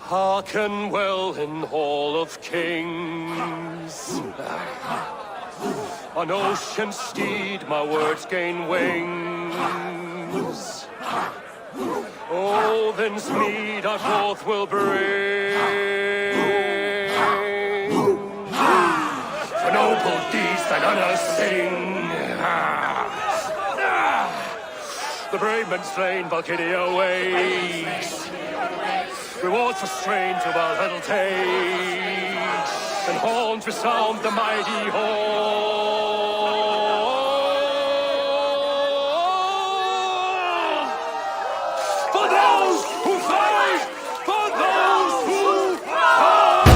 Hearken well in Hall of Kings. On ocean steed my words gain wings. Odin's mead I forth will bring. For noble deeds thine honors sing. The brave men slain Valkyria waits. Rewards for strain to Valhalla takes, and horns resound the mighty hall. For those who fight, for those who fight.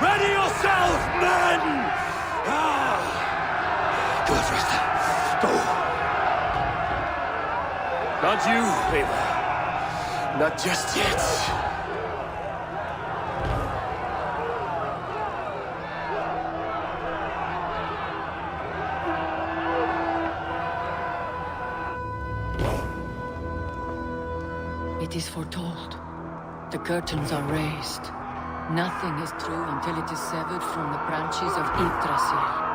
Ready yourself, men! Go, Frosta. Go. Not you, Ava. Not just yet. It is foretold. The curtains are raised. Nothing is true until it is severed from the branches of Yggdrasil.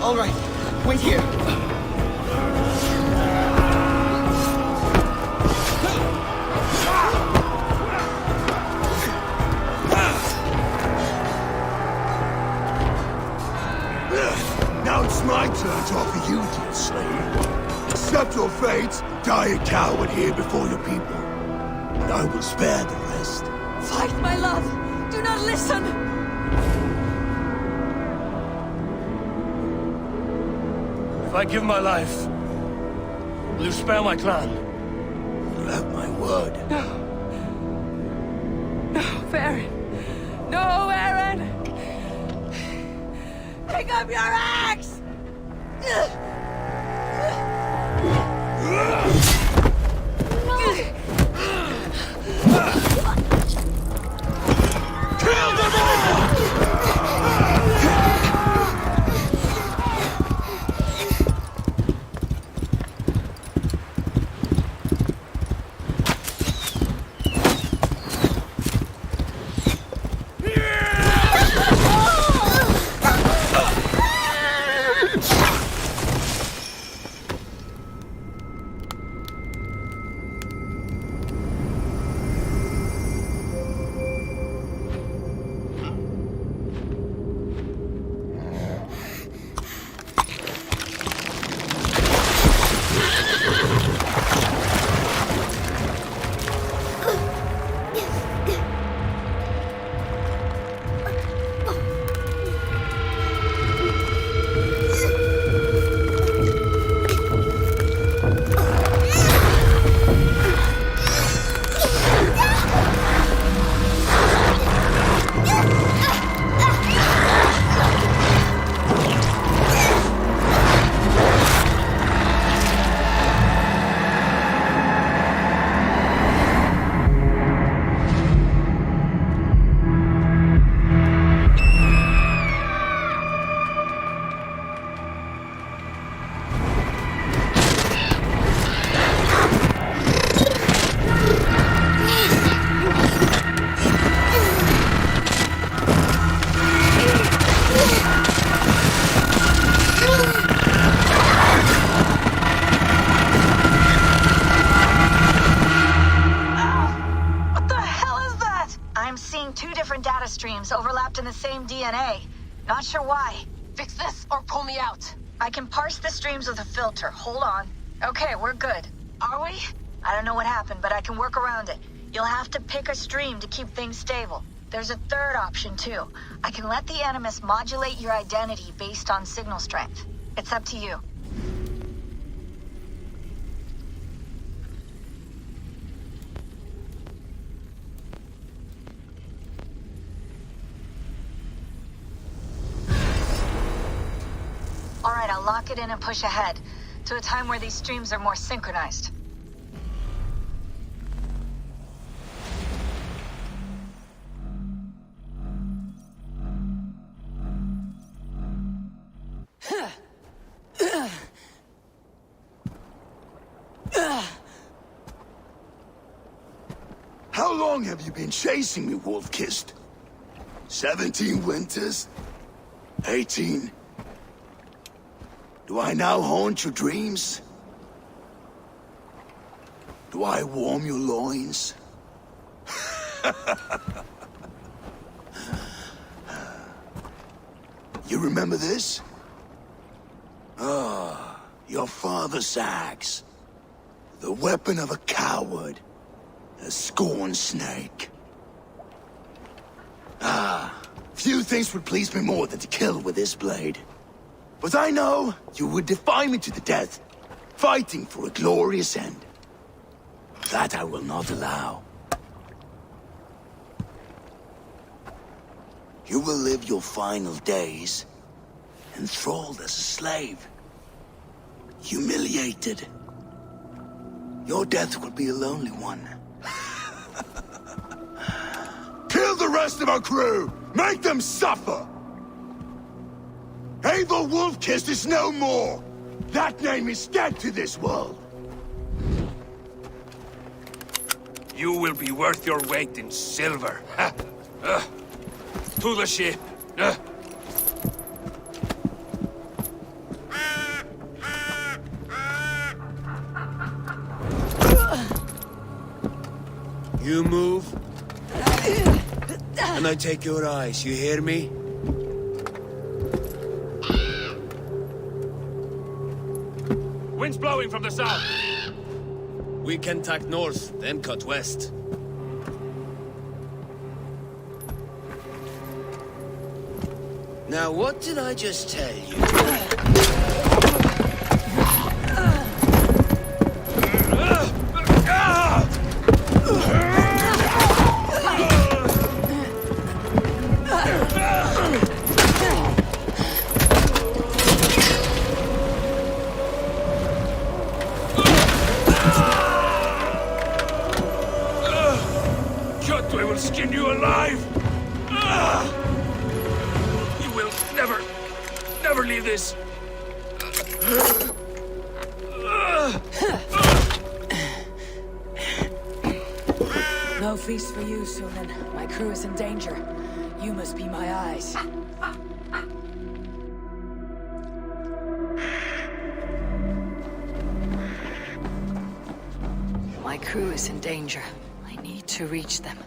All right, wait here. Now it's my turn to offer you, dear slave. Accept your fate, die a coward here before your people, and I will spare the rest. Fight, my love! Do not listen! If I give my life, will you spare my clan? You have my word. No. No, Aaron. No, Aaron! Pick up your axe! Kill them all! the same DNA. Not sure why. Fix this or pull me out. I can parse the streams with a filter. Hold on. Okay, we're good. Are we? I don't know what happened, but I can work around it. You'll have to pick a stream to keep things stable. There's a third option, too. I can let the Animus modulate your identity based on signal strength. It's up to you. Alright, I'll lock it in and push ahead, to a time where these streams are more synchronized. How long have you been chasing me, Wolf-Kissed? 17 winters? 18? Do I now haunt your dreams? Do I warm your loins? You remember this? Ah, your father's axe. The weapon of a coward. A scorned snake. Ah, few things would please me more than to kill with this blade. But I know you would defy me to the death, fighting for a glorious end. That I will not allow. You will live your final days enthralled as a slave. Humiliated. Your death will be a lonely one. Kill the rest of our crew! Make them suffer! Ava Wolf-Kissed is no more! That name is dead to this world! You will be worth your weight in silver. To the ship. You move, and I take your eyes, you hear me? Wind's blowing from the south. We can tack north, then cut west. Now, what did I just tell you? I will skin you alive! You will never leave this! No feast for you, Sunan. My crew is in danger. You must be my eyes. My crew is in danger. I need to reach them.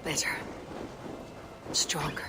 Better. Stronger.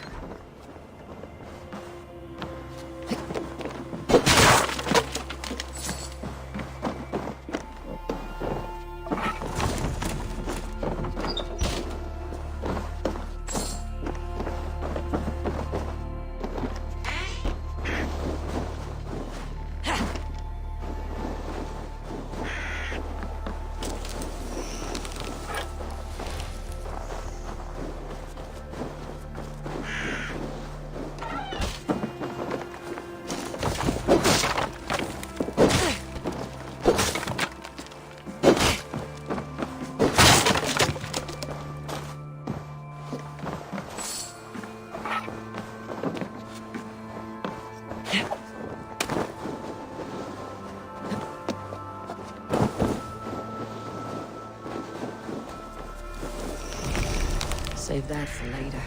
Save that for later.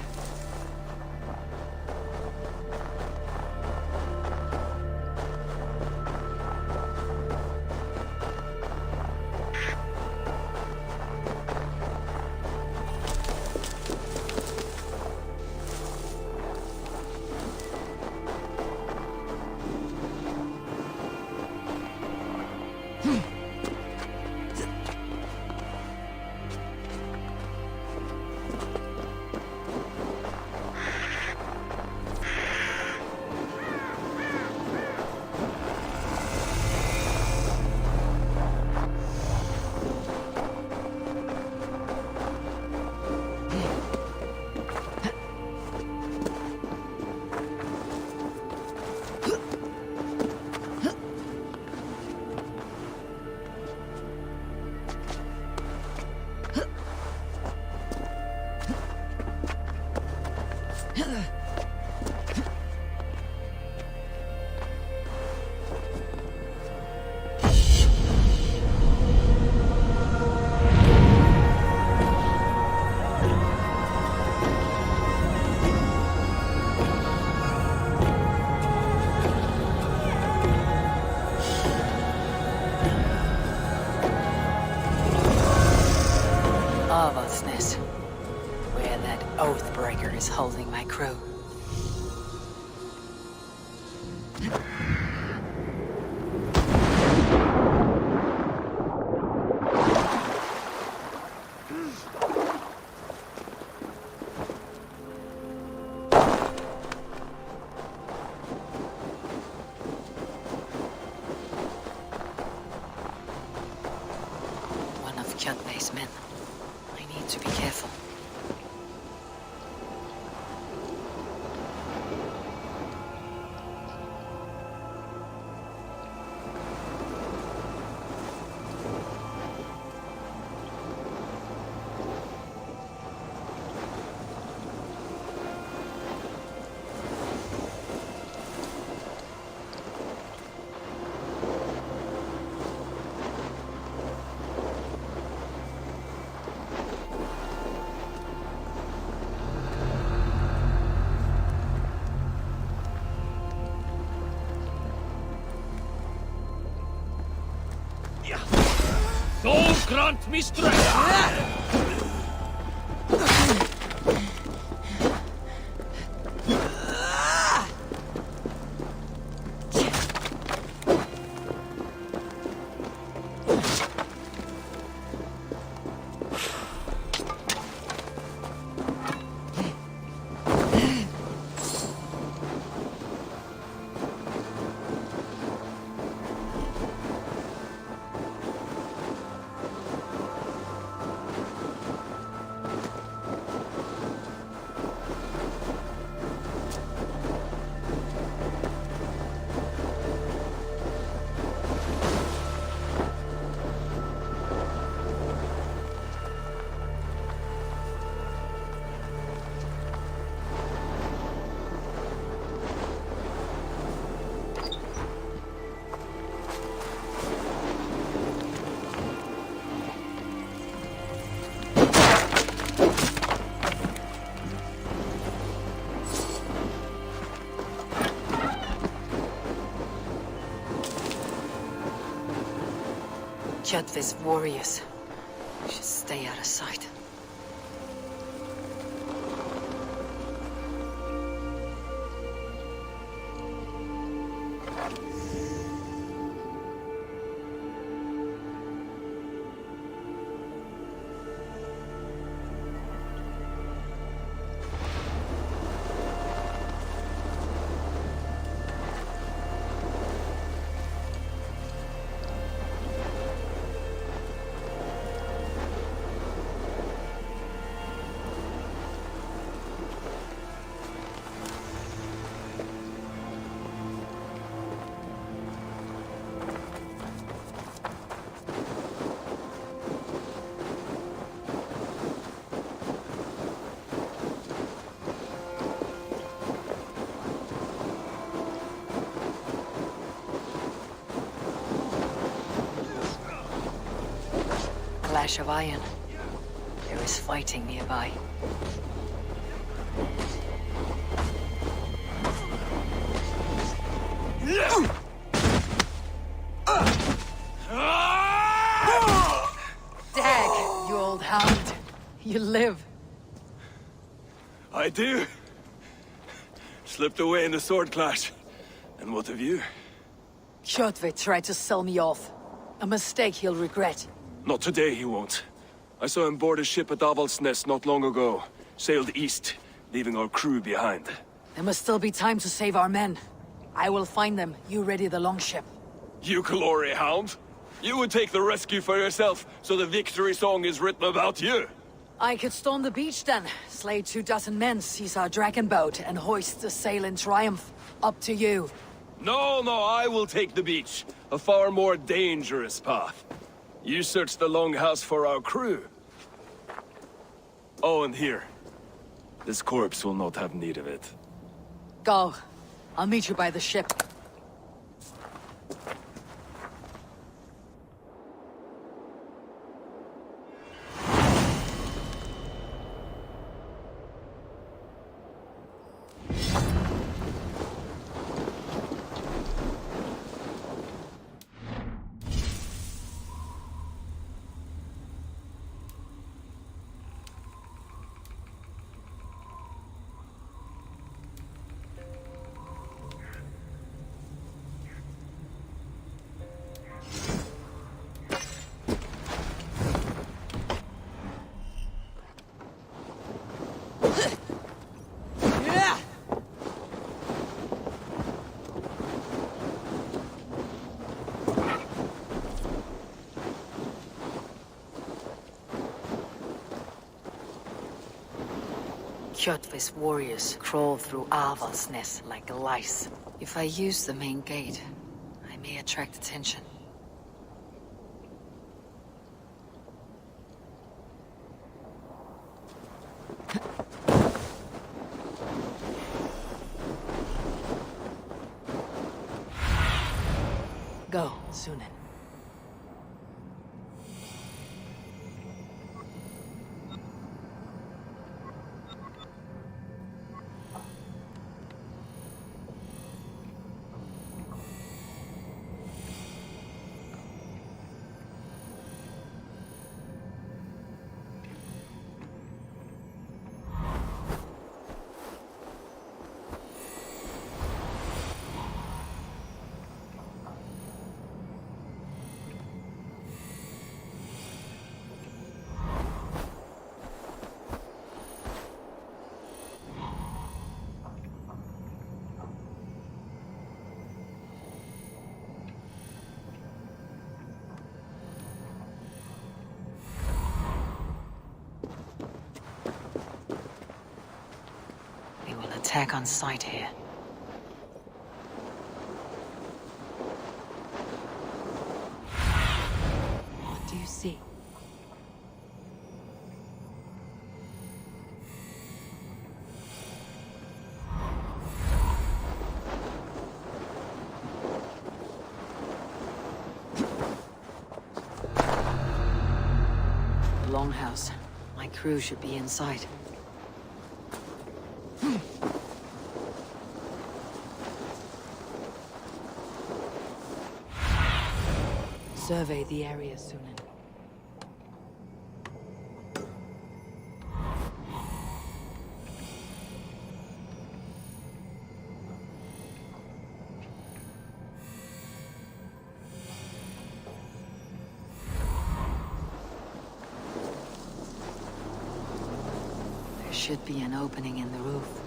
Where that Oathbreaker is holding my crew. One of Kjotve's men. I need to be careful. So grant me strength! Kjotve's warriors. We should stay out of sight. Clash of iron. There is fighting nearby. Dag, you old hound. You live. I do. Slipped away in the sword clash. And what of you? Kjotve tried to sell me off. A mistake he'll regret. Not today, he won't. I saw him board a ship at Avaldsnes not long ago. Sailed east, leaving our crew behind. There must still be time to save our men. I will find them. You ready the longship. You glory hound? You would take the rescue for yourself, so the victory song is written about you. I could storm the beach then, slay 24 men, seize our dragon boat, and hoist the sail in triumph. Up to you. No, I will take the beach. A far more dangerous path. You search the longhouse for our crew. Oh, and here. This corpse will not have need of it. Go. I'll meet you by the ship. Kjotve's warriors crawl through Avaldsnes like lice. If I use the main gate, I may attract attention. Go, Sunan. Attack on sight here. What do you see? Longhouse. My crew should be inside. Survey the area, Sunan. There should be an opening in the roof.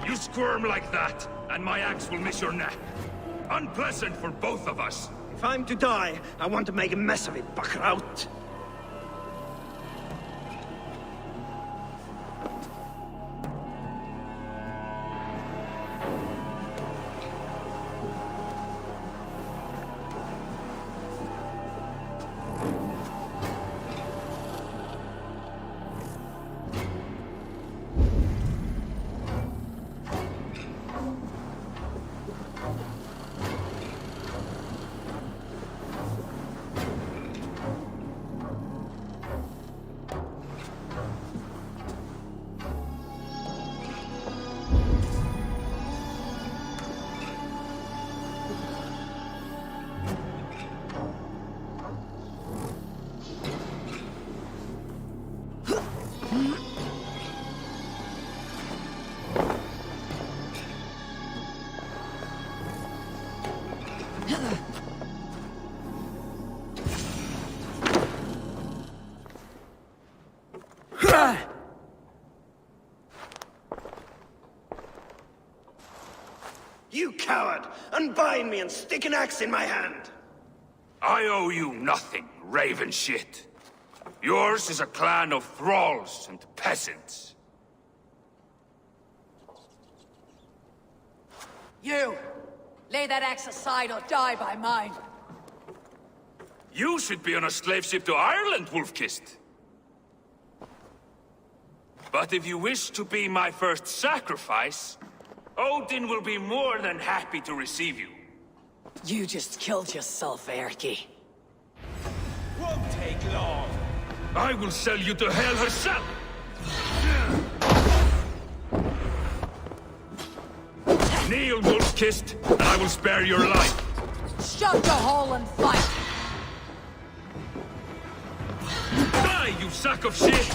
You squirm like that, and my axe will miss your neck. Unpleasant for both of us. If I'm to die, I want to make a mess of it, Bakraut. You coward! Unbind me and stick an axe in my hand! I owe you nothing, raven shit. Yours is a clan of thralls and peasants. You! Lay that axe aside or die by mine. You should be on a slave ship to Ireland, Wolf-Kissed. But if you wish to be my first sacrifice, Odin will be more than happy to receive you. You just killed yourself, Erki. Won't take long! I will sell you to hell herself! Kneel, Wolf-Kissed, and I will spare your life. Shut your hole and fight! Die, you sack of shit!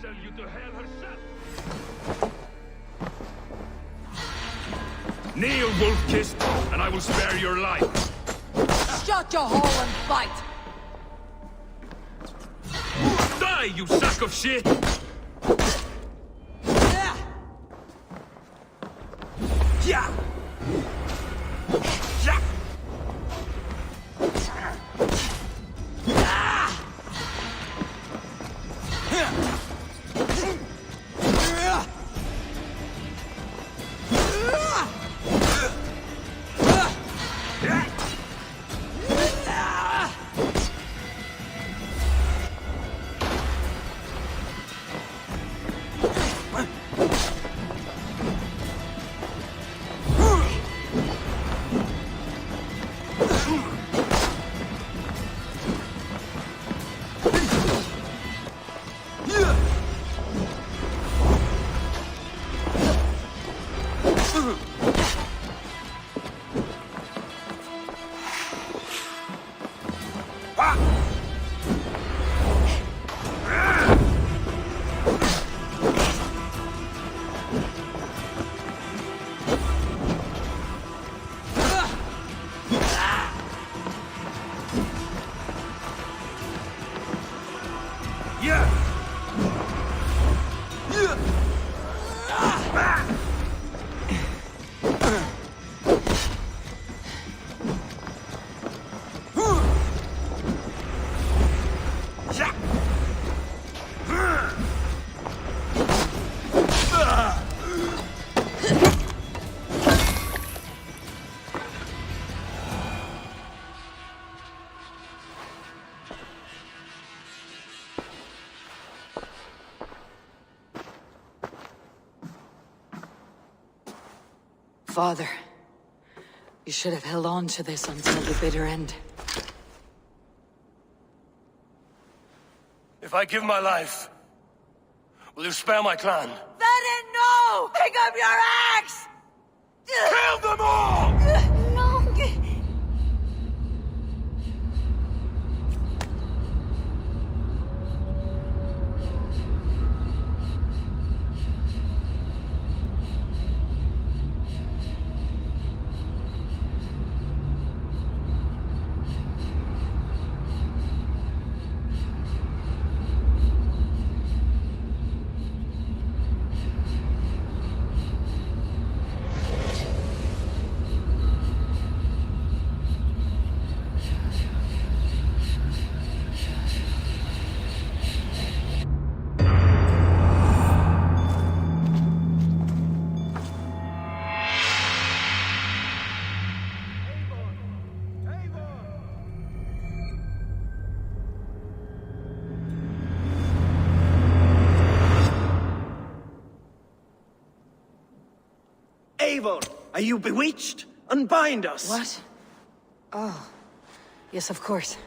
Sell you to hell herself! Kneel, Wolf-Kissed, and I will spare your life. Shut your hole and fight! Die, you sack of shit! Yeah! Yeah! Father, you should have held on to this until the bitter end. If I give my life, will you spare my clan? Venin, no! Pick up your axe! Kill them all! No! Eivor, are you bewitched? Unbind us! What? Oh. Yes, of course.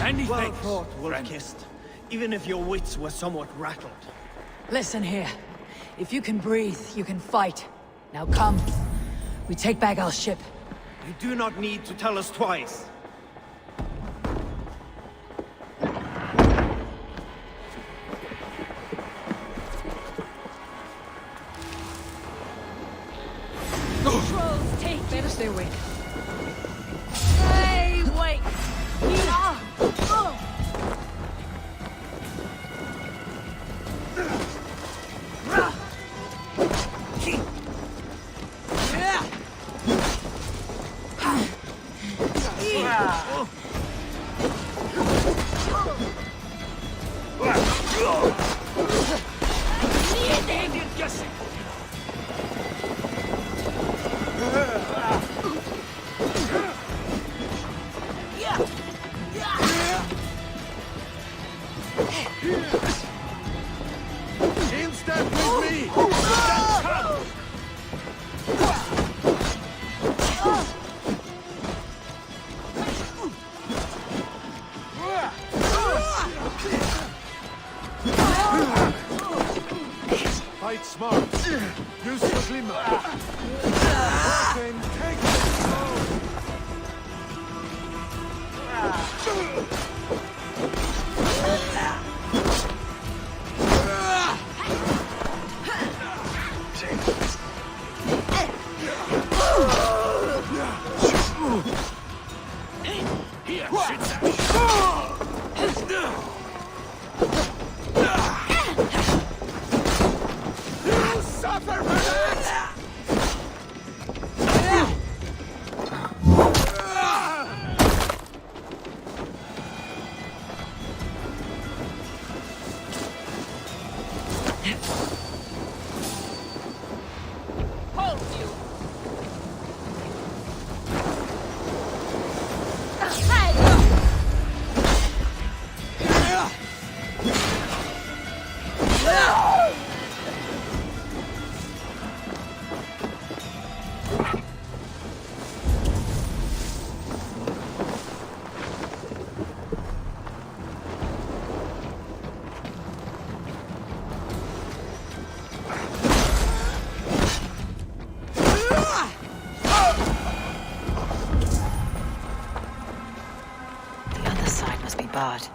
Anything. Well fought, Wolf-Kissed. Even if your wits were somewhat rattled. Listen here. If you can breathe, you can fight. Now come. We take back our ship. You do not need to tell us twice. Trolls, take better stay awake. Hey, wait! In step with me! Fight smart. Use the glimmer. Curtain, take it. Here, sit down. You suffer for that! Hold you! The other side must be barred.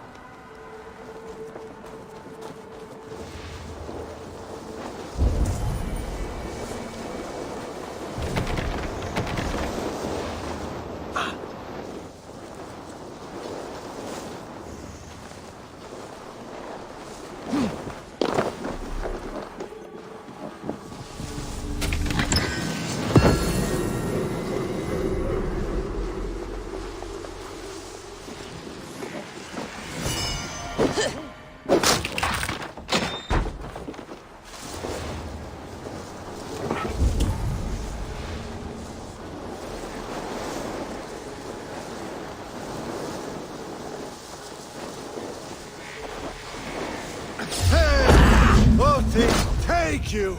Hey! Both take you!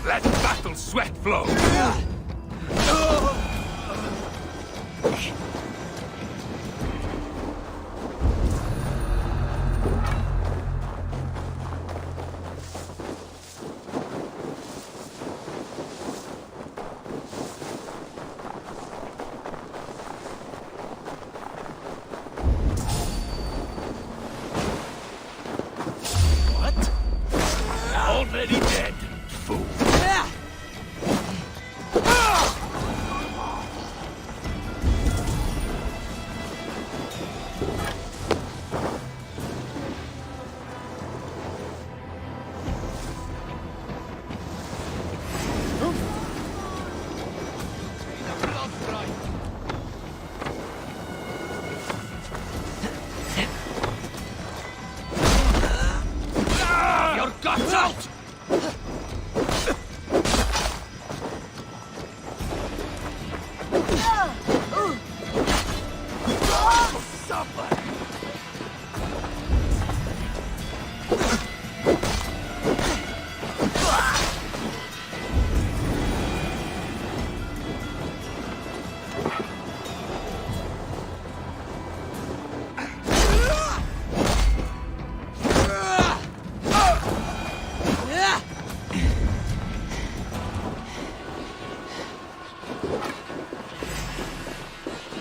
Let battle sweat flow. What? Already dead, fool. Your guts out!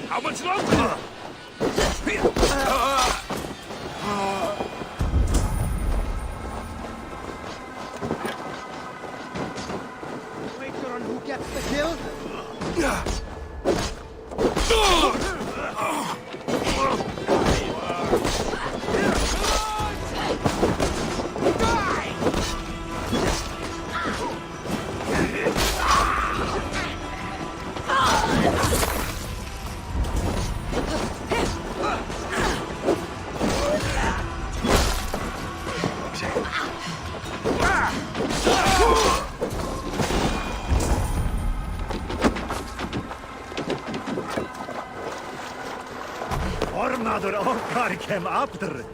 How much longer? Wager on who gets the kill? Ormaður okkar kem aftur.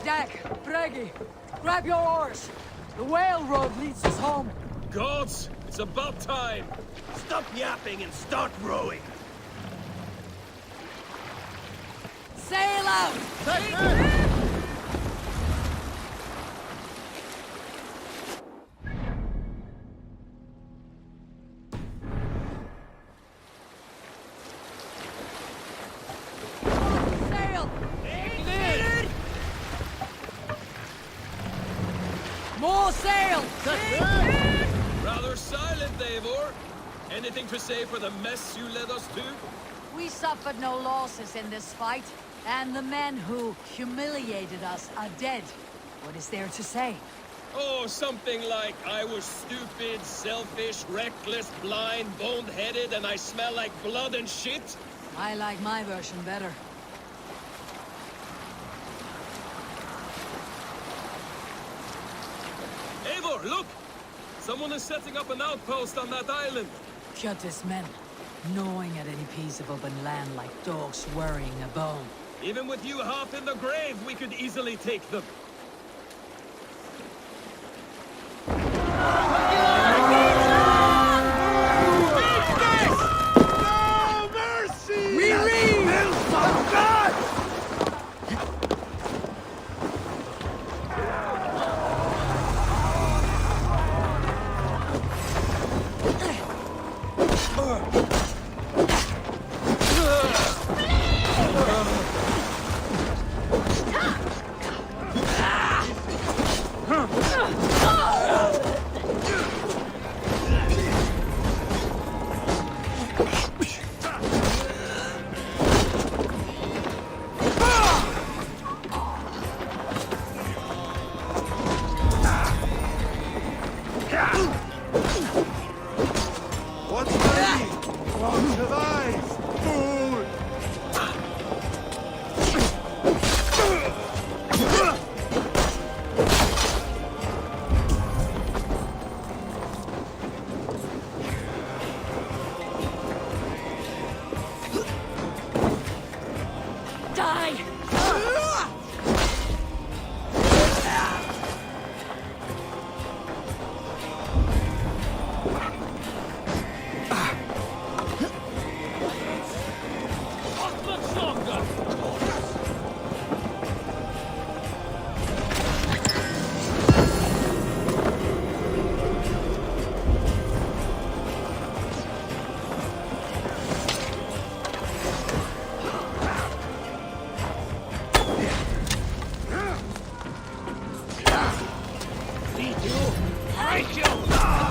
Dag, Bragi, grab your oars. The whale road leads us home. Gods, it's about time. Stop yapping and start rowing. Sail out! Sail! More sail! Rather silent, Eivor. Anything to say for the mess you led us to? We suffered no losses in this fight, and the men who humiliated us are dead. What is there to say? Oh, something like, I was stupid, selfish, reckless, blind, bone-headed, and I smell like blood and shit? I like my version better. Eivor, look! Someone is setting up an outpost on that island. Kjotve's men, gnawing at any piece of open land like dogs worrying a bone. Even with you half in the grave, we could easily take them. No mercy! We read! God! What's ready? Watch your eyes, fool! Die!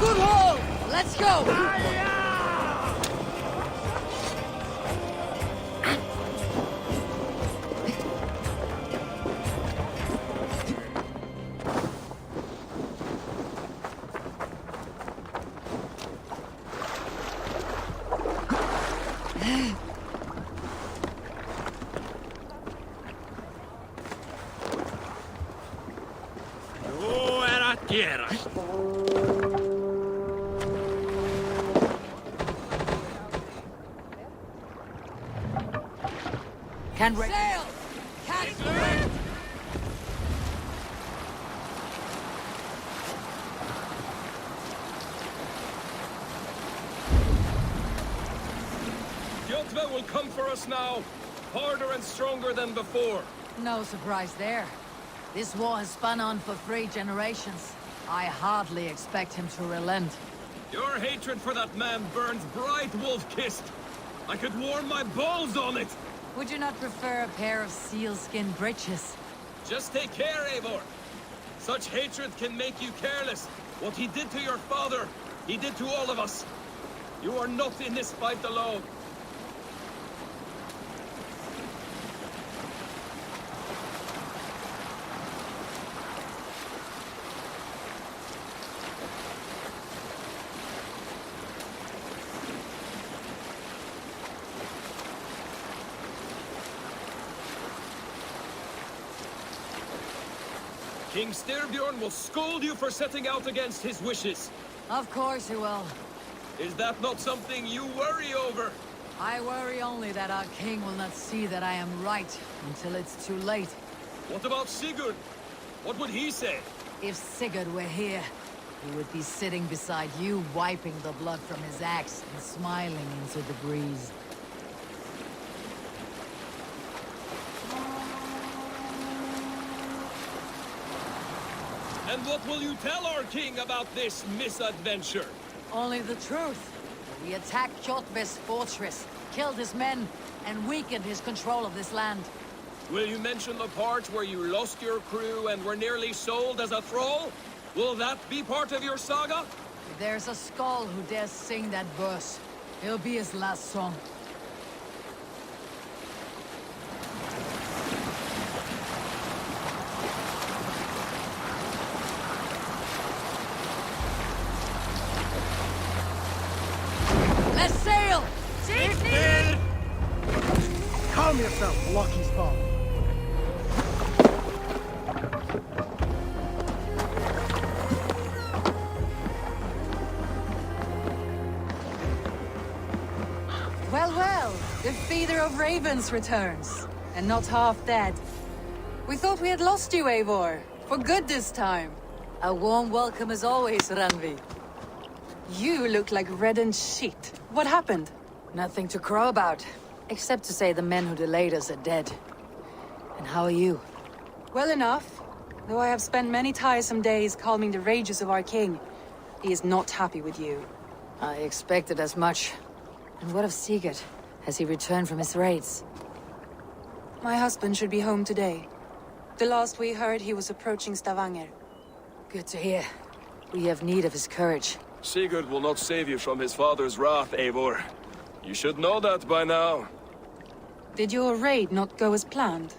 Good haul! Let's go! Fiera. Can sail! Catch the wind! Jotva will come for us now, harder and stronger than before. No surprise there. This war has spun on for 3 generations. I hardly expect him to relent. Your hatred for that man burns bright, wolf-kissed. I could warm my balls on it. Would you not prefer a pair of sealskin breeches? Just take care, Eivor. Such hatred can make you careless. What he did to your father, he did to all of us. You are not in this fight alone. King Styrbjorn will scold you for setting out against his wishes. Of course he will. Is that not something you worry over? I worry only that our king will not see that I am right until it's too late. What about Sigurd? What would he say? If Sigurd were here, he would be sitting beside you, wiping the blood from his axe and smiling into the breeze. And what will you tell our king about this misadventure? Only the truth. We attacked Kjotve's fortress, killed his men, and weakened his control of this land. Will you mention the part where you lost your crew and were nearly sold as a thrall? Will that be part of your saga? If there's a skull who dares sing that verse, it'll be his last song. Let's sail! Calm yourself, Lucky's ball. Well, well, the feeder of ravens returns, and not half dead. We thought we had lost you, Eivor, for good this time. A warm welcome as always, Ranvi. You look like reddened shit. What happened? Nothing to crow about, except to say the men who delayed us are dead. And how are you? Well enough, though I have spent many tiresome days calming the rages of our king. He is not happy with you. I expected as much. And what of Sigurd? Has he returned from his raids? My husband should be home today. The last we heard, he was approaching Stavanger. Good to hear. We have need of his courage. Sigurd will not save you from his father's wrath, Eivor. You should know that by now. Did your raid not go as planned?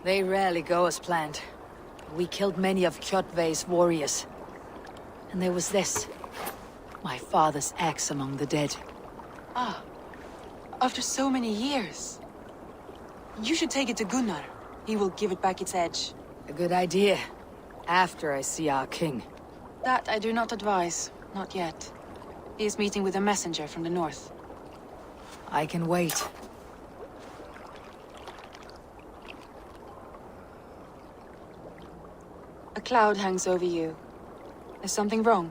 They rarely go as planned. We killed many of Kjotve's warriors. And there was this. My father's axe among the dead. Ah, after so many years. You should take it to Gunnar. He will give it back its edge. A good idea. After I see our king. That I do not advise. Not yet. He is meeting with a messenger from the north. I can wait. A cloud hangs over you. Is something wrong?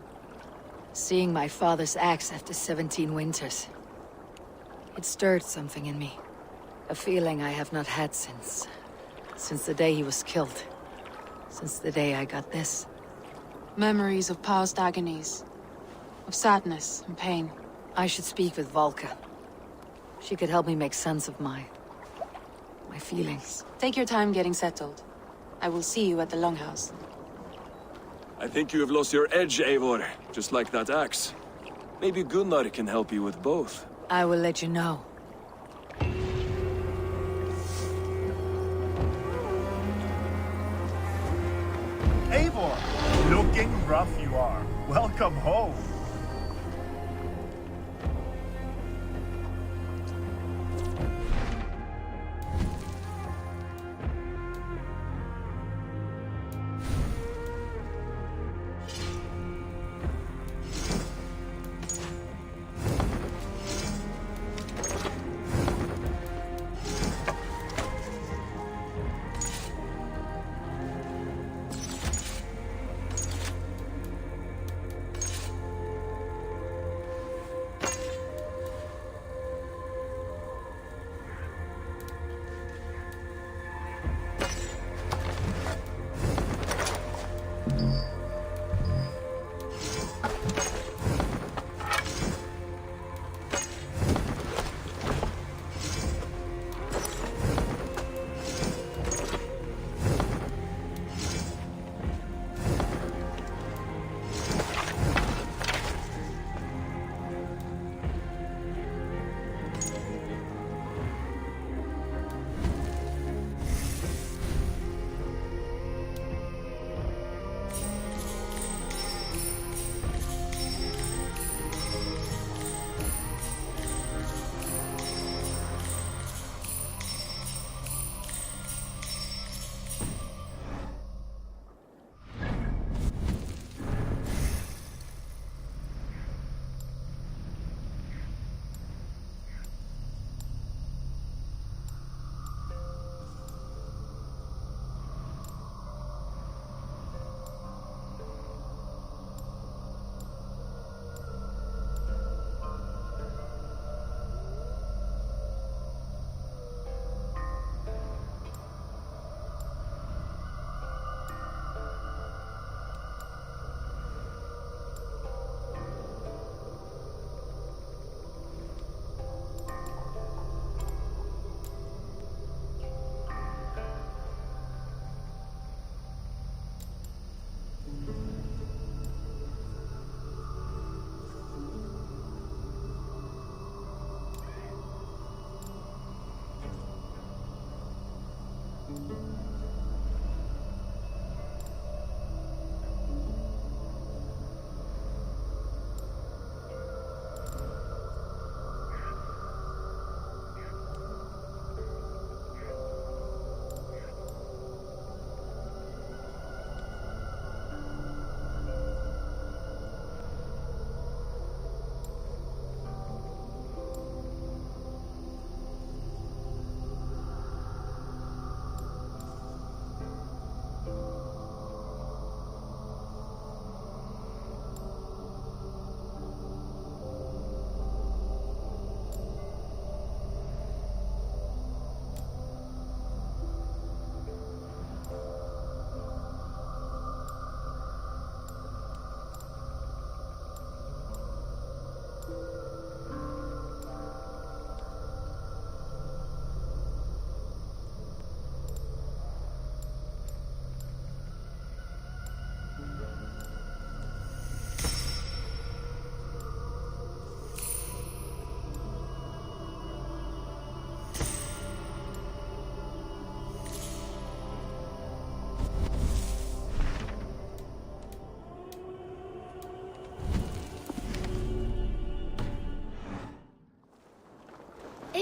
Seeing my father's axe after 17 winters. It stirred something in me. A feeling I have not had since the day he was killed. Since the day I got this. Memories of past agonies. Of sadness and pain. I should speak with Valka. She could help me make sense of my feelings. Take your time getting settled. I will see you at the Longhouse. I think you have lost your edge, Eivor, just like that axe. Maybe Gunnar can help you with both. I will let you know. Eivor, looking rough you are. Welcome home.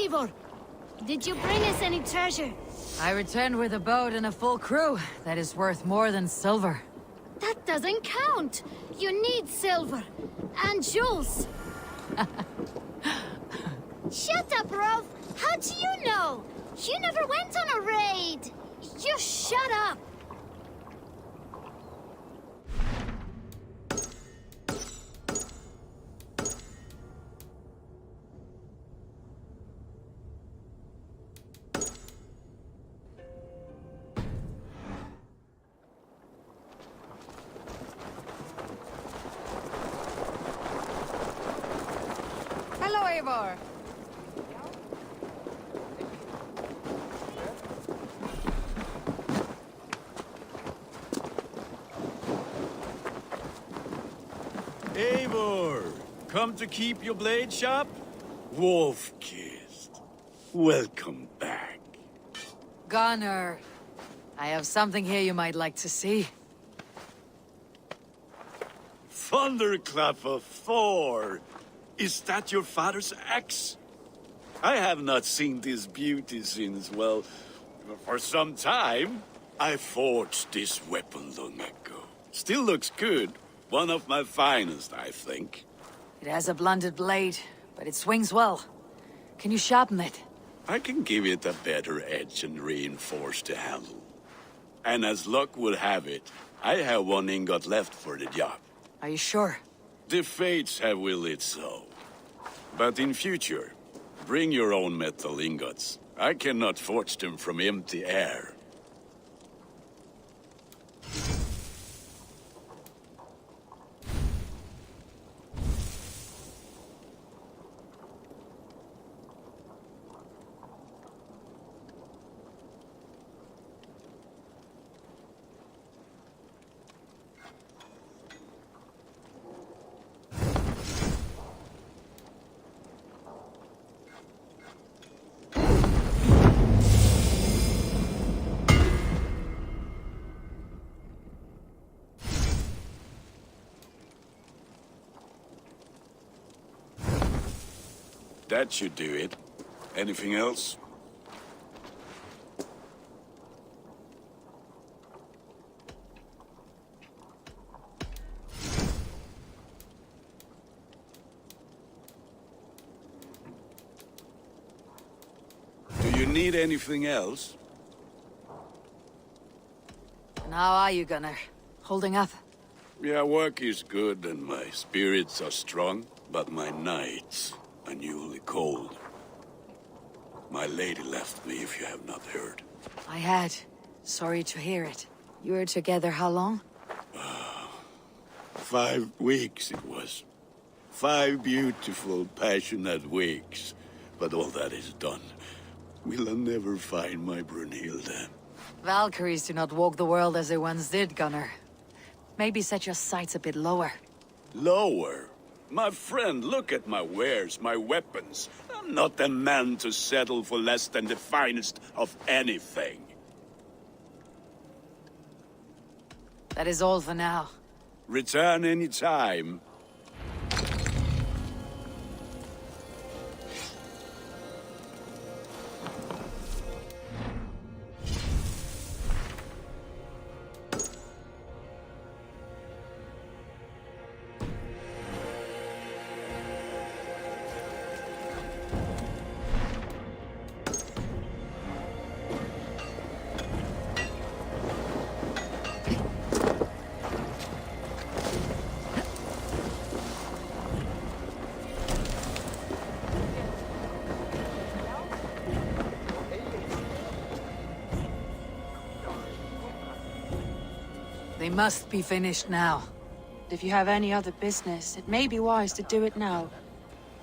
Eivor, did you bring us any treasure? I returned with a boat and a full crew. That is worth more than silver. That doesn't count. You need silver. And jewels. Shut up, Rolf. How do you know? You never went on a raid. Just shut up. Hello, Eivor. Eivor, come to keep your blade sharp? Wolf-kissed, welcome back. Gunnar, I have something here you might like to see. Thunderclap of Thor! Is that your father's axe? I have not seen this beauty since, well, for some time. I forged this weapon long ago. Still looks good. One of my finest, I think. It has a blunted blade, but it swings well. Can you sharpen it? I can give it a better edge and reinforce the handle. And as luck would have it, I have one ingot left for the job. Are you sure? The fates have willed it so. But in future, bring your own metal ingots. I cannot forge them from empty air. That should do it. Anything else? Do you need anything else? And how are you, Gunnar? Holding up? Yeah, work is good and my spirits are strong, but my nights are newly cold. My lady left me, if you have not heard. I had. Sorry to hear it. You were together how long? 5 weeks it was. 5 beautiful, passionate weeks. But all that is done. Will I never find my Brunhilde? Valkyries do not walk the world as they once did, Gunnar. Maybe set your sights a bit lower. Lower? My friend, look at my wares, my weapons. I'm not a man to settle for less than the finest of anything. That is all for now. Return any time. They must be finished now. If you have any other business, it may be wise to do it now.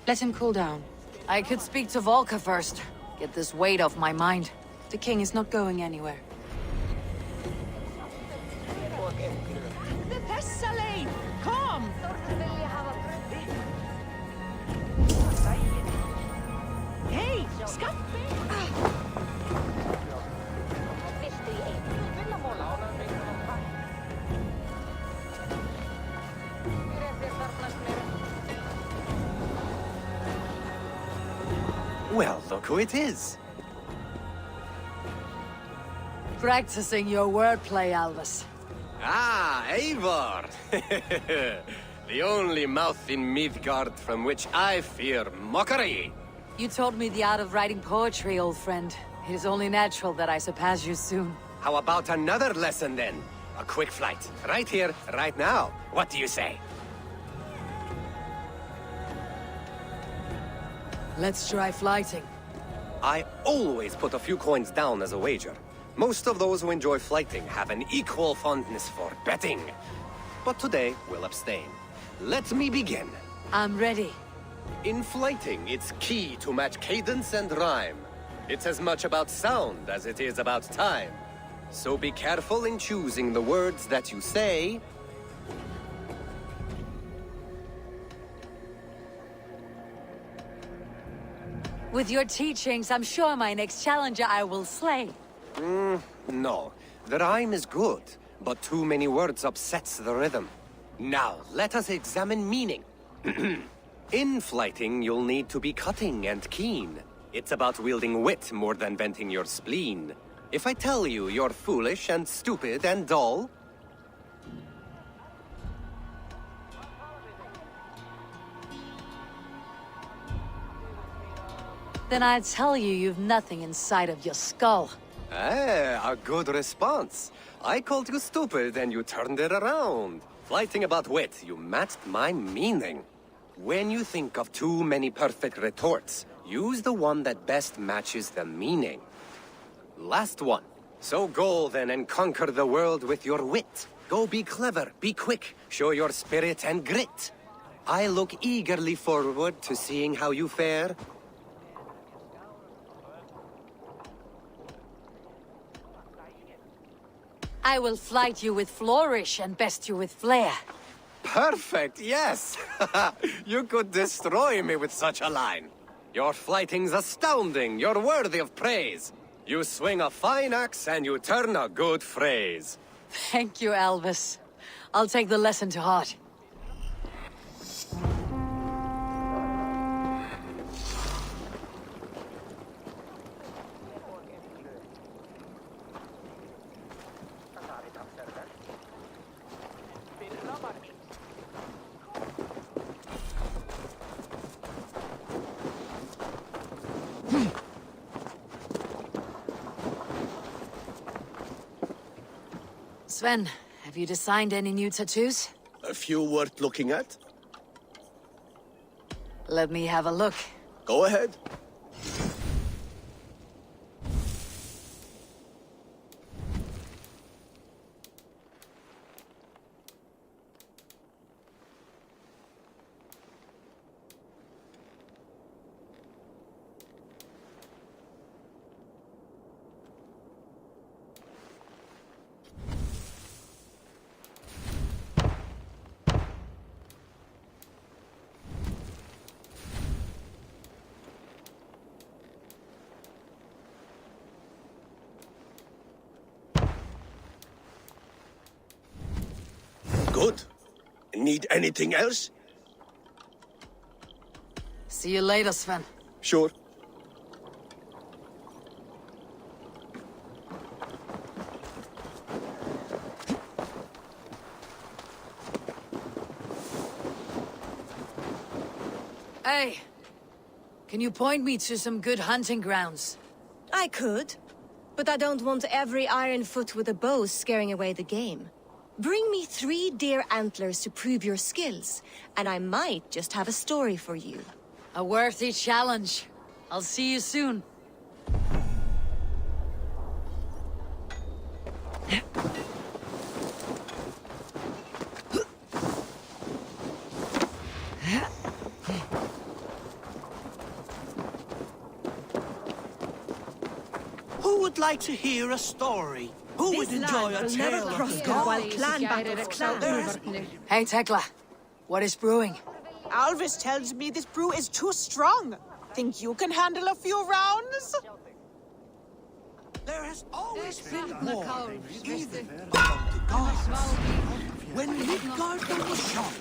Let him cool down. I could speak to Volka first. Get this weight off my mind. The king is not going anywhere. The Thessaly! Come! Hey, Well, look who it is. Practicing your wordplay, Albus. Ah, Eivor! The only mouth in Midgard from which I fear mockery. You taught me the art of writing poetry, old friend. It is only natural that I surpass you soon. How about another lesson then? A quick flight. Right here, right now. What do you say? Let's try flighting. I always put a few coins down as a wager. Most of those who enjoy flighting have an equal fondness for betting. But today, we'll abstain. Let me begin. I'm ready. In flighting, it's key to match cadence and rhyme. It's as much about sound as it is about time. So be careful in choosing the words that you say. With your teachings, I'm sure my next challenger I will slay. No. The rhyme is good, but too many words upsets the rhythm. Now, let us examine meaning. In flighting, you'll need to be cutting and keen. It's about wielding wit more than venting your spleen. If I tell you you're foolish and stupid and dull, then I'd tell you you've nothing inside of your skull. a good response. I called you stupid and you turned it around. Flighting about wit, you matched my meaning. When you think of too many perfect retorts, use the one that best matches the meaning. Last one. So go then and conquer the world with your wit. Go be clever, be quick, show your spirit and grit. I look eagerly forward to seeing how you fare. I will flight you with flourish and best you with flair. Perfect, yes! You could destroy me with such a line. Your flighting's astounding, you're worthy of praise. You swing a fine axe and you turn a good phrase. Thank you, Albus. I'll take the lesson to heart. Sven, have you designed any new tattoos? A few worth looking at? Let me have a look. Go ahead. Good. Need anything else? See you later, Sven. Sure. Hey, can you point me to some good hunting grounds? I could, but I don't want every iron foot with a bow scaring away the game. Bring me 3 deer antlers to prove your skills, and I might just have a story for you. A worthy challenge. I'll see you soon. Who would like to hear a story? Who would enjoy a tale of While clan battles clash. Hey, Tekla. What is brewing? Alvis tells me this brew is too strong. Think you can handle a few rounds? There has always been war, even among the gods. When Midgard was shot,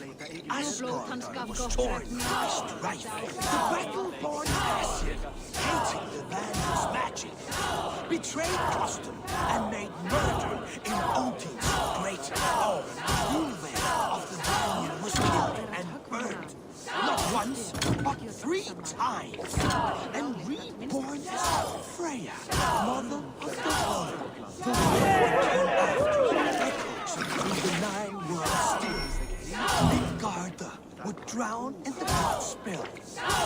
Asgard was torn by strife. The battle-born Asir, hating the Van's magic, betrayed custom and made murder in Odin's great hall. Ulve of the Vanir was killed and burned, not once, but 3 times, and reborn as Freya, mother of the world. The world came after echoes through the 9 worlds still. Midgarda would drown in the blood spill,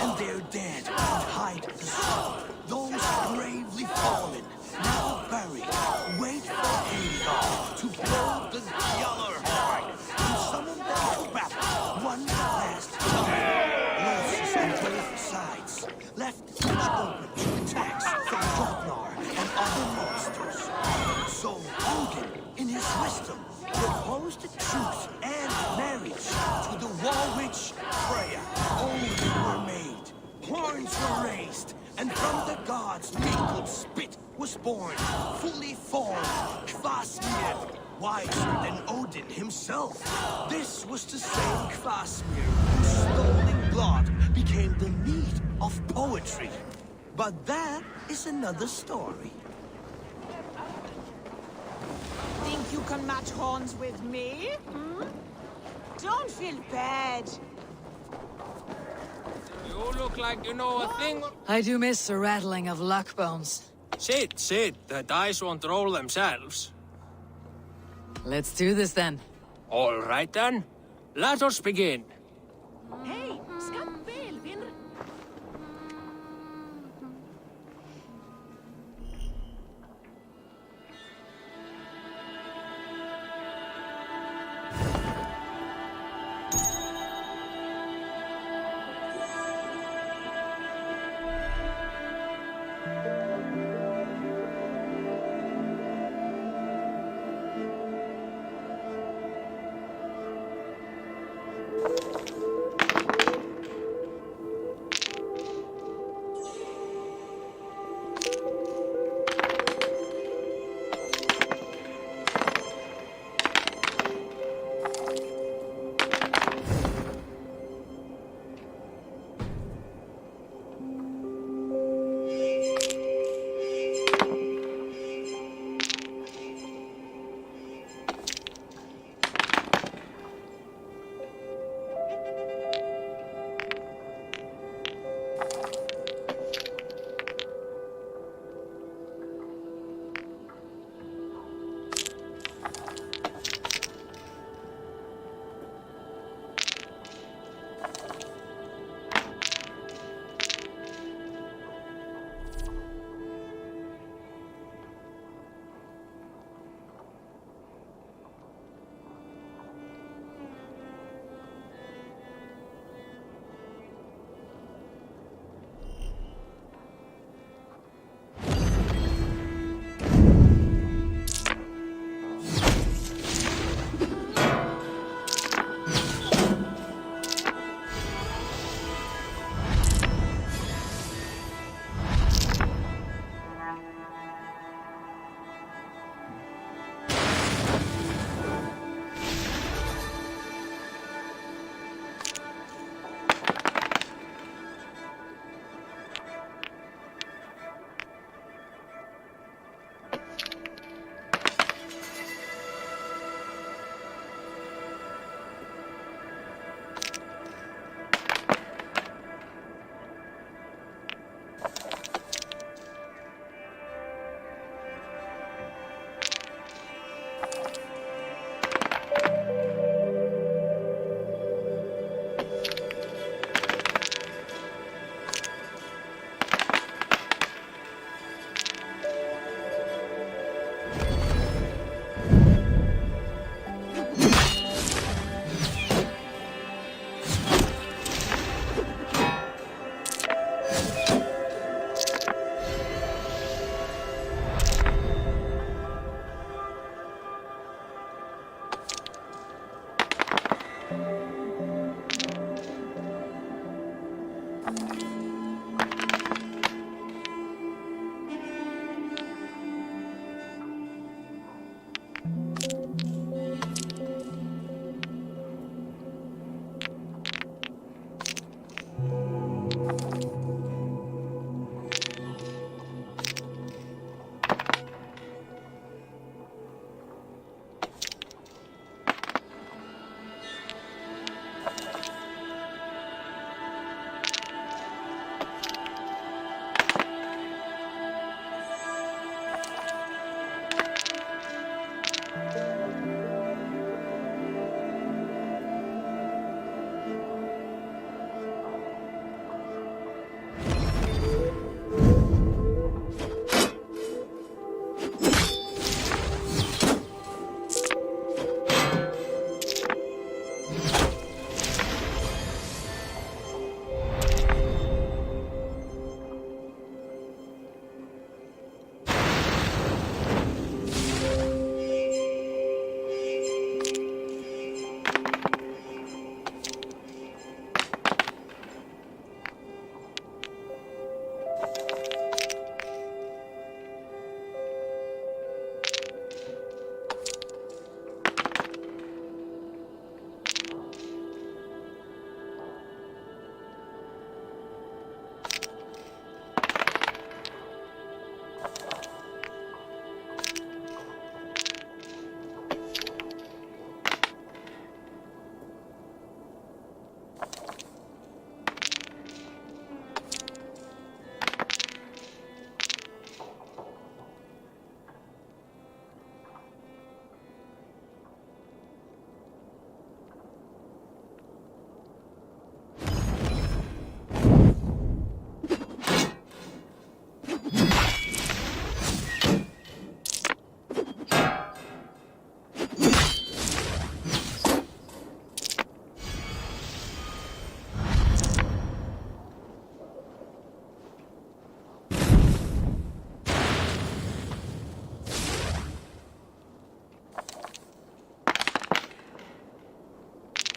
and their dead would hide the sun. Those bravely fallen, now buried, wait for Heimdall to blow the Gjallarhorn and summon them to battle one last time. Losses on both sides, left each open to attacks from Jotnar and other monsters. So Odin, in his wisdom, proposed a truce and marriage to the War Witch Freya. Oaths were made, horns were raised, and from the gods' mingled spit was born, fully formed, Kvasir, wiser than Odin himself. This was the same Kvasir whose stolen blood became the meat of poetry. But that is another story. Think you can match horns with me? Hmm? Don't feel bad. You look like you know a thing. I do miss the rattling of luck bones. Sit. The dice won't roll themselves. Let's do this then. All right then. Let us begin. Hey, skapel, vinner.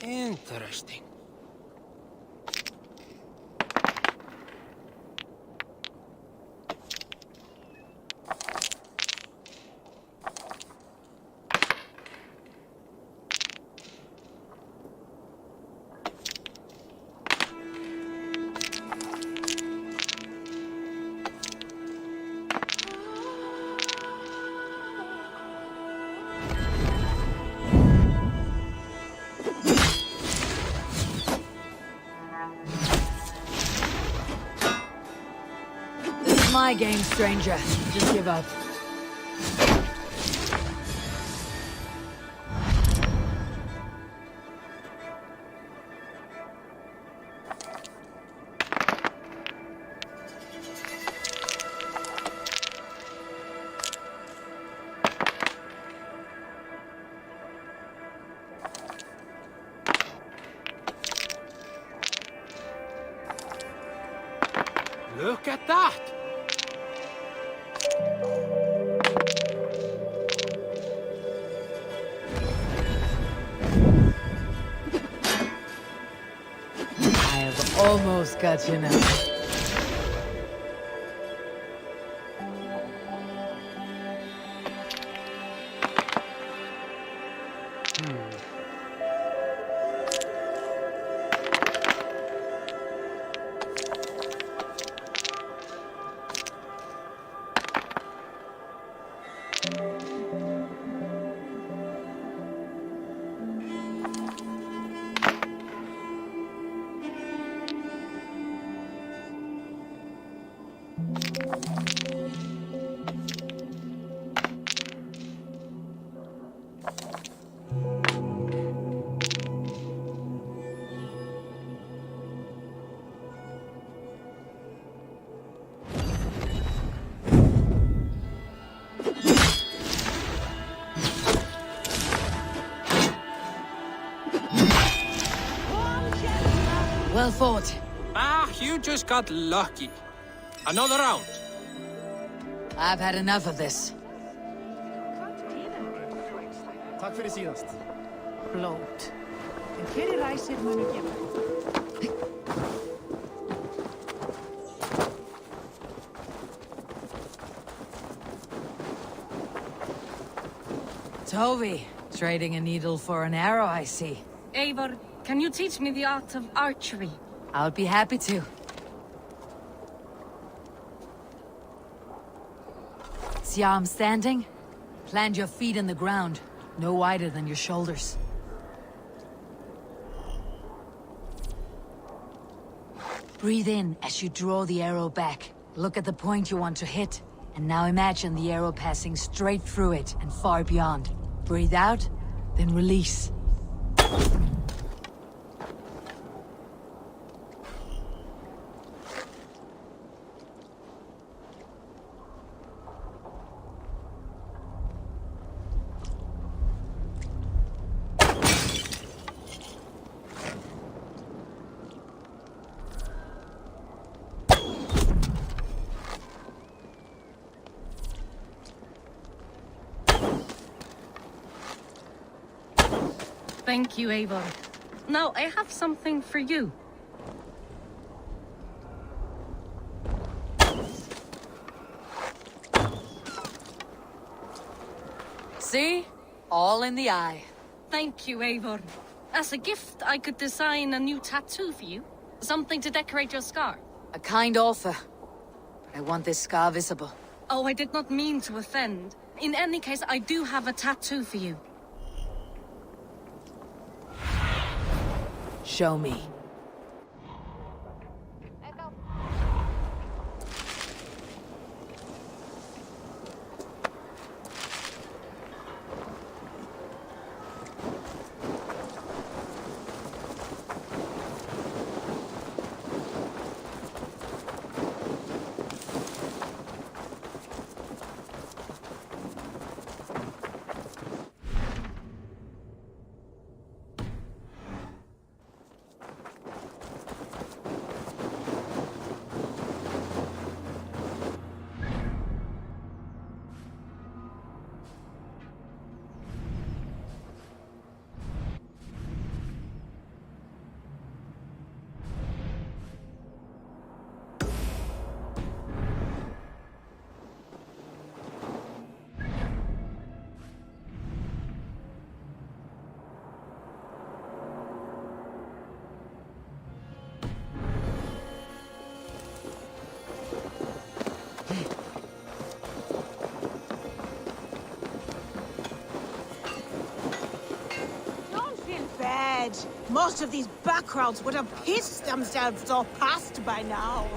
Interesting. This is my game, stranger. Just give up. Look at that! I have almost got you now. Well fought. Ah, you just got lucky. Another round. I've had enough of this. Tack för det senast. Blót. En fleiri ræsir munu gefa. Toby, trading a needle for an arrow, I see. Eivor, can you teach me the art of archery? I'll be happy to. See how I'm standing? Plant your feet in the ground, no wider than your shoulders. Breathe in as you draw the arrow back. Look at the point you want to hit, and now imagine the arrow passing straight through it and far beyond. Breathe out, then release. Thank you, Eivor. Now, I have something for you. See? All in the eye. Thank you, Eivor. As a gift, I could design a new tattoo for you. Something to decorate your scar. A kind offer. But I want this scar visible. Oh, I did not mean to offend. In any case, I do have a tattoo for you. Show me. dead. Most of these backgrounds would have pissed themselves off past by now.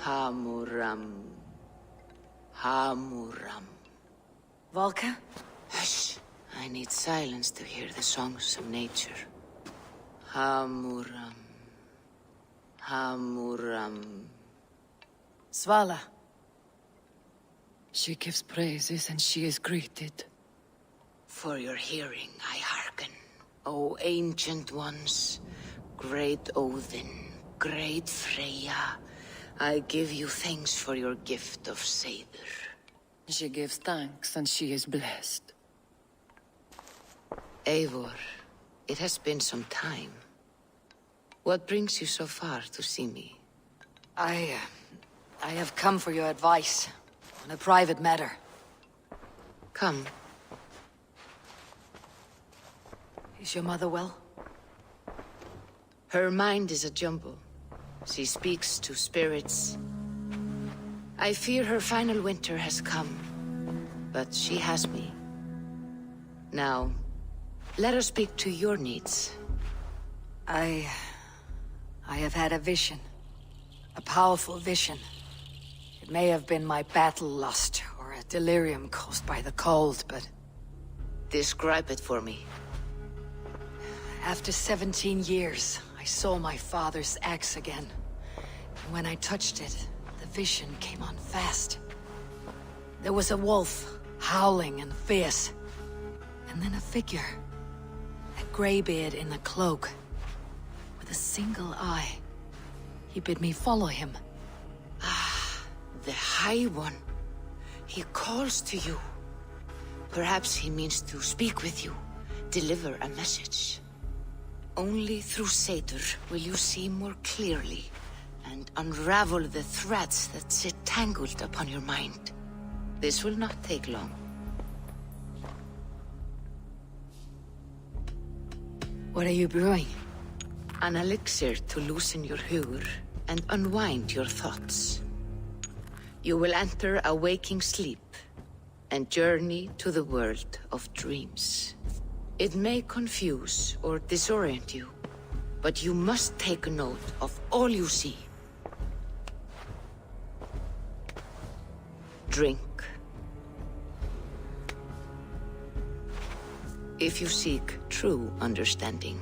Hamuram. Hamuram. Volka? Hush. I need silence to hear the songs of nature. Hamuram. Hamuram. Svala. She gives praises and she is greeted. For your hearing, I hearken. O ancient ones, great Odin, great Freya, I give you thanks for your gift of Seiður. She gives thanks and she is blessed. Eivor, it has been some time. What brings you so far to see me? I have come for your advice on a private matter. Come. Is your mother well? Her mind is a jumble. She speaks to spirits. I fear her final winter has come, but she has me. Now, let her speak to your needs. I have had a vision. A powerful vision. It may have been my battle lust, or a delirium caused by the cold, but... Describe it for me. After 17 years, I saw my father's axe again. And when I touched it, the vision came on fast. There was a wolf, howling and fierce. And then a figure. A graybeard in a cloak. With a single eye. He bid me follow him. Ah, the High One. He calls to you. Perhaps he means to speak with you. Deliver a message. Only through Seiður will you see more clearly and unravel the threads that sit tangled upon your mind. This will not take long. What are you brewing? An elixir to loosen your hugur and unwind your thoughts. You will enter a waking sleep and journey to the world of dreams. It may confuse or disorient you, but you must take note of all you see. Drink. If you seek true understanding.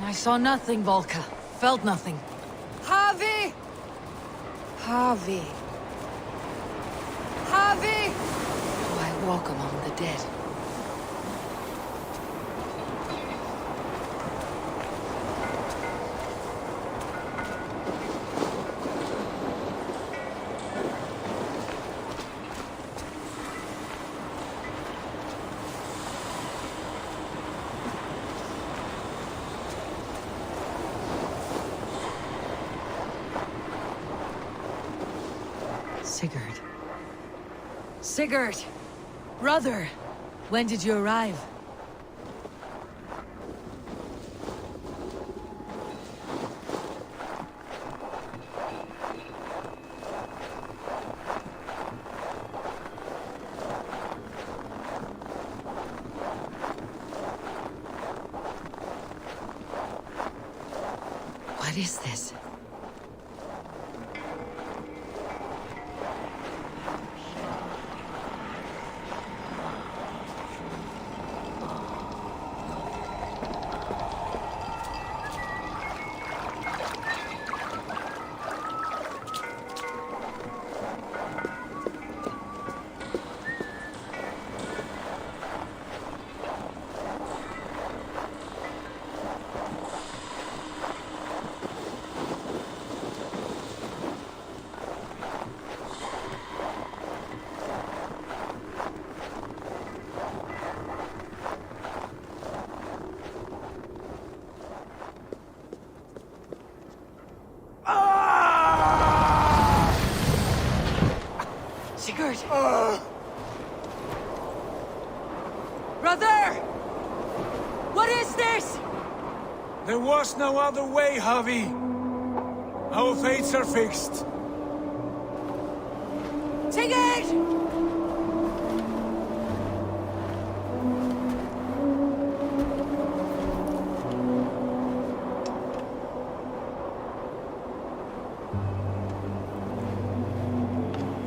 I saw nothing, Volka. Felt nothing. Harvey! Harvey. Harvey! Do I walk among the dead? Sigurd. Sigurd! Brother! When did you arrive? What is this? Sigurd! Brother! What is this? There was no other way, Javi. Our fates are fixed. Sigurd!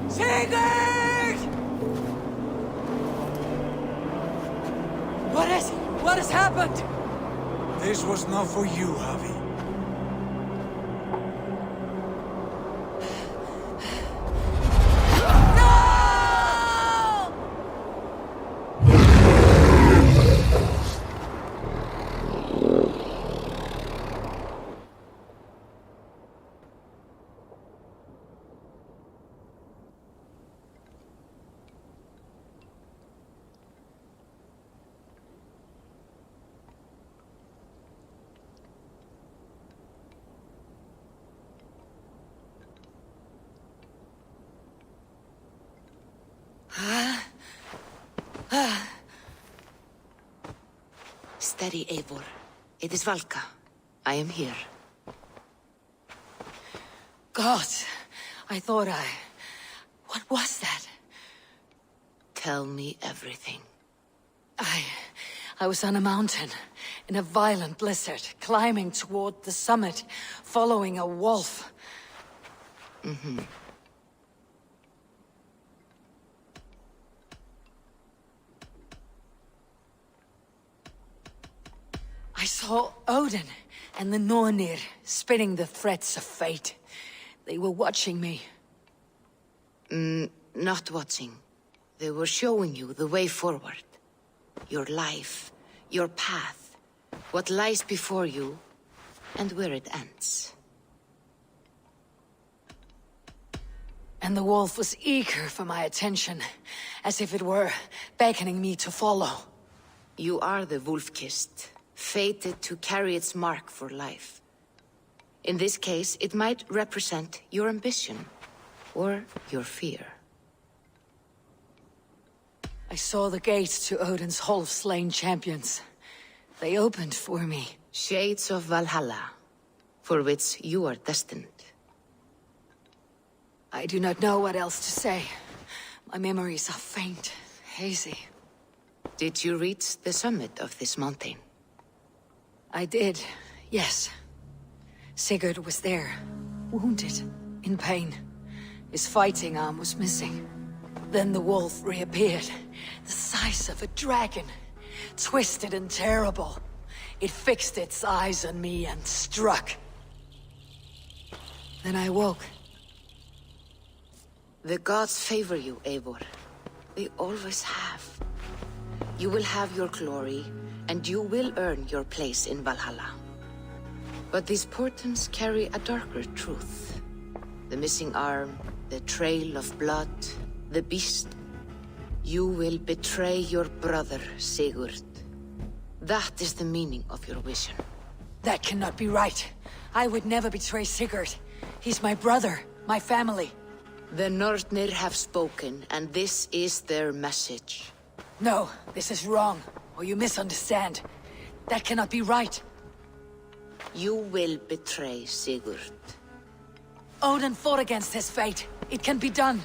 Sigurd! What has happened? This was not for you, Javi. Steady, Eivor. It is Valka. I am here. God, I thought What was that? Tell me everything. I was on a mountain, in a violent blizzard, climbing toward the summit, following a wolf. Mm-hmm. I saw Odin and the Nornir spitting the threats of fate. They were watching me. Not watching. They were showing you the way forward. Your life, your path, what lies before you, and where it ends. And the wolf was eager for my attention, as if it were beckoning me to follow. You are the wolf-kissed, fated to carry its mark for life. In this case, it might represent your ambition, or your fear. I saw the gates to Odin's Hall of Slain Champions. They opened for me. Shades of Valhalla, for which you are destined. I do not know what else to say. My memories are faint, hazy. Did you reach the summit of this mountain? I did, yes. Sigurd was there, wounded, in pain. His fighting arm was missing. Then the wolf reappeared, the size of a dragon, twisted and terrible. It fixed its eyes on me and struck. Then I woke. The gods favor you, Eivor. They always have. You will have your glory, and you will earn your place in Valhalla. But these portents carry a darker truth. The missing arm, the trail of blood, the beast. You will betray your brother, Sigurd. That is the meaning of your vision. That cannot be right. I would never betray Sigurd. He's my brother, my family. The Nornir have spoken, and this is their message. No, this is wrong, or you misunderstand. That cannot be right. You will betray Sigurd. Odin fought against his fate. It can be done.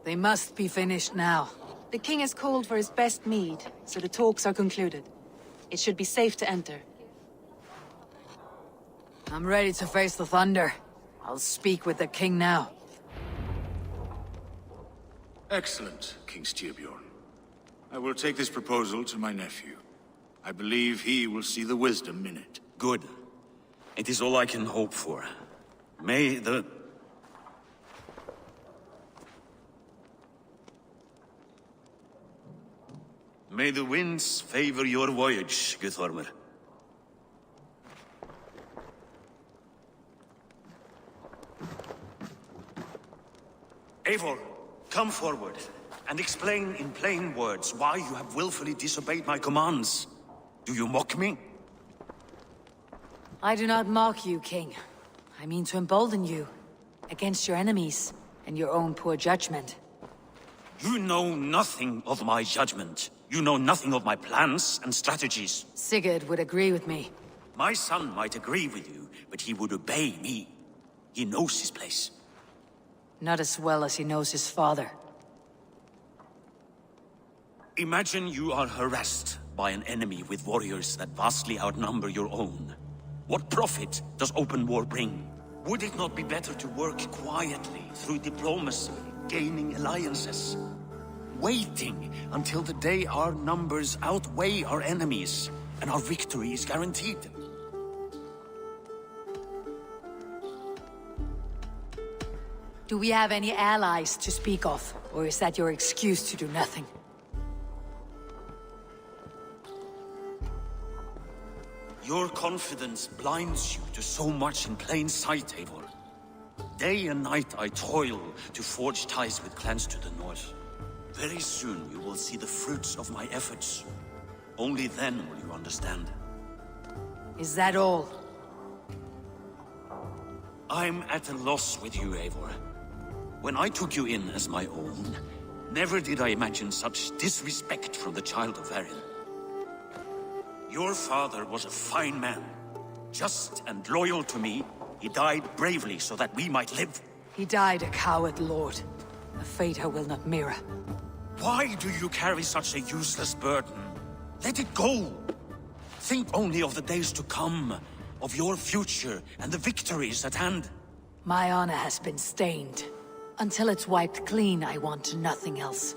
They must be finished now. The king has called for his best mead, so the talks are concluded. It should be safe to enter. I'm ready to face the thunder. I'll speak with the king now. Excellent, King Styrbjorn. I will take this proposal to my nephew. I believe he will see the wisdom in it. Good. It is all I can hope for. May the winds favor your voyage, Guthormr. Eivor, come forward and explain in plain words why you have willfully disobeyed my commands. Do you mock me? I do not mock you, King. I mean to embolden you against your enemies and your own poor judgment. You know nothing of my judgment. You know nothing of my plans and strategies. Sigurd would agree with me. My son might agree with you, but he would obey me. He knows his place. Not as well as he knows his father. Imagine you are harassed by an enemy with warriors that vastly outnumber your own. What profit does open war bring? Would it not be better to work quietly through diplomacy, gaining alliances? Waiting until the day our numbers outweigh our enemies and our victory is guaranteed. Do we have any allies to speak of? Or is that your excuse to do nothing? Your confidence blinds you to so much in plain sight, Eivor. Day and night I toil to forge ties with clans to the north. Very soon you will see the fruits of my efforts. Only then will you understand. Is that all? I'm at a loss with you, Eivor. When I took you in as my own, never did I imagine such disrespect from the child of Varin. Your father was a fine man. Just and loyal to me, he died bravely so that we might live. He died a coward, Lord. A fate I will not mirror. Why do you carry such a useless burden? Let it go! Think only of the days to come, of your future and the victories at hand. My honor has been stained. Until it's wiped clean, I want nothing else.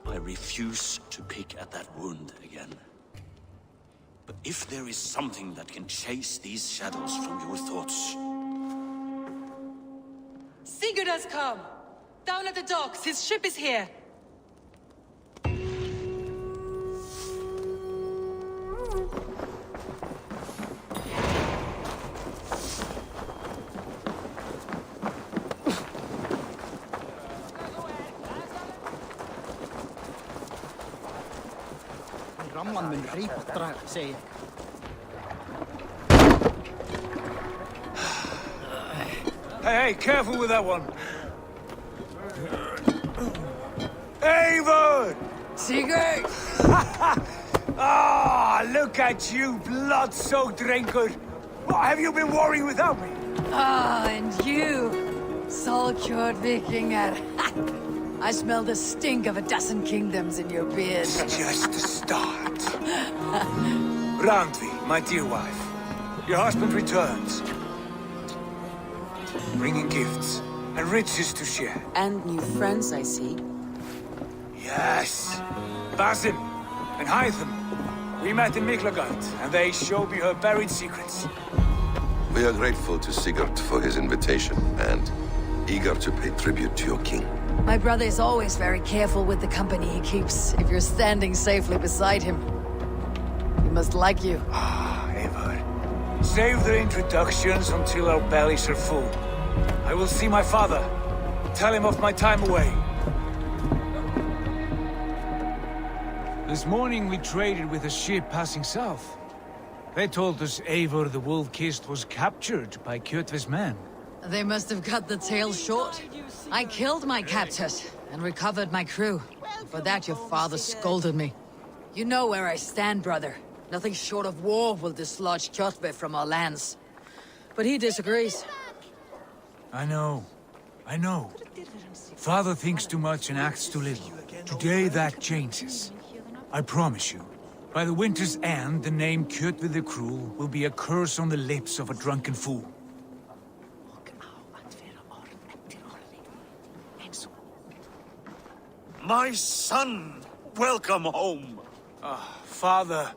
I refuse to pick at that wound again. But if there is something that can chase these shadows from your thoughts... Sigurd has come! Down at the docks, his ship is here! Ramman mun reypa draga, segi ég. Hey, careful with that one. Eivor! Sigurd! Ah, look at you, blood-soaked raincoat. What have you been worrying without me? Ah, and you, Solkjord Vikinger. I smell the stink of 12 kingdoms in your beard. It's just the start. Randvi, my dear wife, your husband returns. Bringing gifts and riches to share. And new friends, I see. Yes. Basim and Hytham. We met in Miklagard, and they showed me her buried secrets. We are grateful to Sigurd for his invitation, and eager to pay tribute to your king. My brother is always very careful with the company he keeps, if you're standing safely beside him. He must like you. Ah, Eivor. Save the introductions until our bellies are full. I will see my father. Tell him of my time away. This morning we traded with a ship passing south. They told us Eivor the Wolf-Kissed was captured by Kjotve's men. They must have cut the tail short. I killed my captors and recovered my crew. For that your father scolded me. You know where I stand, brother. Nothing short of war will dislodge Kjotve from our lands. But he disagrees. I know. Father thinks too much and acts too little. Today that changes. I promise you. By the winter's end, the name Kjotve the Cruel will be a curse on the lips of a drunken fool. My son! Welcome home! Ah, Father.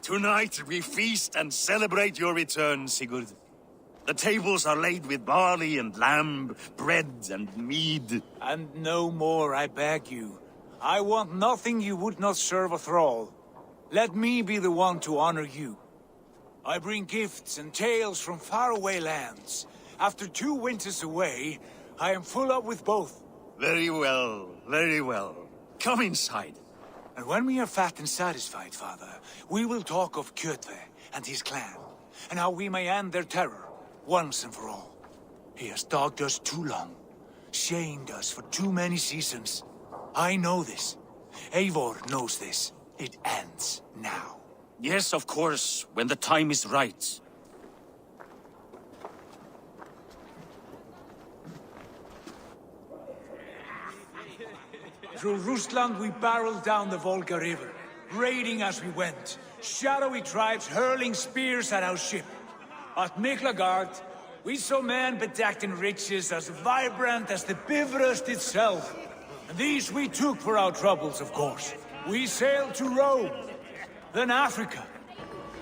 Tonight we feast and celebrate your return, Sigurd. The tables are laid with barley and lamb, bread and mead. And no more, I beg you. I want nothing you would not serve a thrall. Let me be the one to honor you. I bring gifts and tales from faraway lands. After 2 winters away, I am full up with both. Very well, very well. Come inside. And when we are fat and satisfied, Father, we will talk of Kjotve and his clan, and how we may end their terror, once and for all. He has dogged us too long, shamed us for too many seasons. I know this. Eivor knows this. It ends now. Yes, of course, when the time is right. Through Rusland we barreled down the Volga River, raiding as we went. Shadowy tribes hurling spears at our ship. At Miklagard, we saw men bedecked in riches as vibrant as the Bifrost itself. And these we took for our troubles, of course. We sailed to Rome, then Africa,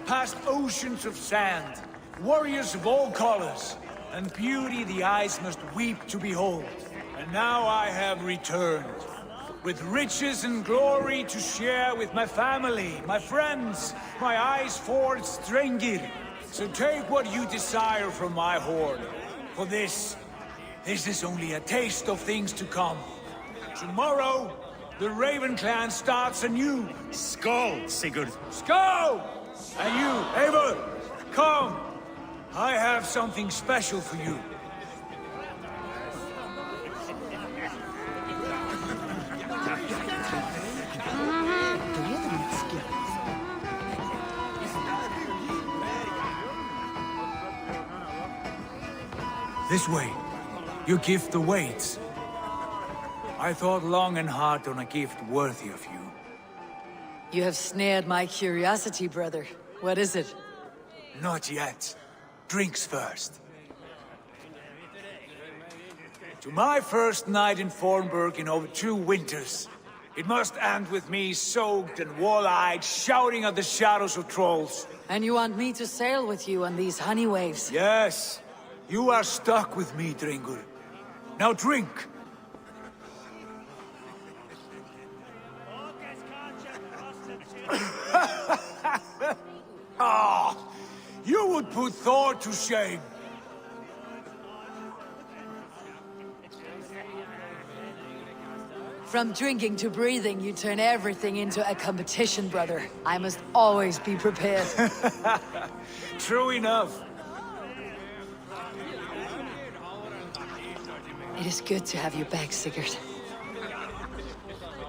past oceans of sand, warriors of all colors, and beauty the eyes must weep to behold. And now I have returned, with riches and glory to share with my family, my friends, my eyes-forged Strengir. So take what you desire from my hoard. For this is only a taste of things to come. Tomorrow, the Raven clan starts anew. Skål, Sigurd. Skål! And you, Eivor, come. I have something special for you. This way. Your gift awaits. I thought long and hard on a gift worthy of you. You have snared my curiosity, brother. What is it? Not yet. Drinks first. To my first night in Fornburg in over 2 winters. It must end with me soaked and wall-eyed, shouting at the shadows of trolls. And you want me to sail with you on these honey waves? Yes. You are stuck with me, Drengur. Now drink. Ah, you would put Thor to shame. From drinking to breathing, you turn everything into a competition, brother. I must always be prepared. True enough. It is good to have you back, Sigurd.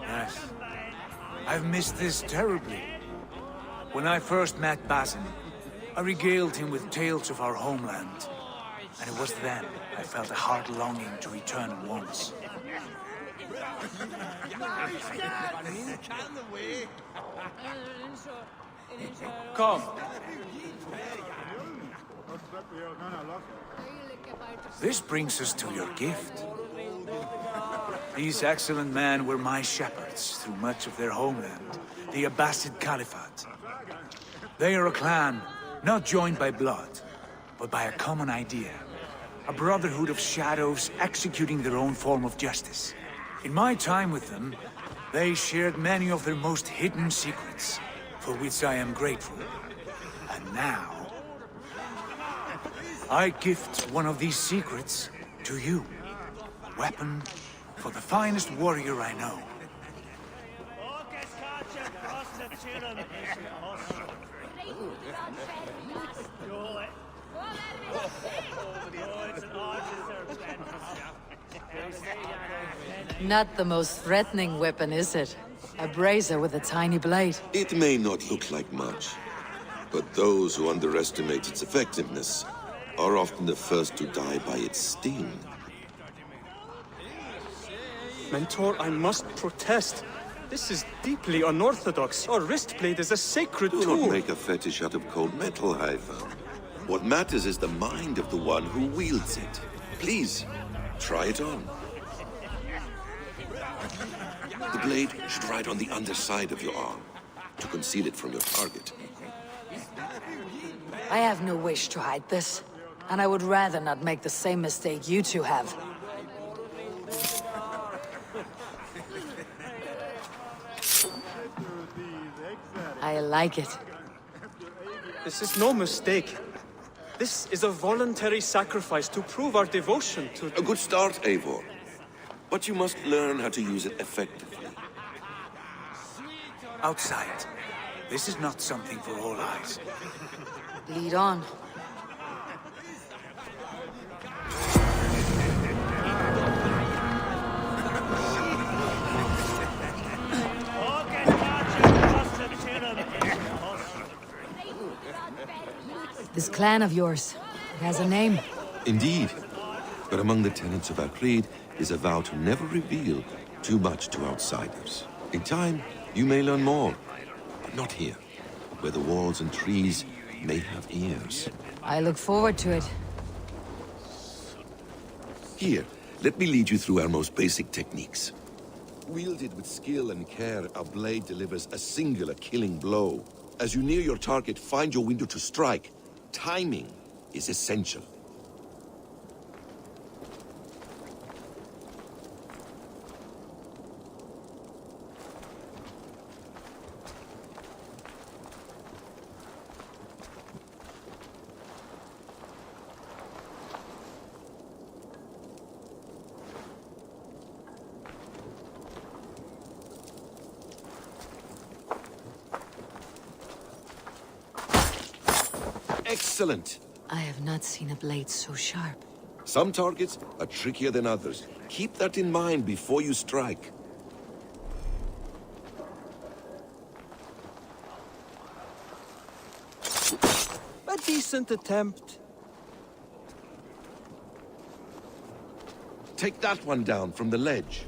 Yes. I've missed this terribly. When I first met Basin, I regaled him with tales of our homeland. And it was then I felt a heart longing to return once. Come. This brings us to your gift. These excellent men were my shepherds through much of their homeland, the Abbasid Caliphate. They are a clan, not joined by blood, but by a common idea. A brotherhood of shadows executing their own form of justice. In my time with them, they shared many of their most hidden secrets, for which I am grateful. And now, I gift one of these secrets to you. Weapon for the finest warrior I know. Not the most threatening weapon, is it? A brazier with a tiny blade. It may not look like much, but those who underestimate its effectiveness are often the first to die by its sting. Mentor, I must protest. This is deeply unorthodox. Our wrist blade is a sacred Do tool. not make a fetish out of cold metal, Ivan. What matters is the mind of the one who wields it. Please, try it on. The blade should ride on the underside of your arm, to conceal it from your target. I have no wish to hide this, and I would rather not make the same mistake you two have. I like it. This is no mistake. This is a voluntary sacrifice to prove our devotion to... A good start, Eivor. But you must learn how to use it effectively. Outside. This is not something for all eyes. Lead on. This clan of yours, it has a name. Indeed. But among the tenets of our creed is a vow to never reveal too much to outsiders. In time, you may learn more. But not here, where the walls and trees may have ears. I look forward to it. Here, let me lead you through our most basic techniques. Wielded with skill and care, a blade delivers a singular killing blow. As you near your target, find your window to strike. Timing is essential. Excellent! I have not seen a blade so sharp. Some targets are trickier than others. Keep that in mind before you strike. A decent attempt. Take that one down from the ledge.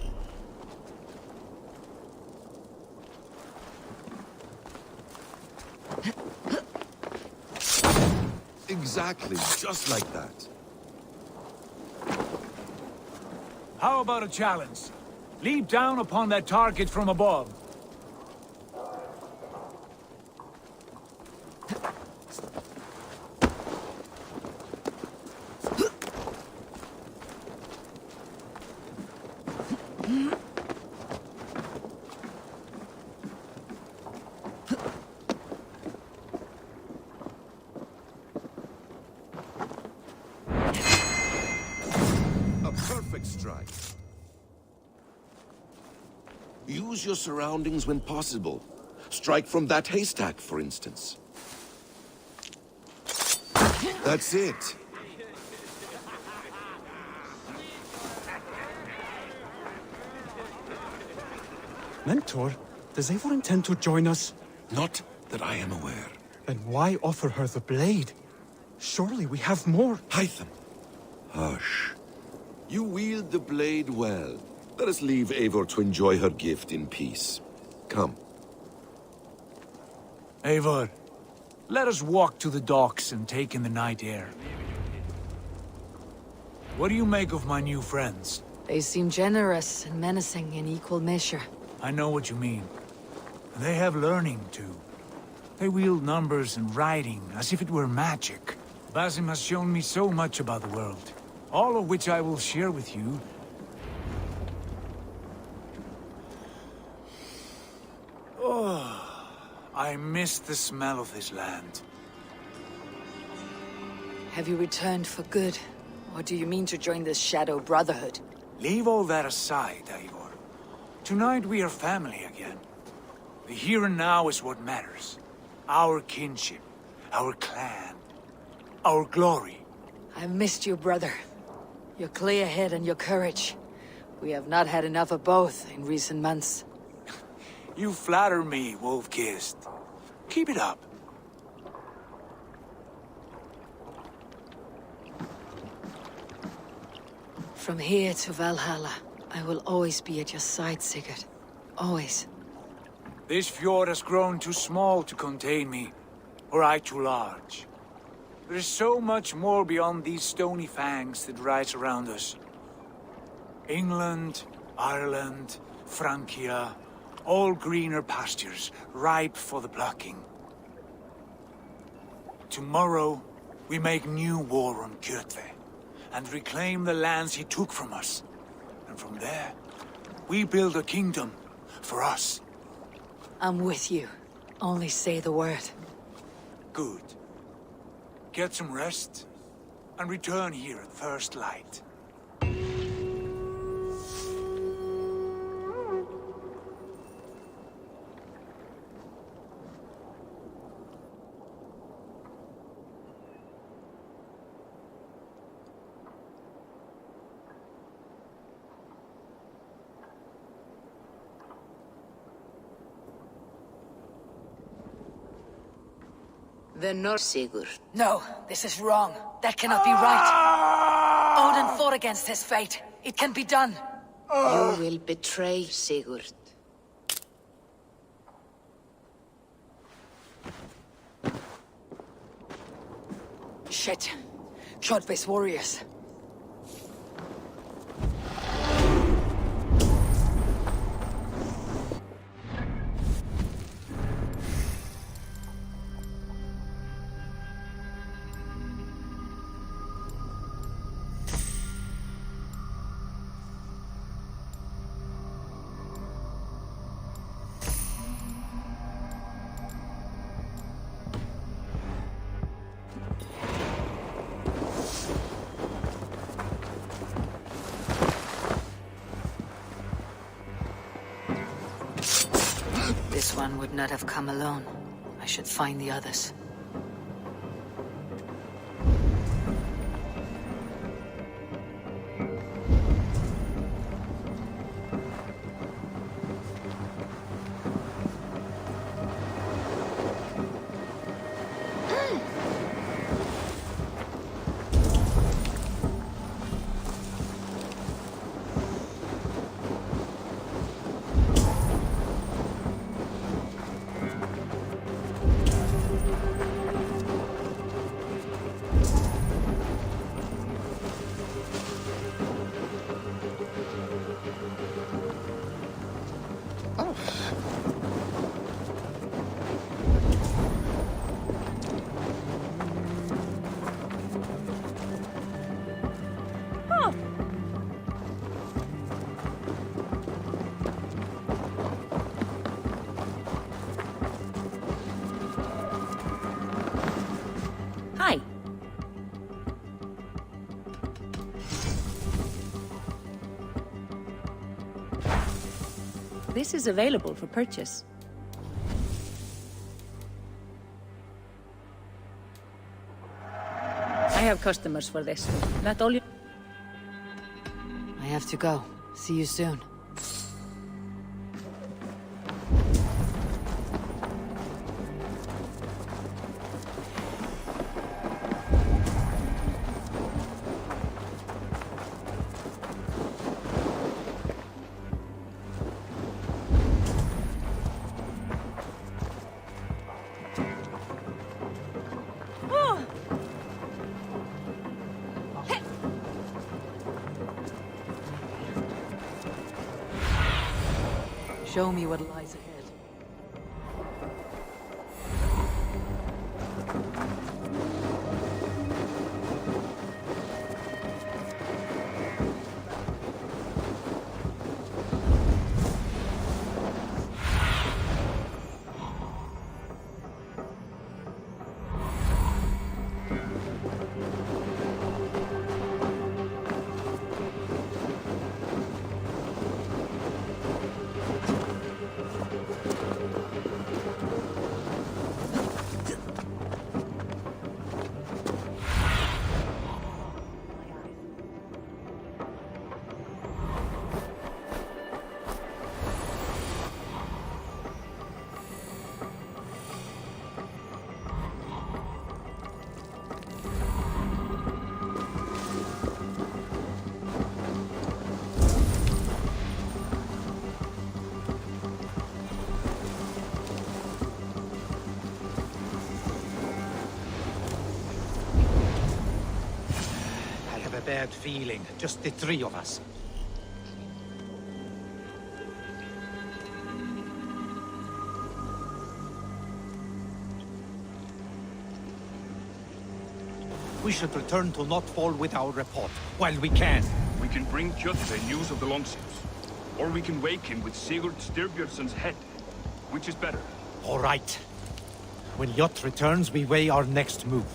Exactly, just like that. How about a challenge? Leap down upon that target from above. Perfect strike. Use your surroundings when possible. Strike from that haystack, for instance. That's it. Mentor, does Eivor intend to join us? Not that I am aware. Then why offer her the blade? Surely we have more. Hytham. Hush. You wield the blade well. Let us leave Eivor to enjoy her gift in peace. Come. Eivor, let us walk to the docks and take in the night air. What do you make of my new friends? They seem generous and menacing in equal measure. I know what you mean. They have learning, too. They wield numbers and writing as if it were magic. Basim has shown me so much about the world, all of which I will share with you. Oh, I miss the smell of this land. Have you returned for good? Or do you mean to join this Shadow Brotherhood? Leave all that aside, Eivor. Tonight we are family again. The here and now is what matters. Our kinship, our clan, our glory. I've missed you, brother. Your clear head and your courage. We have not had enough of both in recent months. You flatter me, Wolf-Kissed. Keep it up. From here to Valhalla, I will always be at your side, Sigurd. Always. This fjord has grown too small to contain me, or I too large. There is so much more beyond these stony fangs that rise around us. England, Ireland, Francia, all greener pastures, ripe for the plucking. Tomorrow, we make new war on Kjotve, and reclaim the lands he took from us. And from there, we build a kingdom for us. I'm with you. Only say the word. Good. Get some rest, and return here at first light. The North Sigurd. No, this is wrong. That cannot be right. Odin fought against his fate. It can be done. You will betray Sigurd. Shit. Kjotve's warriors. This one would not have come alone. I should find the others. Hi. This is available for purchase. I have customers for this. Not all you... I have to go. See you soon. Show me what lies ahead. Bad feeling, just the three of us. We should return to Notfall with our report, while we can. We can bring Kjotve news of the longships. Or we can wake him with Sigurd Styrbjörnsson's head. Which is better? All right. When Jot returns, we weigh our next move.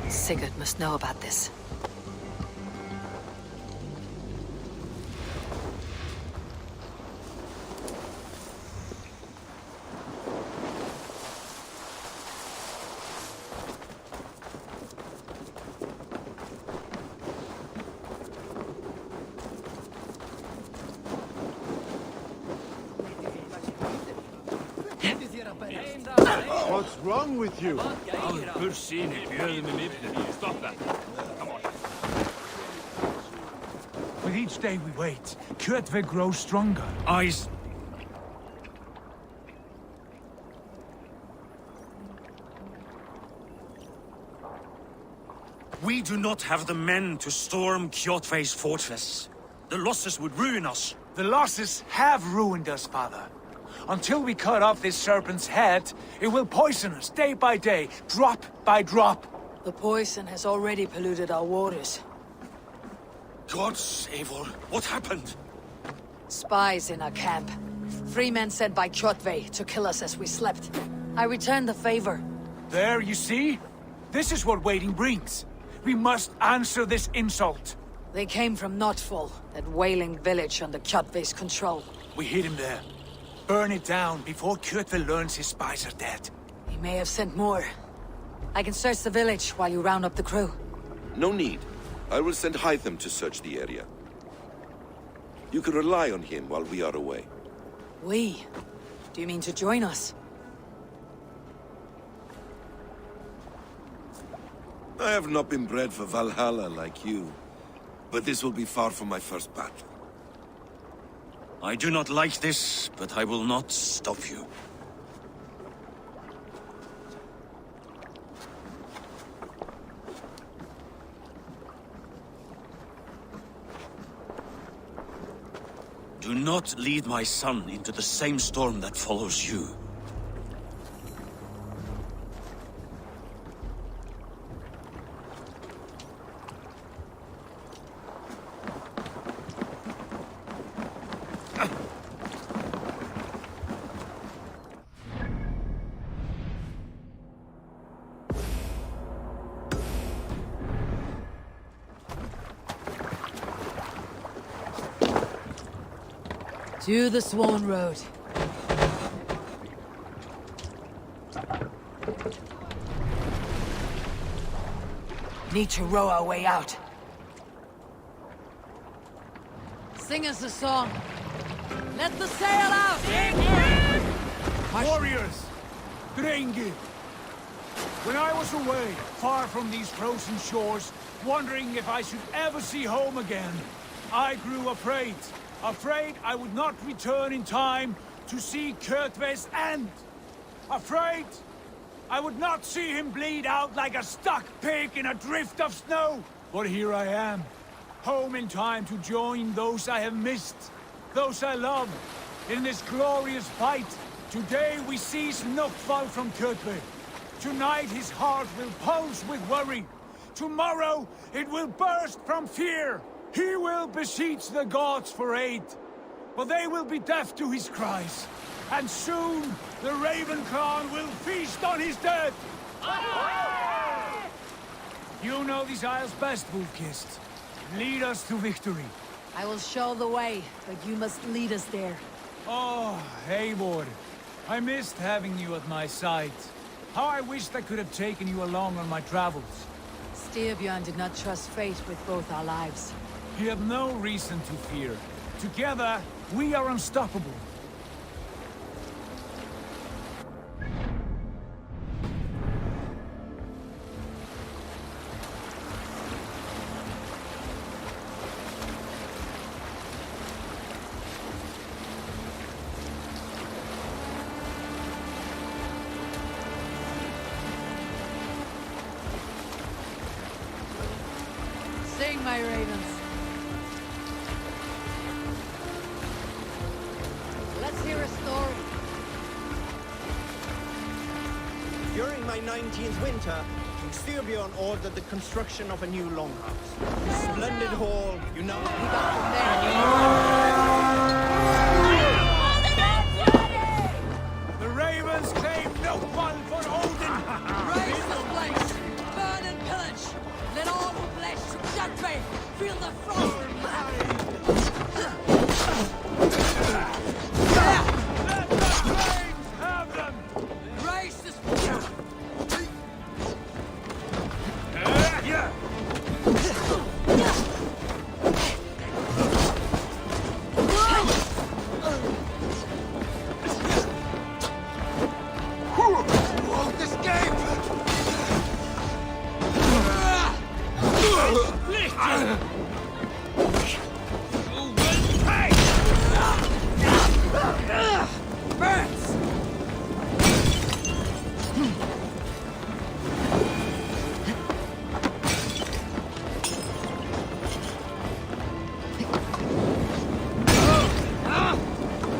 Sigurd must know about this. What's wrong with you? Stop that. Come on. With each day we wait, Kjotve grows stronger. Eyes. We do not have the men to storm Kjotve's fortress. The losses would ruin us. The losses have ruined us, father. Until we cut off this serpent's head, it will poison us day by day, drop by drop. The poison has already polluted our waters. Gods, Eivor, what happened? Spies in our camp. 3 men sent by Kjotve to kill us as we slept. I returned the favor. There, you see? This is what waiting brings. We must answer this insult. They came from Notfall, that whaling village under Kjotve's control. We hid him there. Burn it down before Kjotve learns his spies are dead. He may have sent more. I can search the village while you round up the crew. No need. I will send Hytham to search the area. You can rely on him while we are away. We? Do you mean to join us? I have not been bred for Valhalla like you, but this will be far from my first battle. I do not like this, but I will not stop you. Do not lead my son into the same storm that follows you. To the Swan Road. Need to row our way out. Sing us a song. Let the sail out! Warriors! Drengi! When I was away, far from these frozen shores, wondering if I should ever see home again, I grew afraid. Afraid I would not return in time to see Kjotve's end. Afraid I would not see him bleed out like a stuck pig in a drift of snow. But here I am, home in time to join those I have missed, those I love, in this glorious fight. Today we seize Notfall from Kjotve. Tonight his heart will pulse with worry. Tomorrow it will burst from fear. He will beseech the gods for aid, but they will be deaf to his cries. And soon, the Raven Clan will feast on his dead! You know these isles best, Wolf-Kissed. Lead us to victory. I will show the way, but you must lead us there. Oh, Eivor. I missed having you at my side. How I wished I could have taken you along on my travels. Styrbjörn did not trust fate with both our lives. He had no reason to fear. Together, we are unstoppable. Sing, my ravens. Let's hear a story. During my 19th winter, King Styrbjörn ordered the construction of a new longhouse. This splendid hall, you know... The ravens claim no one for Odin! Raise this place! Burn and pillage! Let all who pledge to Kjotve feel the frost! Let the flames have them! Raise this...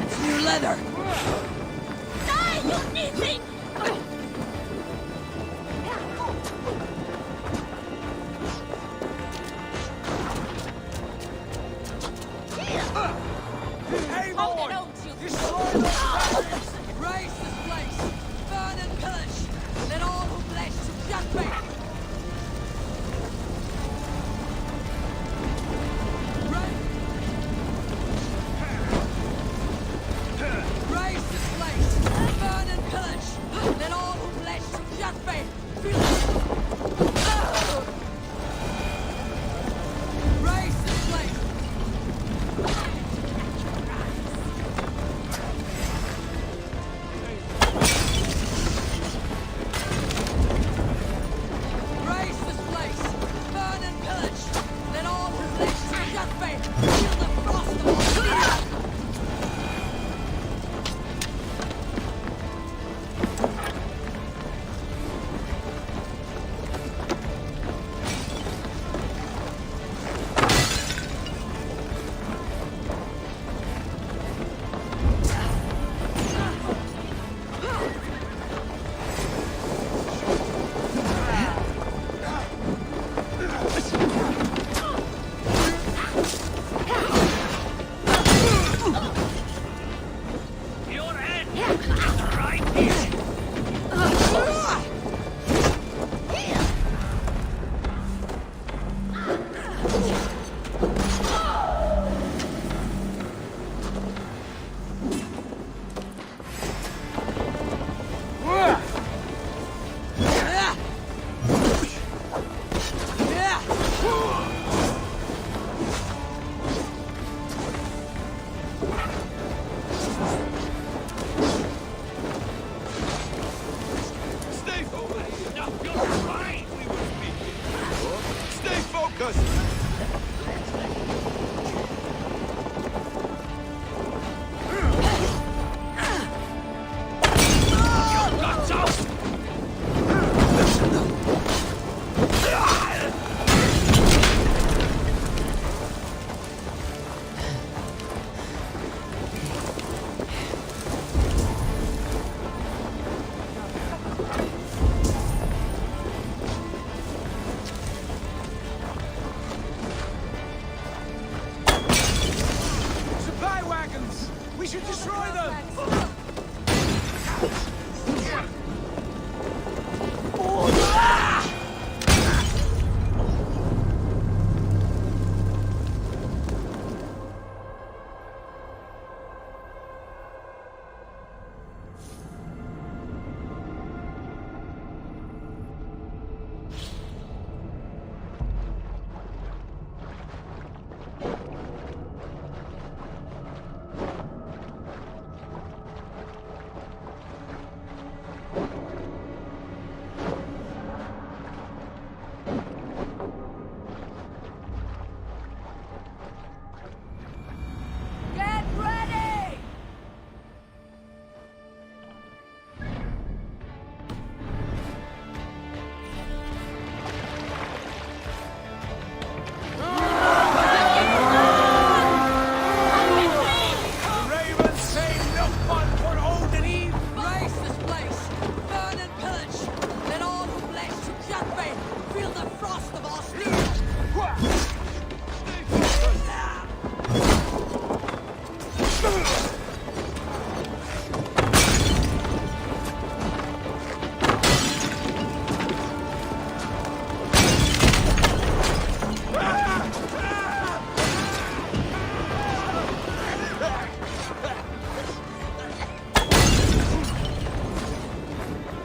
It's new leather! Stay focused! Supply wagons! We should destroy them! Get ready! The ravens say no one for old and Eve! Race this place! Burn and pillage! Let all who pledge to Kjotve feel the frost of our steel!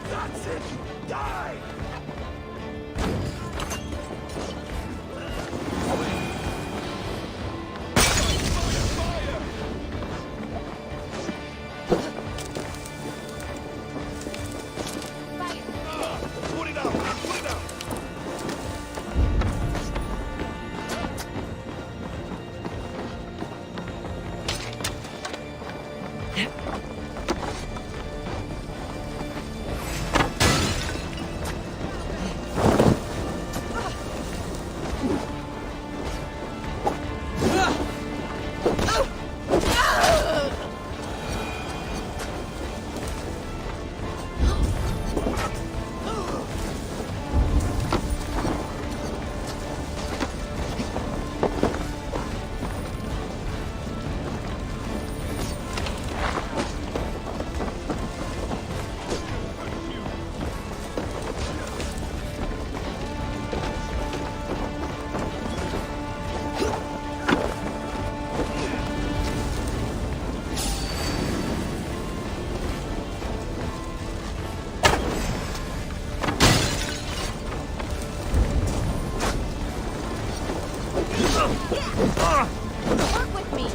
That's it! Die! Put it out! Put it out! Work with me.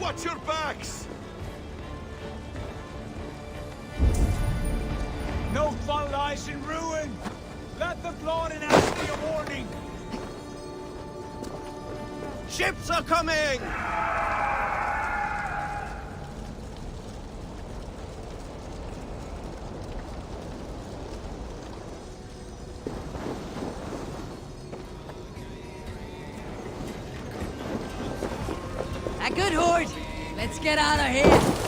Watch your backs! Nothfall lies in ruin! Let the blood announce me a warning! Ships are coming! A good horde! Let's get out of here!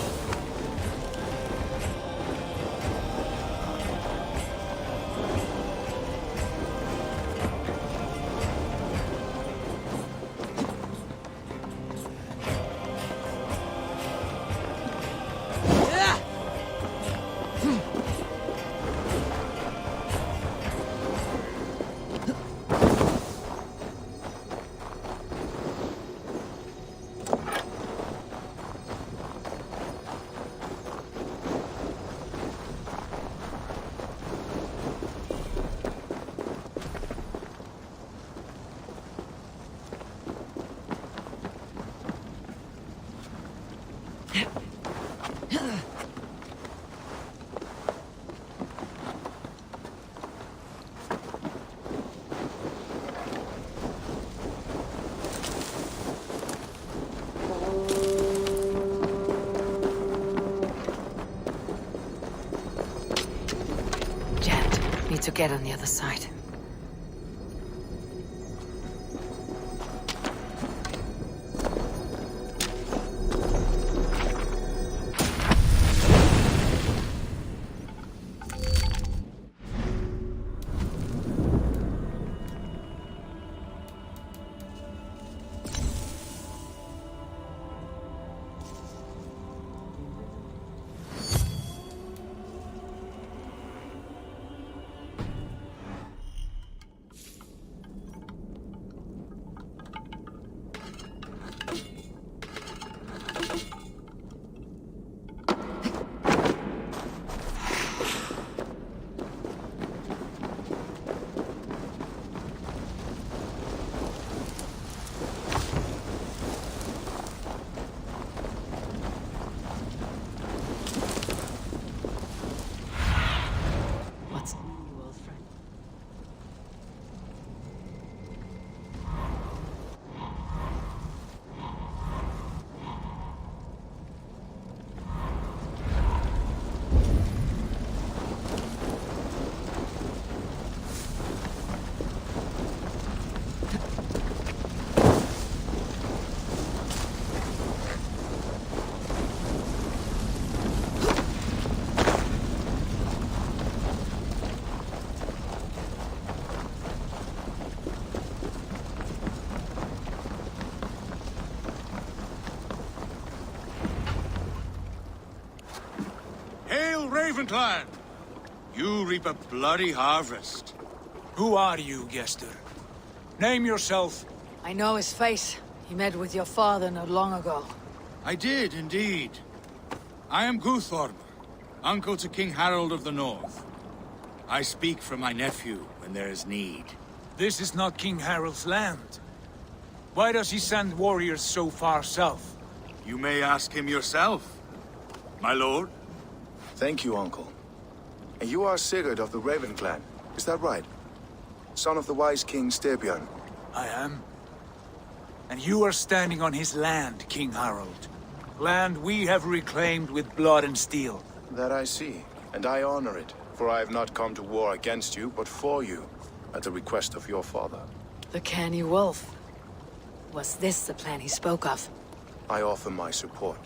Need to get on the other side. Ravenclan! You reap a bloody harvest. Who are you, Gester? Name yourself. I know his face. He met with your father not long ago. I did, indeed. I am Guthorm, uncle to King Harold of the North. I speak for my nephew when there is need. This is not King Harold's land. Why does he send warriors so far south? You may ask him yourself, my lord. Thank you, Uncle. And you are Sigurd of the Raven clan, is that right? Son of the wise King Styrbjörn. I am. And you are standing on his land, King Harold. Land we have reclaimed with blood and steel. That I see, and I honor it, for I have not come to war against you, but for you, at the request of your father. The canny wolf. Was this the plan he spoke of? I offer my support.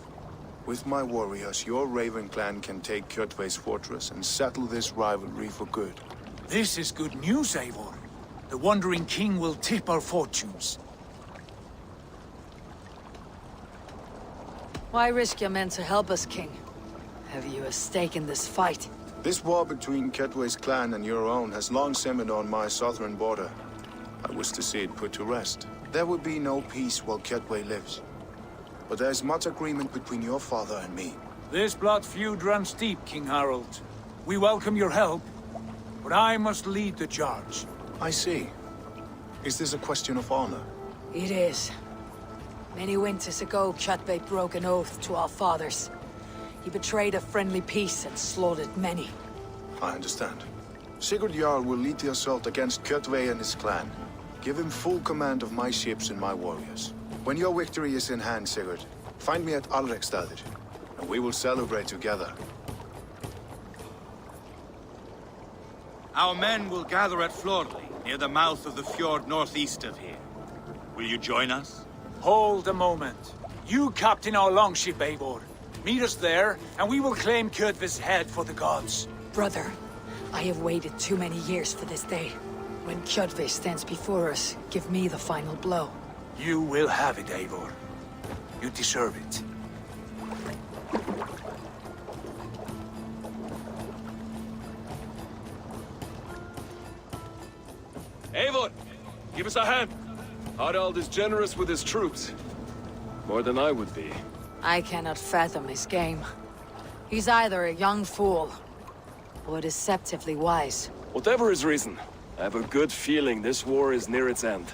With my warriors, your Raven clan can take Kjotve's fortress and settle this rivalry for good. This is good news, Eivor. The Wandering King will tip our fortunes. Why risk your men to help us, King? Have you a stake in this fight? This war between Kjotve's clan and your own has long simmered on my southern border. I wish to see it put to rest. There will be no peace while Kjotve lives. But there's much agreement between your father and me. This blood feud runs deep, King Harold. We welcome your help, but I must lead the charge. I see. Is this a question of honor? It is. Many winters ago, Kjotve broke an oath to our fathers. He betrayed a friendly peace and slaughtered many. I understand. Sigurd Jarl will lead the assault against Kjotve and his clan. Give him full command of my ships and my warriors. When your victory is in hand, Sigurd, find me at Alrekstadir, and we will celebrate together. Our men will gather at Florley, near the mouth of the fjord northeast of here. Will you join us? Hold a moment. You captain our longship, Eivor. Meet us there, and we will claim Kjotve's head for the gods. Brother, I have waited too many years for this day. When Kjotve stands before us, give me the final blow. You will have it, Eivor. You deserve it. Eivor, give us a hand. Harald is generous with his troops. More than I would be. I cannot fathom his game. He's either a young fool, or deceptively wise. Whatever his reason, I have a good feeling this war is near its end.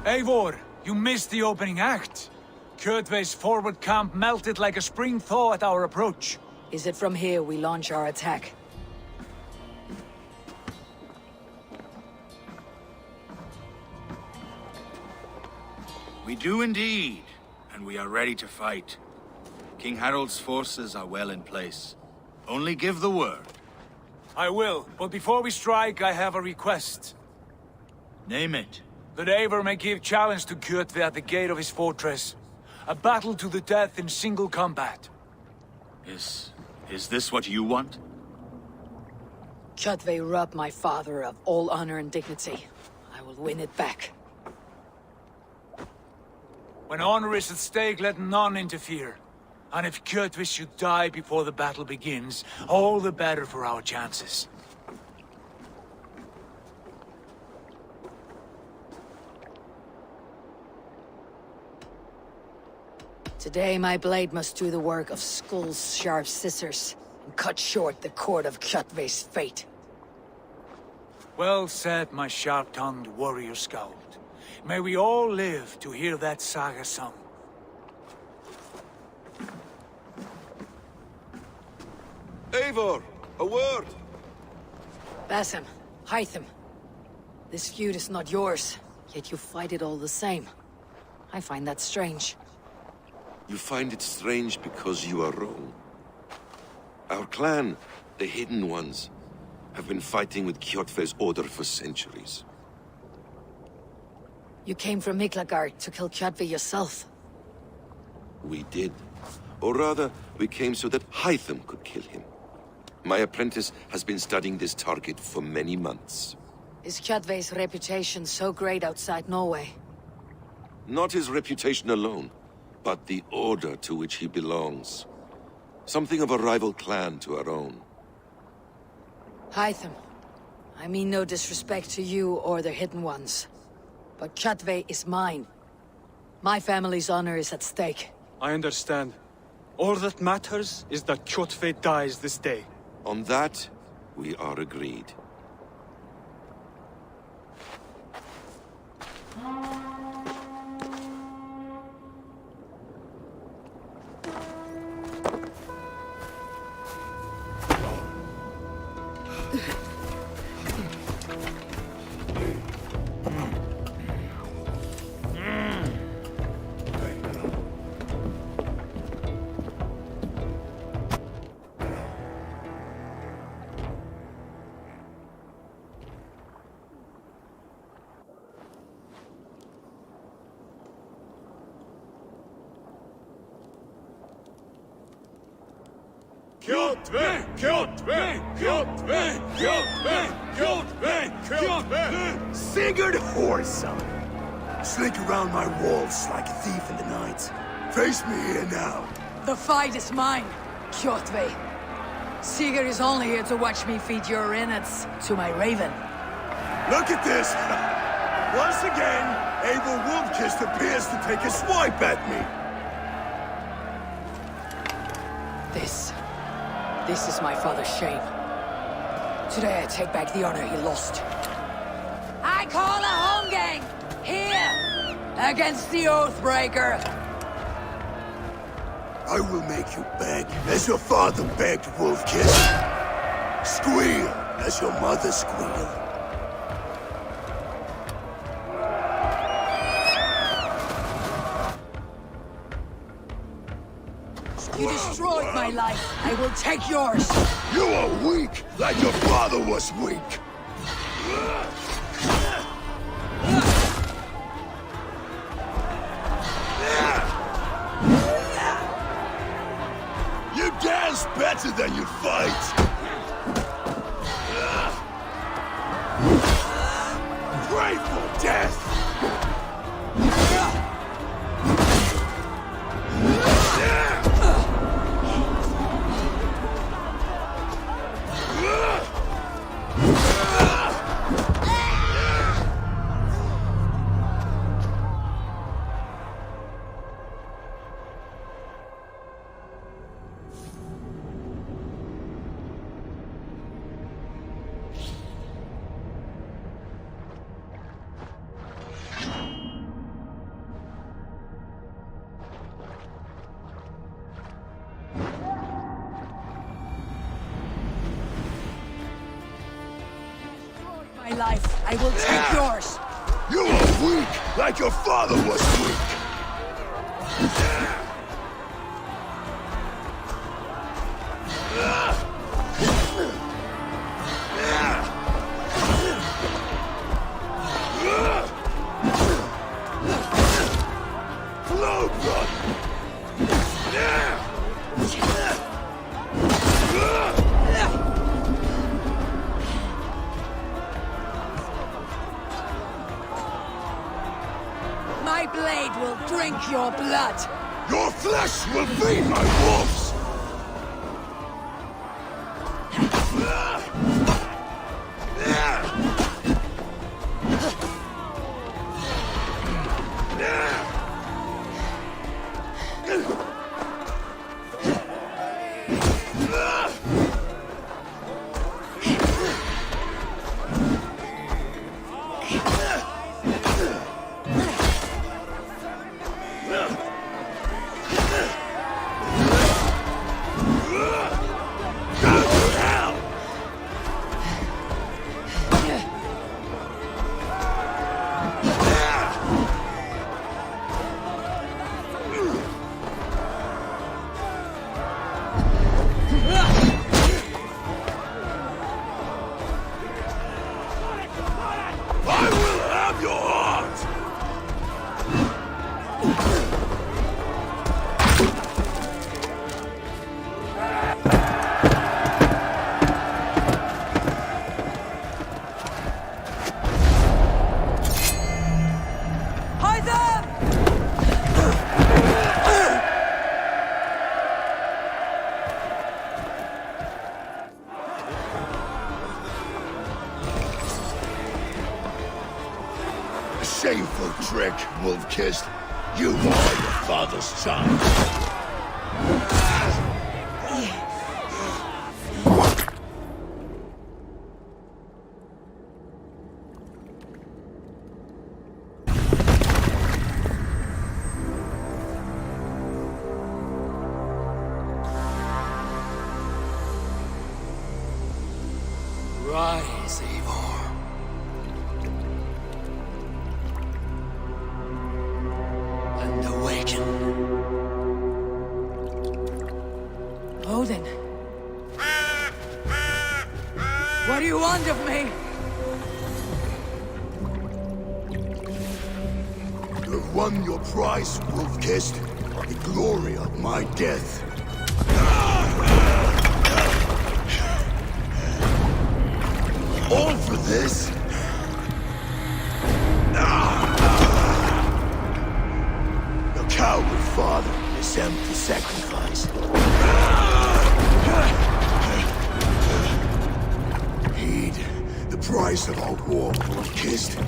Eivor, you missed the opening act. Kjotve's forward camp melted like a spring thaw at our approach. Is it from here we launch our attack? We do indeed, and we are ready to fight. King Harald's forces are well in place. Only give the word. I will, but before we strike, I have a request. Name it. That Eivor may give challenge to Kjotve at the gate of his fortress. A battle to the death in single combat. Is this what you want? Kjotve robbed my father of all honor and dignity. I will win it back. When honor is at stake, let none interfere. And if Kjotve should die before the battle begins, all the better for our chances. Today my blade must do the work of Skull's sharp scissors, and cut short the cord of Kjotve's fate. Well said, my sharp-tongued warrior scout. May we all live to hear that saga sung. Eivor, a word! Basim, Hytham. This feud is not yours, yet you fight it all the same. I find that strange. You find it strange because you are wrong. Our clan, the Hidden Ones, have been fighting with Kjotve's order for centuries. You came from Miklagard to kill Kjotve yourself. We did. Or rather, we came so that Hytham could kill him. My apprentice has been studying this target for many months. Is Kjotve's reputation so great outside Norway? Not his reputation alone, but the order to which he belongs. Something of a rival clan to our own. Hytham, I mean no disrespect to you or the Hidden Ones, but Kjotve is mine. My family's honor is at stake. I understand. All that matters is that Kjotve dies this day. On that, we are agreed. Kjotve! Kjotve! Kjotve! Kjotve! Kjotve! Kjotve! Sigurd Whoreson! Slink around my walls like a thief in the night. Face me here now. The fight is mine, Kjotve. Sigurd is only here to watch me feed your innards to my raven. Look at this! Once again, Abel Wolfkist appears to take a swipe at me. This is my father's shame. Today I take back the honor he lost. I call a holmgang! Here! Against the Oathbreaker! I will make you beg, as your father begged, Wolfkist. Squeal, as your mother squealed. You destroyed my life. I will take yours. You are weak, like your father was weak. You dance better than you fight. Pray for death. My life. I will take yours. You are weak, like your father was weak. Flow blood. My blade will drink your blood. Your flesh will feed my wolves. shameful trick, wolf-kissed. You are your father's child. Rise, Eivor. And awaken. Odin. What do you want of me? You have won your prize, wolf-kissed. The glory of my death. All for this? Your coward father is empty sacrifice. Heed the price of our war, wolf-kissed.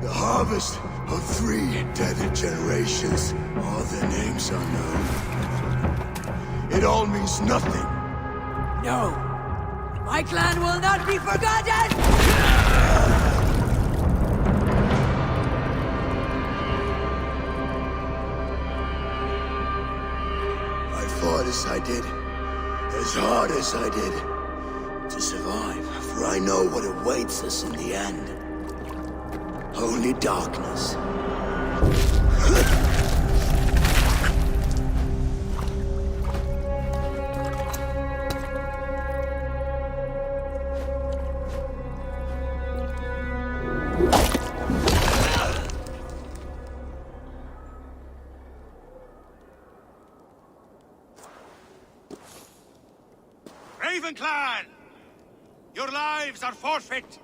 The harvest of 3 dead generations. All their names unknown. It all means nothing. No. My clan will not be forgotten! I fought as I did, as hard as I did, to survive, for I know what awaits us in the end. Only darkness. Raven Clan! Your lives are forfeit!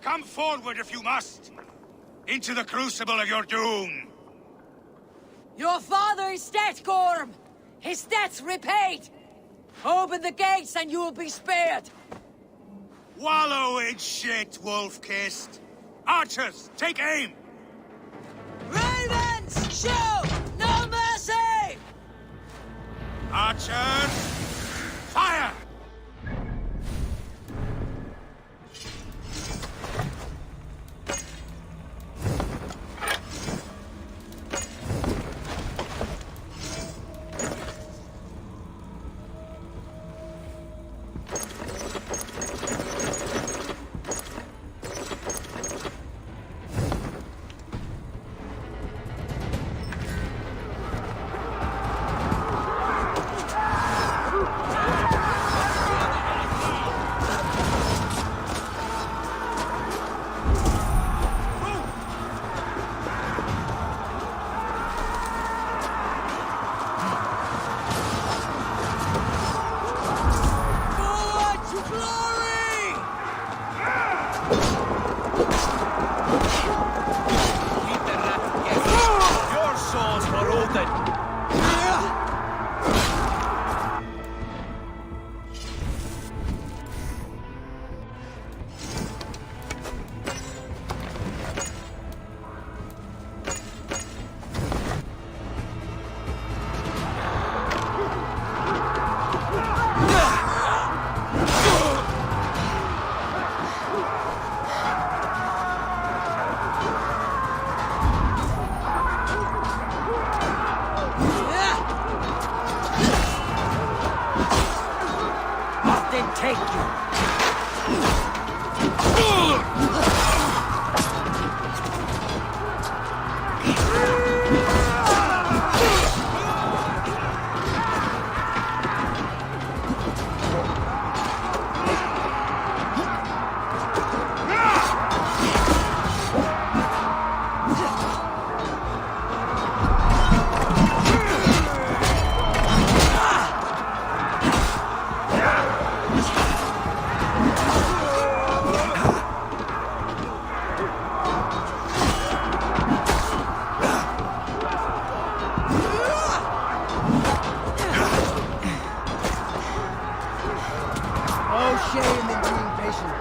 Come forward if you must! Into the crucible of your doom! Your father is dead, Gorm! His debt's repaid! Open the gates and you will be spared! Wallow in shit, wolf-kissed! Archers, take aim! Ravens, shoot! No mercy! Archers, fire! Take you! No shame in being patient.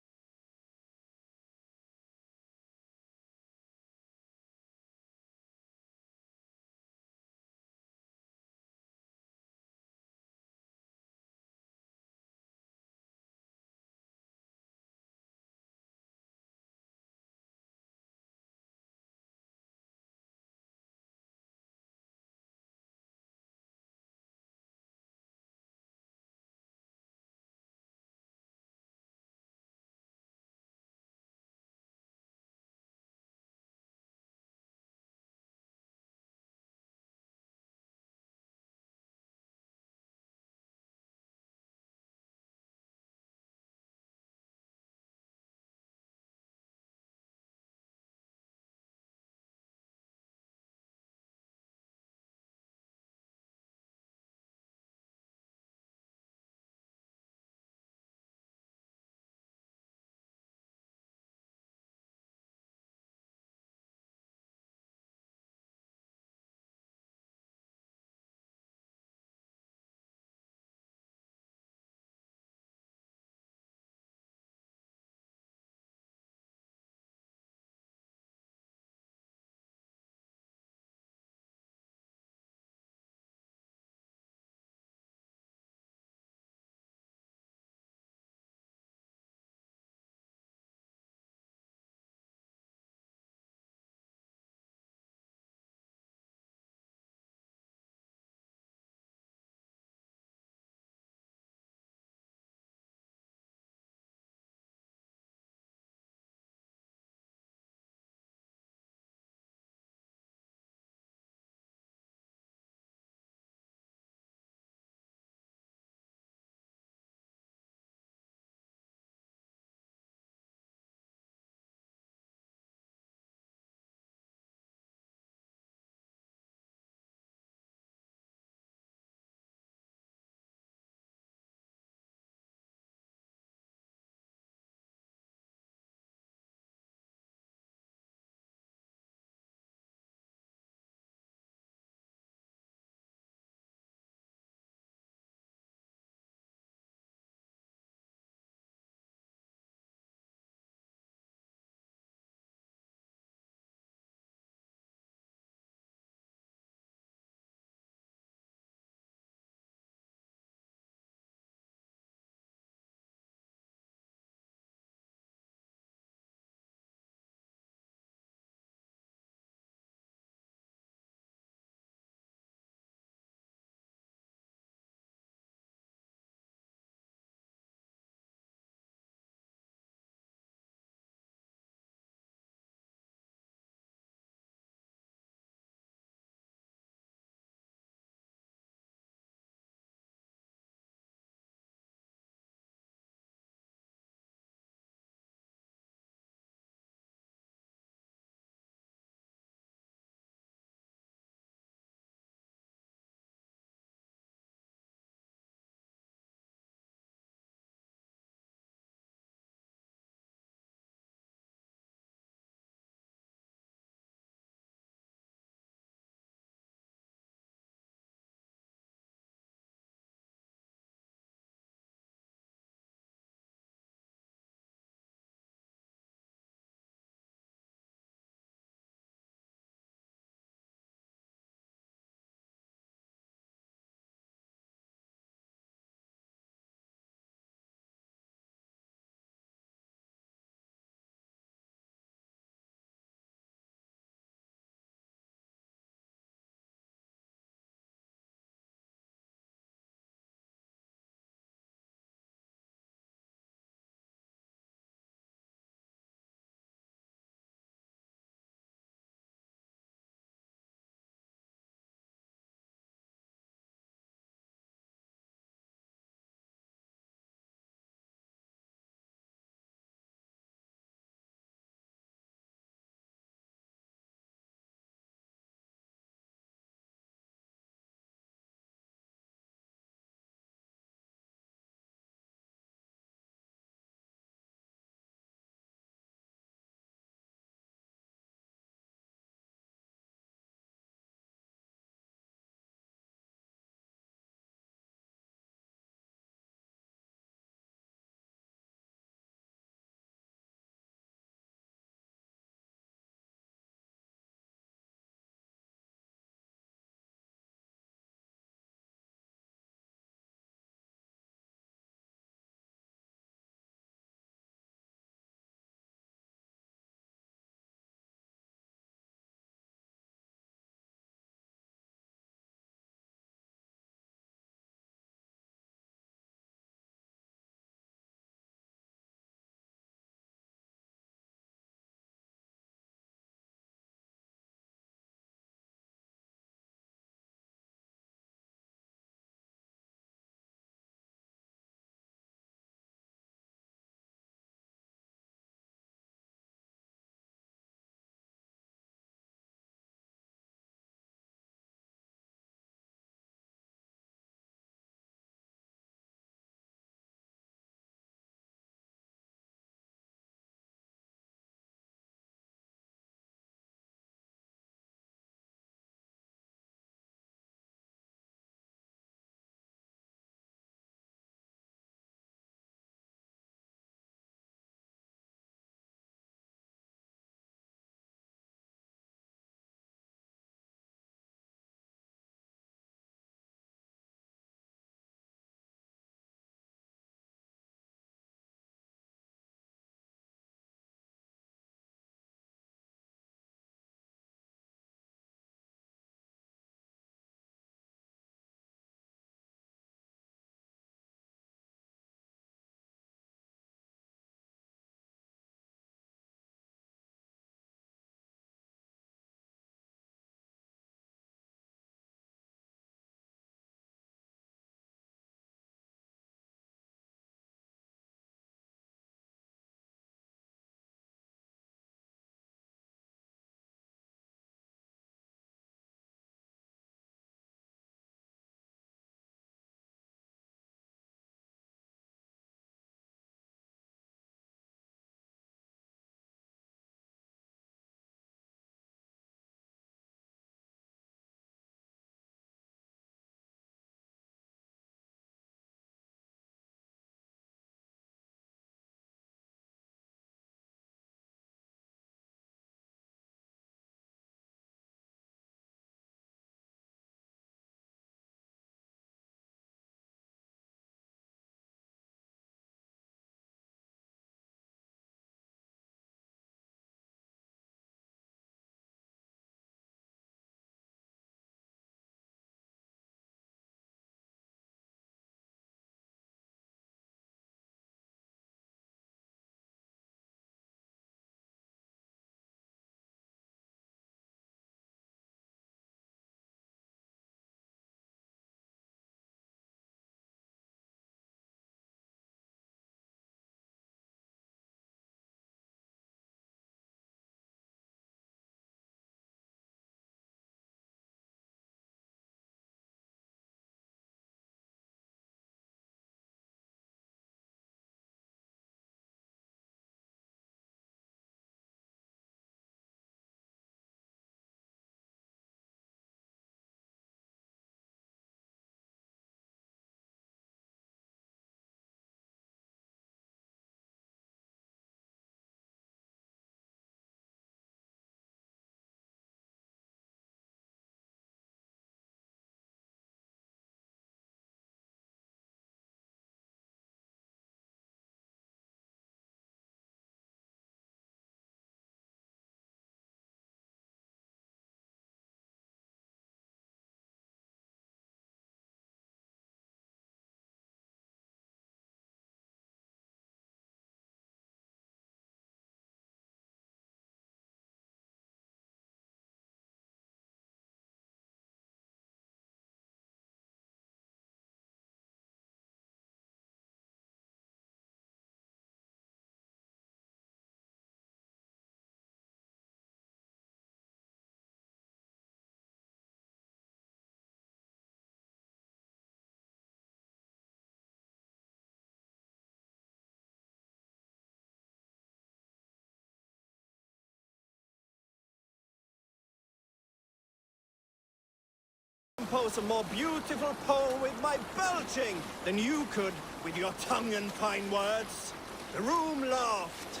compose a more beautiful poem with my belching than you could with your tongue and fine words. The room laughed.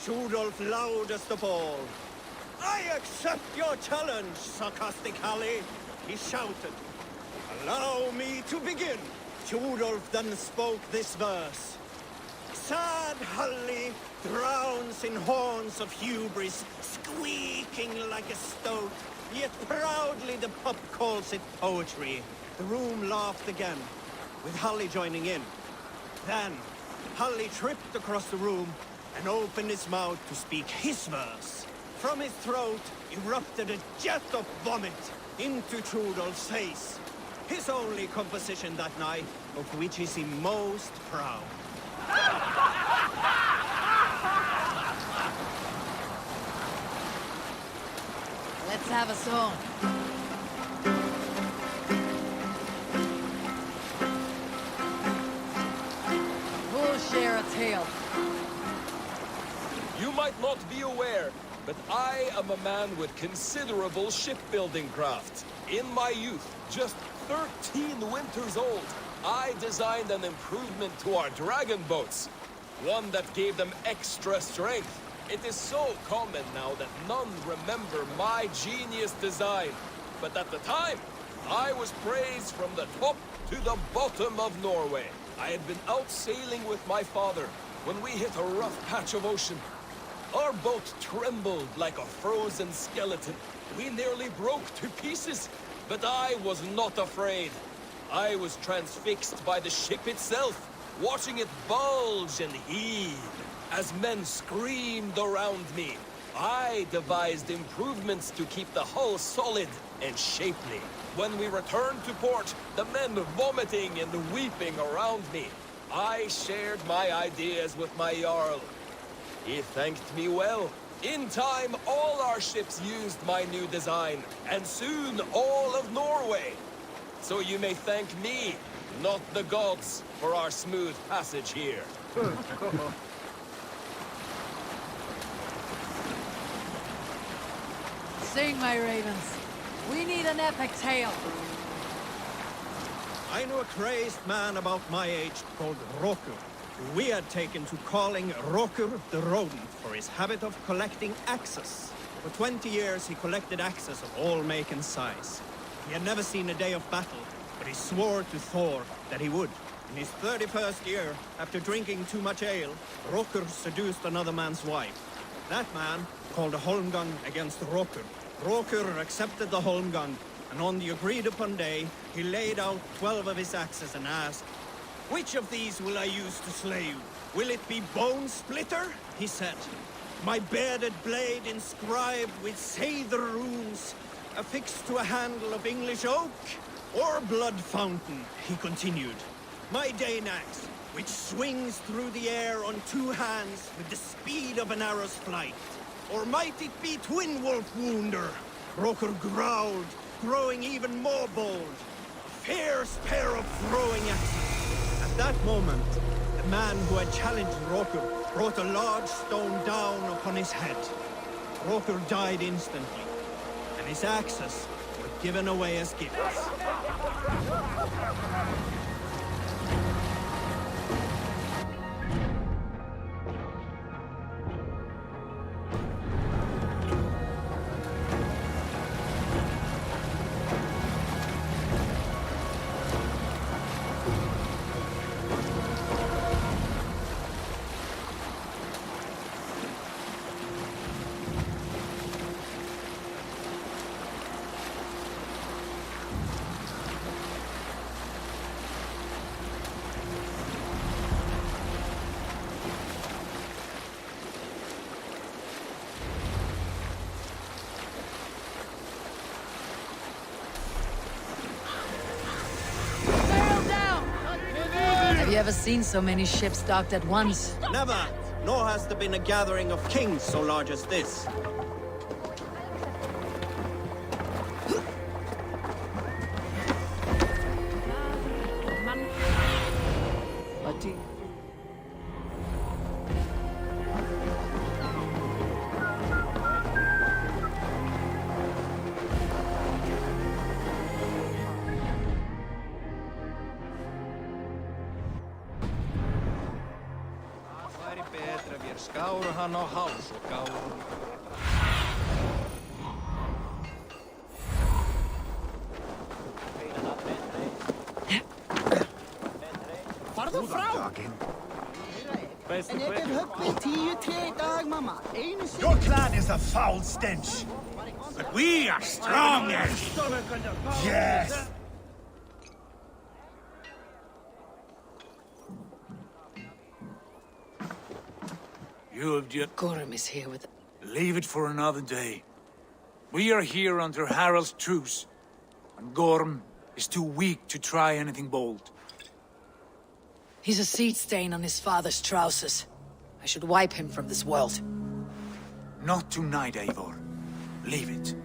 Rudolph loudest of all. I accept your challenge, sarcastic Hallie, he shouted. Allow me to begin. Rudolph then spoke this verse. Sad Hallie drowns in horns of hubris, squeaking like a stoat, yet proudly the pup calls it poetry. The room laughed again, with Hallie joining in. Then, Hallie tripped across the room and opened his mouth to speak his verse. From his throat erupted a jet of vomit into Rudolph's face. His only composition that night, of which he seemed most proud. Let's have a song. We'll share a tale. You might not be aware, but I am a man with considerable shipbuilding craft. In my youth, just 13 winters old, I designed an improvement to our dragon boats. One that gave them extra strength. It is so common now that none remember my genius design. But at the time, I was praised from the top to the bottom of Norway. I had been out sailing with my father when we hit a rough patch of ocean. Our boat trembled like a frozen skeleton. We nearly broke to pieces, but I was not afraid. I was transfixed by the ship itself, watching it bulge and heave. As men screamed around me, I devised improvements to keep the hull solid and shapely. When we returned to port, the men vomiting and weeping around me, I shared my ideas with my Jarl. He thanked me well. In time, all our ships used my new design, and soon all of Norway. So you may thank me, not the gods, for our smooth passage here. Sing, my ravens. We need an epic tale. I knew a crazed man about my age called Rokur, who we had taken to calling Rokur the Rodent for his habit of collecting axes. For 20 years he collected axes of all make and size. He had never seen a day of battle, but he swore to Thor that he would. In his 31st year, after drinking too much ale, Rokur seduced another man's wife. That man called a holmgang against Rokur. Rokur accepted the holmgang, and on the agreed-upon day, he laid out 12 of his axes and asked, "Which of these will I use to slay you? Will it be Bone Splitter?" he said. "My bearded blade inscribed with Seidr runes, affixed to a handle of English oak? Or Blood Fountain?" he continued. "My Dane axe, which swings through the air on 2 hands with the speed of an arrow's flight? Or might it be Twin Wolf Wounder?" Rokur growled, growing even more bold. A fierce pair of throwing axes. At that moment, the man who had challenged Rokur brought a large stone down upon his head. Rokur died instantly, and his axes were given away as gifts. Have you ever seen so many ships docked at once? Never! Nor has there been a gathering of kings so large as this. Skáru hann á háls og gáru. Farðu frá! En ég get höggvið 10 tré í dag, mamma. Einu sinni. Your clan is a foul stench. But we are strong and... Yes! You have just... Gorham is here with... Leave it for another day. We are here under Harald's truce, and Gorm is too weak to try anything bold. He's a seed stain on his father's trousers. I should wipe him from this world. Not tonight, Eivor. Leave it.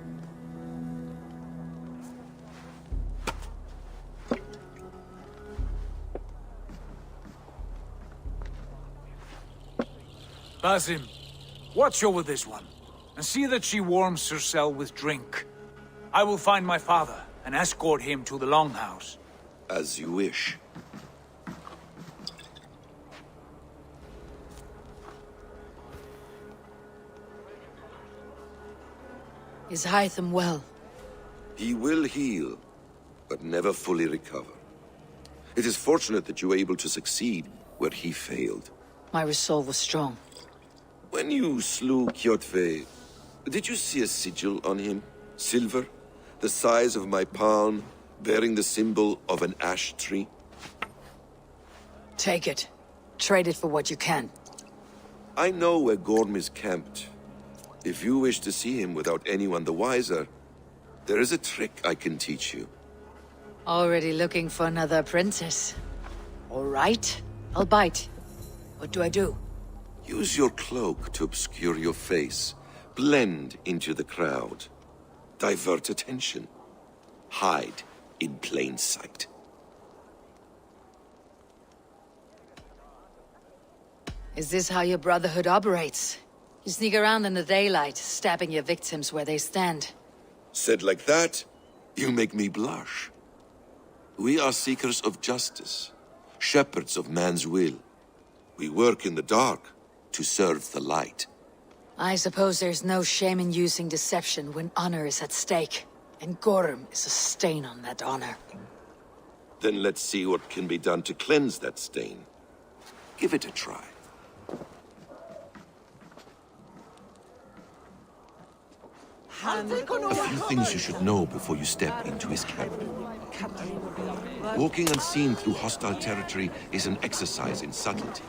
Basim, watch over this one, and see that she warms herself with drink. I will find my father and escort him to the Longhouse. As you wish. Is Hytham well? He will heal, but never fully recover. It is fortunate that you were able to succeed where he failed. My resolve was strong. When you slew Kjotve, did you see a sigil on him? Silver? The size of my palm, bearing the symbol of an ash tree? Take it. Trade it for what you can. I know where Gorm is camped. If you wish to see him without anyone the wiser, there is a trick I can teach you. Already looking for another apprentice. All right, I'll bite. What do I do? Use your cloak to obscure your face. Blend into the crowd. Divert attention. Hide in plain sight. Is this how your Brotherhood operates? You sneak around in the daylight, stabbing your victims where they stand. Said like that, you make me blush. We are seekers of justice, shepherds of man's will. We work in the dark to serve the light. I suppose there's no shame in using deception when honor is at stake. And Gorm is a stain on that honor. Then let's see what can be done to cleanse that stain. Give it a try. A few things you should know before you step into his camp. Walking unseen through hostile territory is an exercise in subtlety.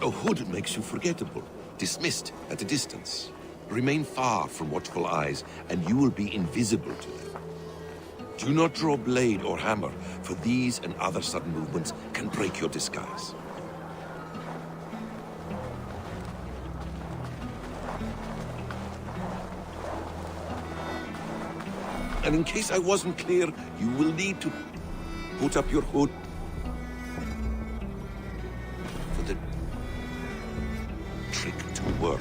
A hood makes you forgettable, dismissed at a distance. Remain far from watchful eyes, and you will be invisible to them. Do not draw blade or hammer, for these and other sudden movements can break your disguise. And in case I wasn't clear, you will need to put up your hood for the trick to work.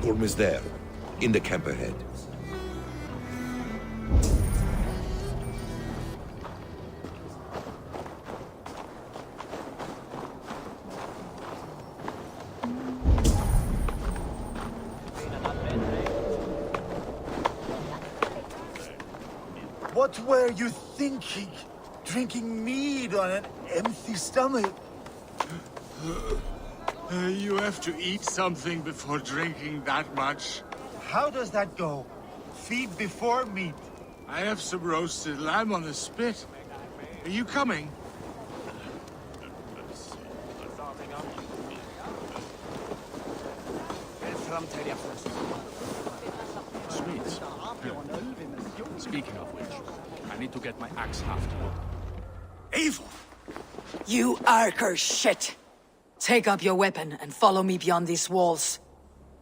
Gorm is there, in the camp ahead. What were you thinking? Drinking mead on an empty stomach? You have to eat something before drinking that much. How does that go? Feed before meat. I have some roasted lamb on the spit. Are you coming? Sweet. Speaking of which, I need to get my axe haft. Eivor! You Arker shit! Take up your weapon and follow me beyond these walls.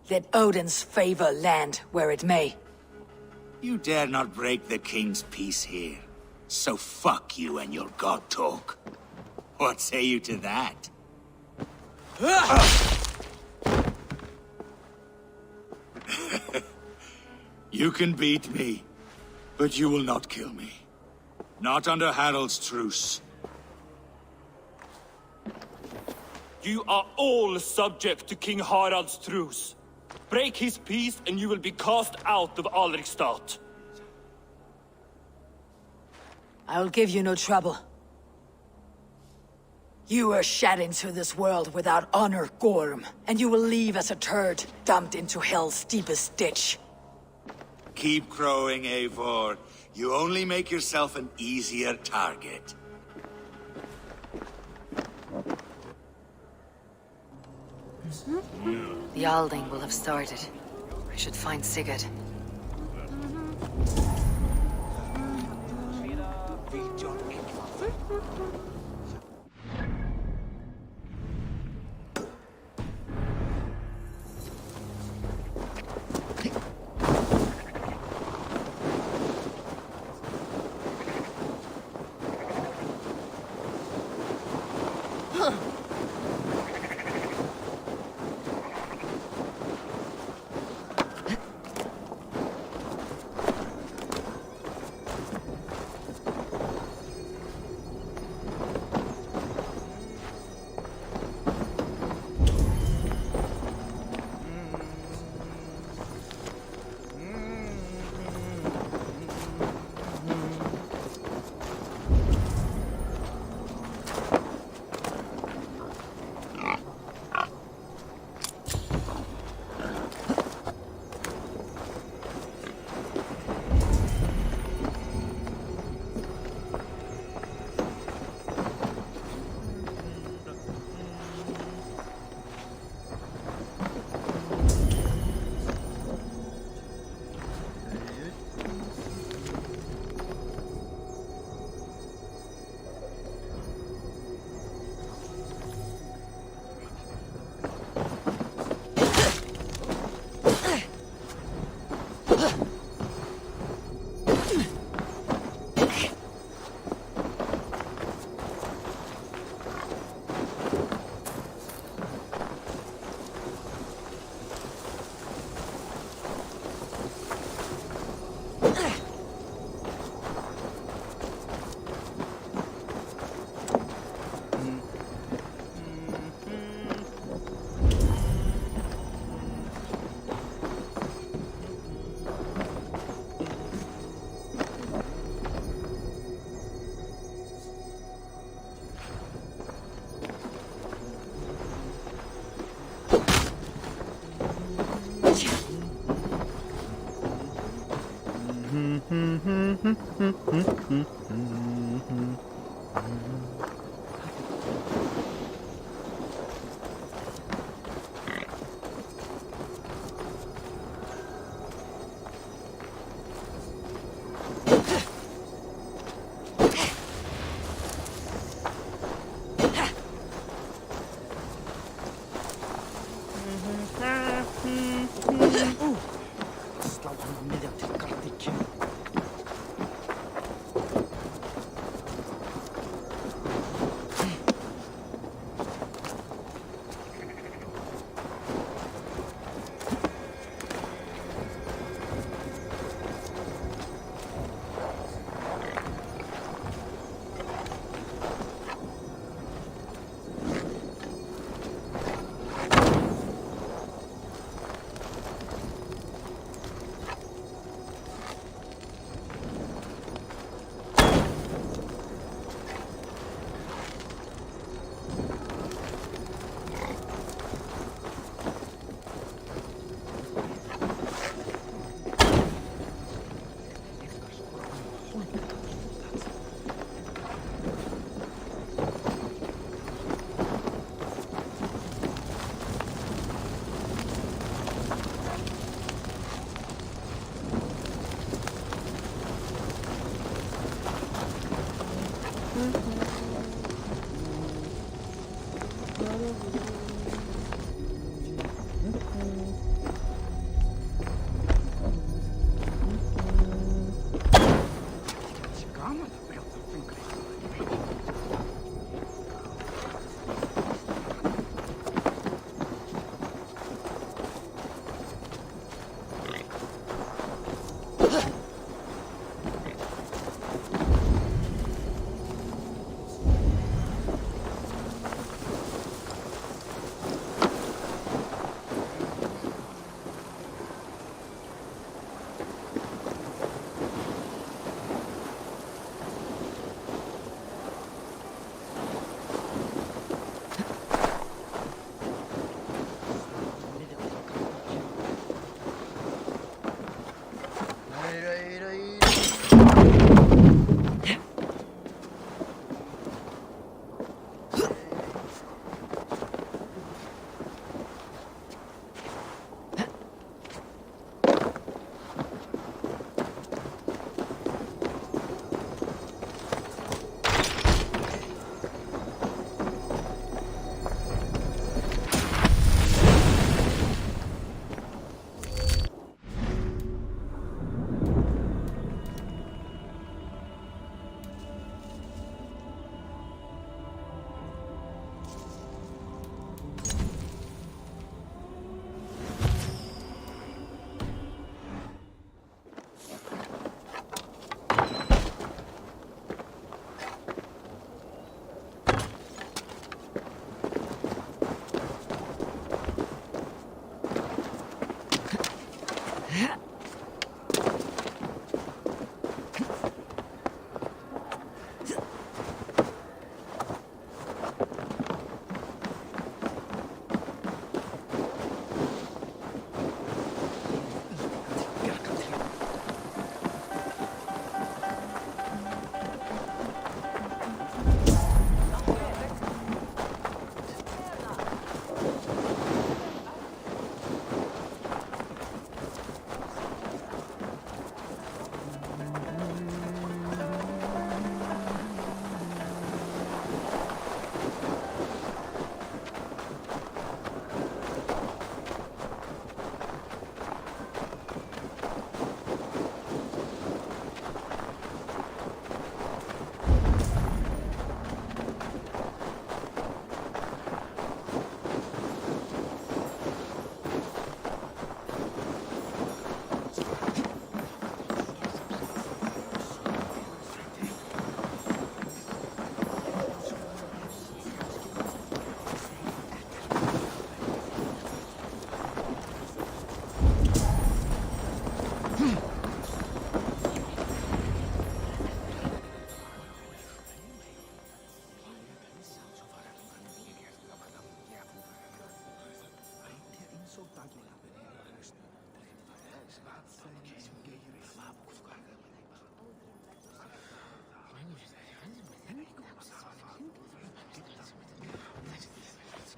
Let Odin's favor land where it may. You dare not break the king's peace here. So fuck you and your god talk. What say you to that? You can beat me, but you will not kill me. Not under Harold's truce. You are all subject to King Harald's truce. Break his peace and you will be cast out of Alrikstad. I will give you no trouble. You were shed into this world without honor, Gorm, and you will leave as a turd, dumped into hell's deepest ditch. Keep crowing, Eivor. You only make yourself an easier target. The Alding will have started. I should find Sigurd.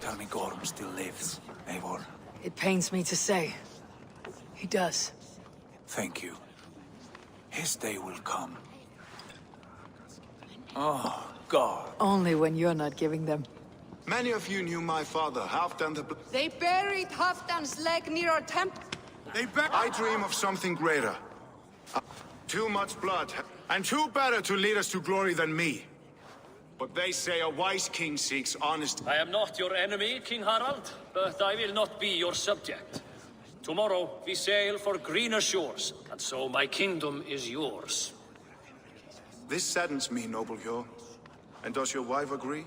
tell me Gorm still lives, Eivor. It pains me to say. He does. Thank you. His day will come. Oh, God. Only when you're not giving them. Many of you knew my father, Halfdan the... They buried Halfdan's leg near our temple. I dream of something greater. Too much blood, and too better to lead us to glory than me. But they say a wise king seeks honest... I am not your enemy, King Harald, but I will not be your subject. Tomorrow we sail for greener shores, and so my kingdom is yours. This saddens me, noble Hjor. And does your wife agree?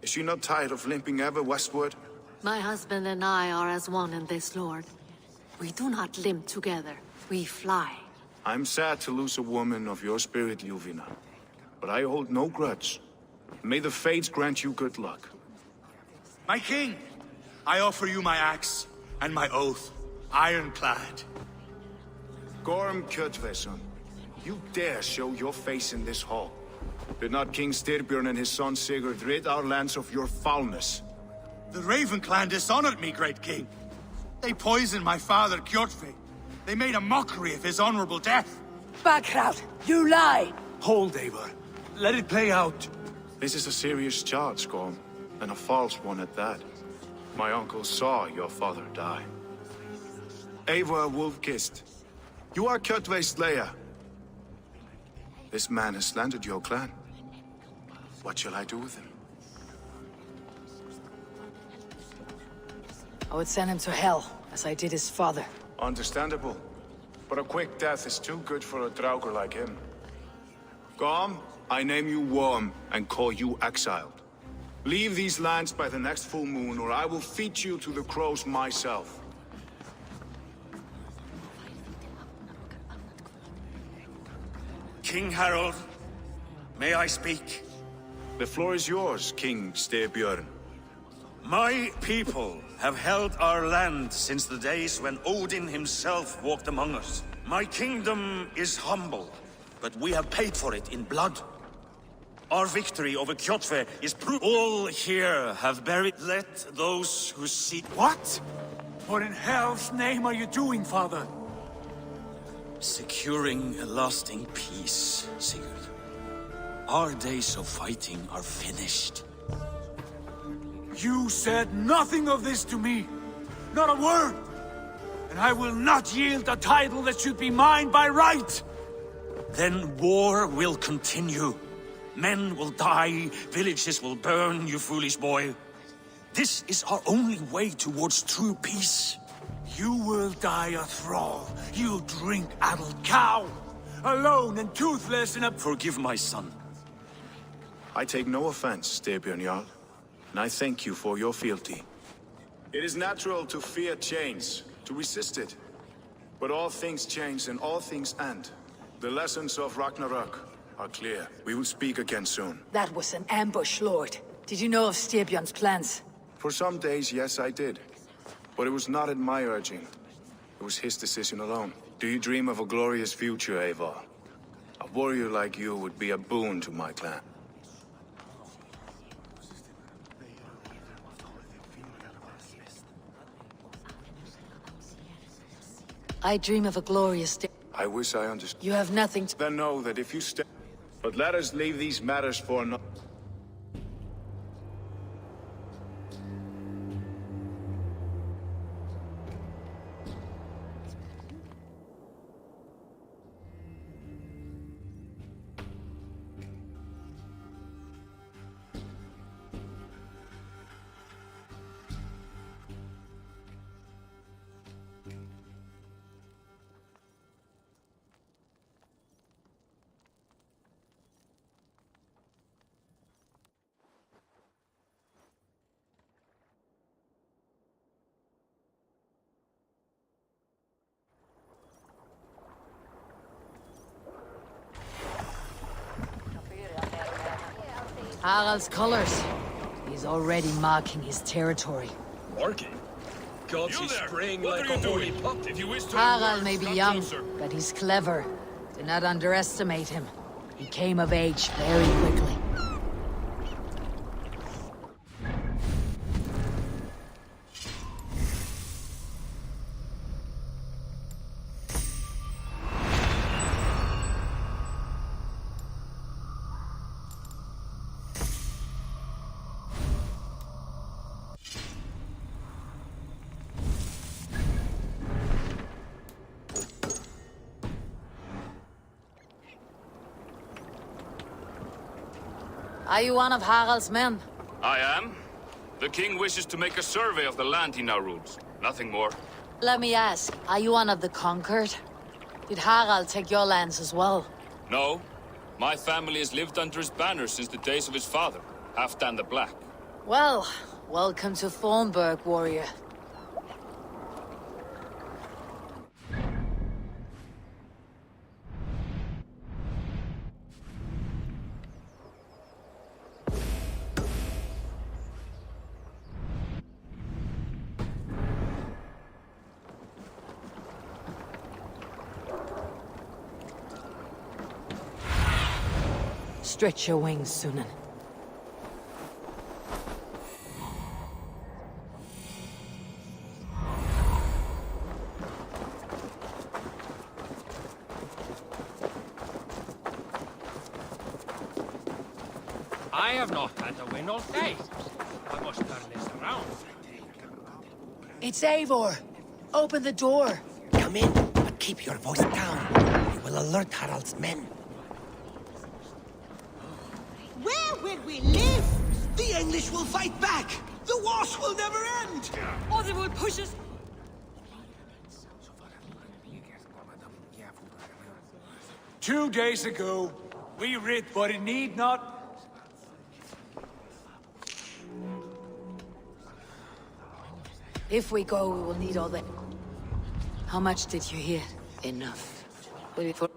Is she not tired of limping ever westward? My husband and I are as one in this, Lord. We do not limp together. We fly. I'm sad to lose a woman of your spirit, Ljuvina. But I hold no grudge. May the fates grant you good luck. My king, I offer you my axe and my oath, ironclad. Gorm Kjotveson, you dare show your face in this hall. Did not King Styrbjörn and his son Sigurd rid our lands of your foulness? The Raven clan dishonored me, great king. They poisoned my father, Kjotve. They made a mockery of his honorable death. Backhout! You lie! Hold, Eivor. Let it play out. This is a serious charge, Gorm, and a false one at that. My uncle saw your father die. Eivor Wolf-Kissed, you are Kjotve's slayer. This man has slandered your clan. What shall I do with him? I would send him to hell, as I did his father. Understandable. But a quick death is too good for a Draugr like him. Gorm, I name you Worm and call you exiled. Leave these lands by the next full moon, or I will feed you to the crows myself. King Harold, may I speak? The floor is yours, King Styrbjörn. My people have held our land since the days when Odin himself walked among us. My kingdom is humble, but we have paid for it in blood. Our victory over Kjotve is proof. All here have buried. Let those who seek... What? What in hell's name are you doing, father? Securing a lasting peace, Sigurd. Our days of fighting are finished. You said nothing of this to me. Not a word. And I will not yield a title that should be mine by right. Then war will continue. Men will die, villages will burn, you foolish boy. This is our only way towards true peace. You will die a thrall. You'll drink addled cow. Alone and toothless in a... Forgive my son. I take no offense, Styrbjörn Jarl, and I thank you for your fealty. It is natural to fear change, to resist it. But all things change and all things end. The lessons of Ragnarok are clear. We will speak again soon. That was an ambush, Lord. Did you know of Styrbjörn's plans? For some days, yes, I did. But it was not at my urging. It was his decision alone. Do you dream of a glorious future, Eivor? A warrior like you would be a boon to my clan. I dream of a glorious day. I wish I understood. You have nothing to... Then know that if you stay... But let us leave these matters for another... Harald's colors. He's already marking his territory. Marking? Gods, he's spraying like a horny pup. Harald may be young, but he's clever. Do not underestimate him. He came of age very quickly. Are you one of Harald's men? I am. The king wishes to make a survey of the land he now rules. Nothing more. Let me ask, are you one of the conquered? Did Harald take your lands as well? No. My family has lived under his banner since the days of his father, Halfdan the Black. Well, welcome to Thornburg, warrior. Stretch your wings, Sunan. I have not had a win all day. I must turn this around. It's Eivor. Open the door. Come in, but keep your voice down. We will alert Harald's men. Where will we live? The English will fight back! The wars will never end! Or they will push us... 2 days ago, we rid, but it need not. If we go, we will need all the... How much did you hear? Enough. Will you for...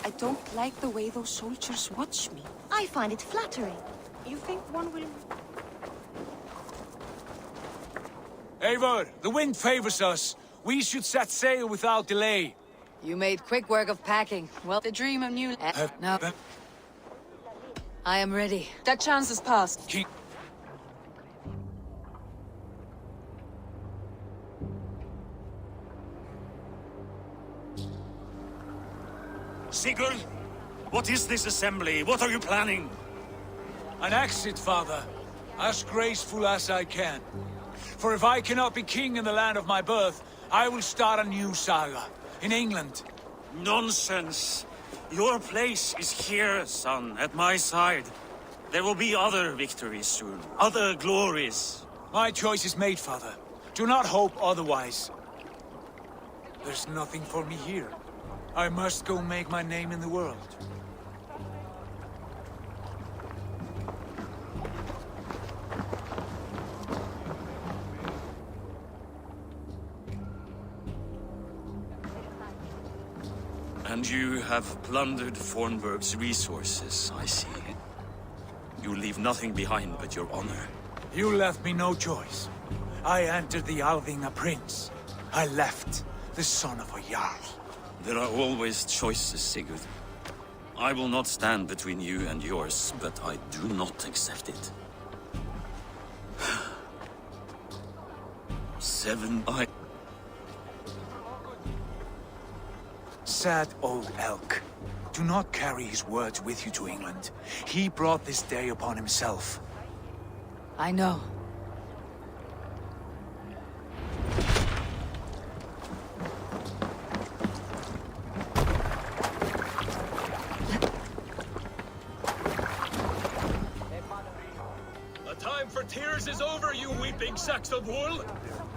I don't like the way those soldiers watch me. I find it flattering. You think one will... Eivor, the wind favors us. We should set sail without delay. You made quick work of packing. Well, the dream of new... No. I am ready. That chance is past. King... Sigurd, what is this assembly? What are you planning? An exit, father. As graceful as I can. For if I cannot be king in the land of my birth, I will start a new saga. In England. Nonsense. Your place is here, son, at my side. There will be other victories soon. Other glories. My choice is made, father. Do not hope otherwise. There's nothing for me here. I must go make my name in the world. And you have plundered Fornburg's resources, I see. You leave nothing behind but your honor. You left me no choice. I entered the Alving a prince. I left the son of a Jarl. There are always choices, Sigurd. I will not stand between you and yours, but I do not accept it. 7 eye. Sad old elk. Do not carry his words with you to England. He brought this day upon himself. I know. The time for tears is over, you weeping sacks of wool!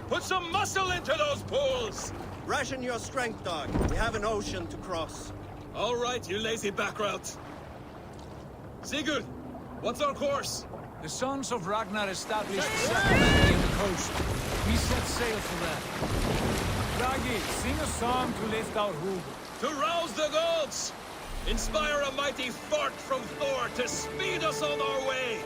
Put some muscle into those pulls! Ration your strength, dog. We have an ocean to cross. All right, you lazy backrout. Sigurd, what's our course? The sons of Ragnar established a settlement in the coast. We set sail for that. Ragi, sing a song to lift our hood. To rouse the gods! Inspire a mighty fart from Thor to speed us on our way!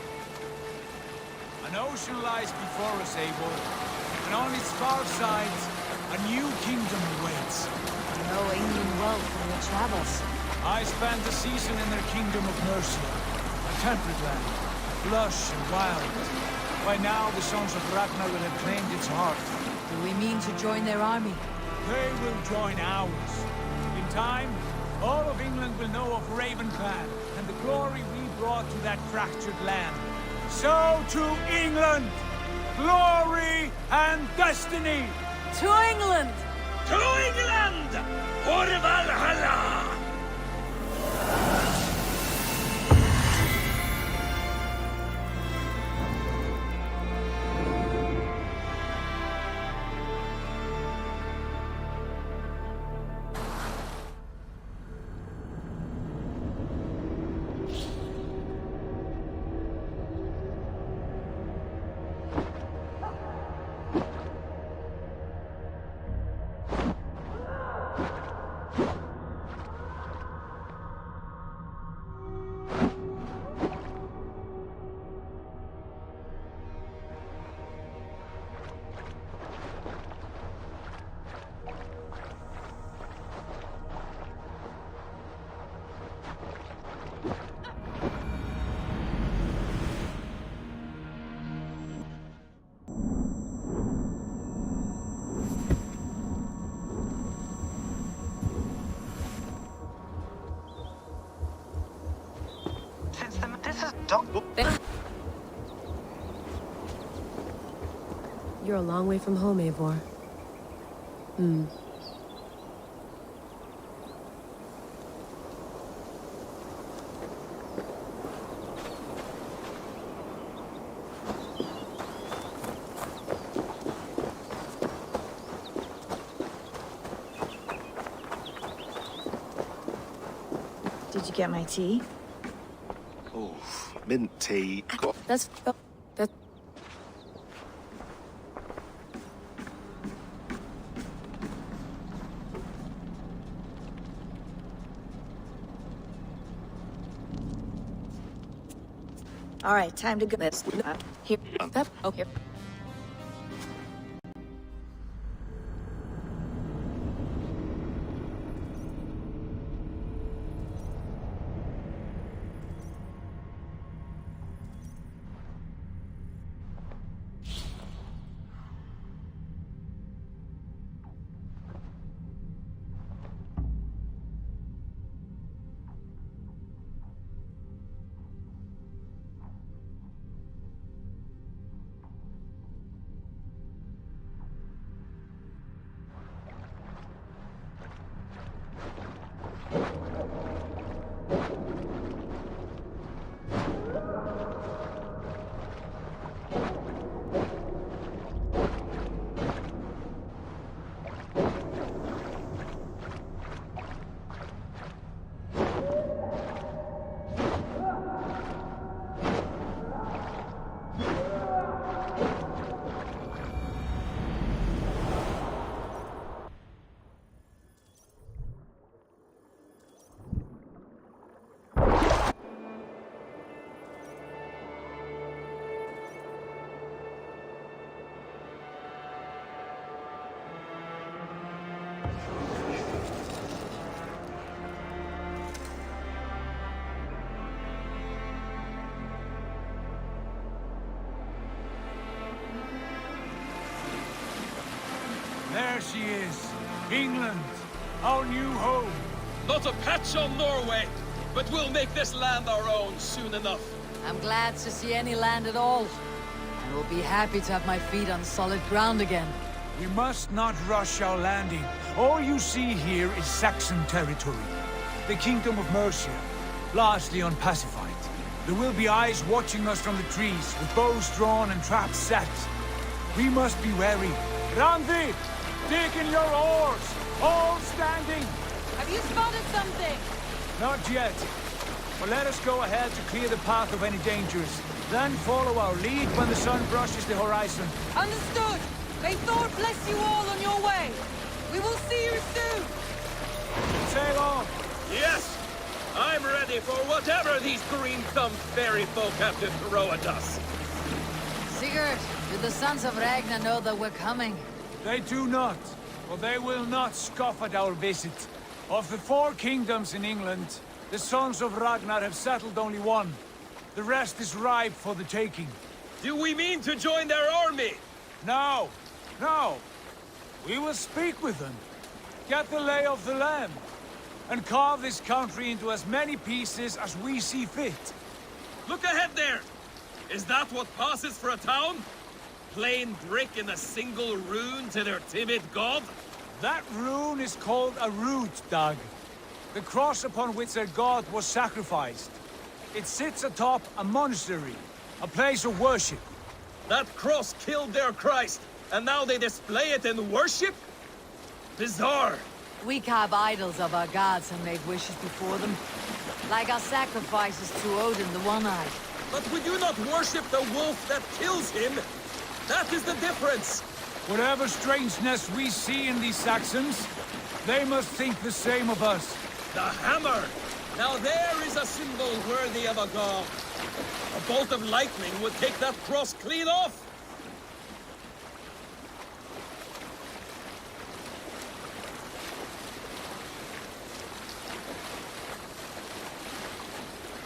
An ocean lies before us, Eivor, and on its far sides, a new kingdom awaits. You know England well from your travels. I spent a season in their kingdom of Mercia, a temperate land. lush and wild. By now, the sons of Ragnar will have claimed its heart. Do we mean to join their army? They will join ours. In time, all of England will know of Raven Clan and the glory we brought to that fractured land. So to England! Glory and destiny! To England! To England! For Valhalla! You're a long way from home, Eivor. Did you get my tea? Oh, mint tea. That's... All right, time to go. Here. Oh, here. There she is. England, our new home. Not a patch on Norway, but we'll make this land our own soon enough. I'm glad to see any land at all. And will be happy to have my feet on solid ground again. We must not rush our landing. All you see here is Saxon territory. The Kingdom of Mercia, largely unpacified. There will be eyes watching us from the trees, with bows drawn and traps set. We must be wary. Randi! Dig in your oars! All standing! Have you spotted something? Not yet. But let us go ahead to clear the path of any dangers. Then follow our lead when the sun brushes the horizon. Understood! May Thor bless you all on your way! We will see you soon! Sail on! Yes! I'm ready for whatever these green-thumbed fairy folk have to throw at us. Sigurd, do the sons of Ragnar know that we're coming? They do not, for they will not scoff at our visit. Of the 4 kingdoms in England, the sons of Ragnar have settled only one. The rest is ripe for the taking. Do we mean to join their army? No! No! We will speak with them, get the lay of the land, and carve this country into as many pieces as we see fit. Look ahead there! Is that what passes for a town? Plain brick in a single rune to their timid god? That rune is called a root, Doug. The cross upon which their god was sacrificed. It sits atop a monastery, a place of worship. That cross killed their Christ, and now they display it in worship? Bizarre. We carve idols of our gods and make wishes before them. Like our sacrifices to Odin the One-Eyed. But we do not worship the wolf that kills him. That is the difference. Whatever strangeness we see in these Saxons, they must think the same of us. The hammer! Now there is a symbol worthy of a god. A bolt of lightning would take that cross clean off.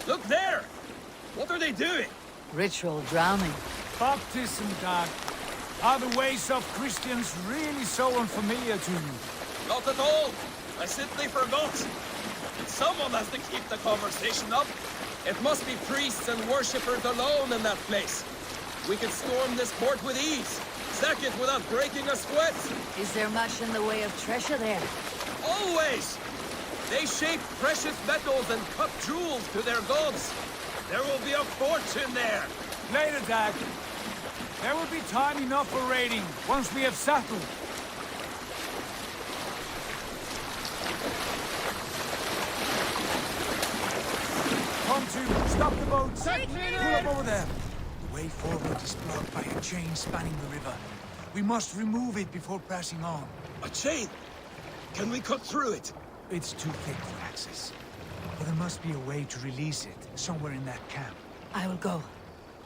Look there! What are they doing? Ritual drowning. Baptism, Doug. Are the ways of Christians really so unfamiliar to you? Not at all. I simply forgot. Someone has to keep the conversation up. It must be priests and worshippers alone in that place. We could storm this port with ease. Sack it without breaking a sweat. Is there much in the way of treasure there? Always! They shape precious metals and cut jewels to their gods. There will be a fortune there. Later, Dag. There will be time enough for raiding, once we have settled. Come to, stop the boat. Pull up over there. The way forward is blocked by a chain spanning the river. We must remove it before passing on. A chain? Can we cut through it? It's too thick for access. But there must be a way to release it, somewhere in that camp. I will go.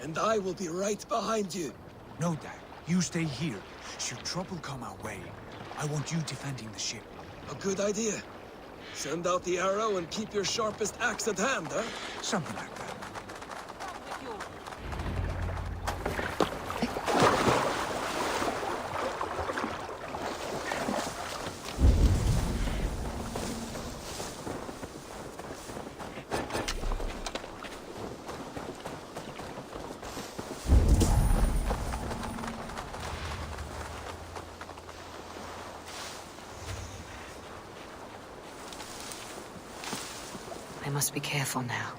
And I will be right behind you. No, Dad. You stay here. Should trouble come our way, I want you defending the ship. A good idea. Send out the arrow and keep your sharpest axe at hand, huh? Something like that. I must be careful now.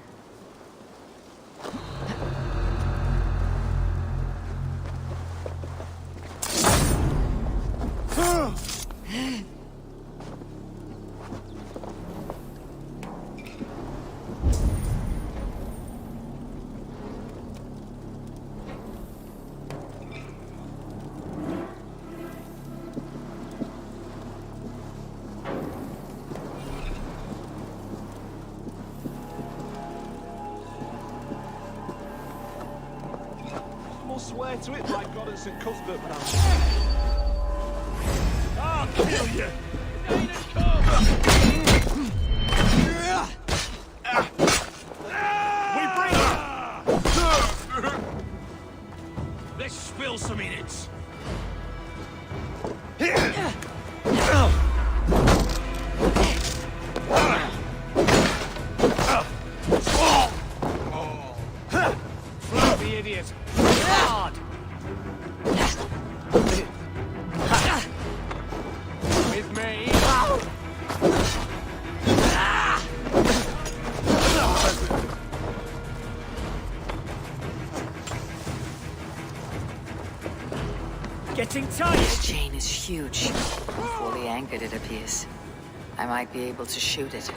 Swear to it like God at St. Cuthbert, man. I'll kill you! We bring her! Let's spill some in it. Fluffy idiot. Hard. With me. Getting tired. This chain is huge. Fully anchored, it appears. I might be able to shoot it.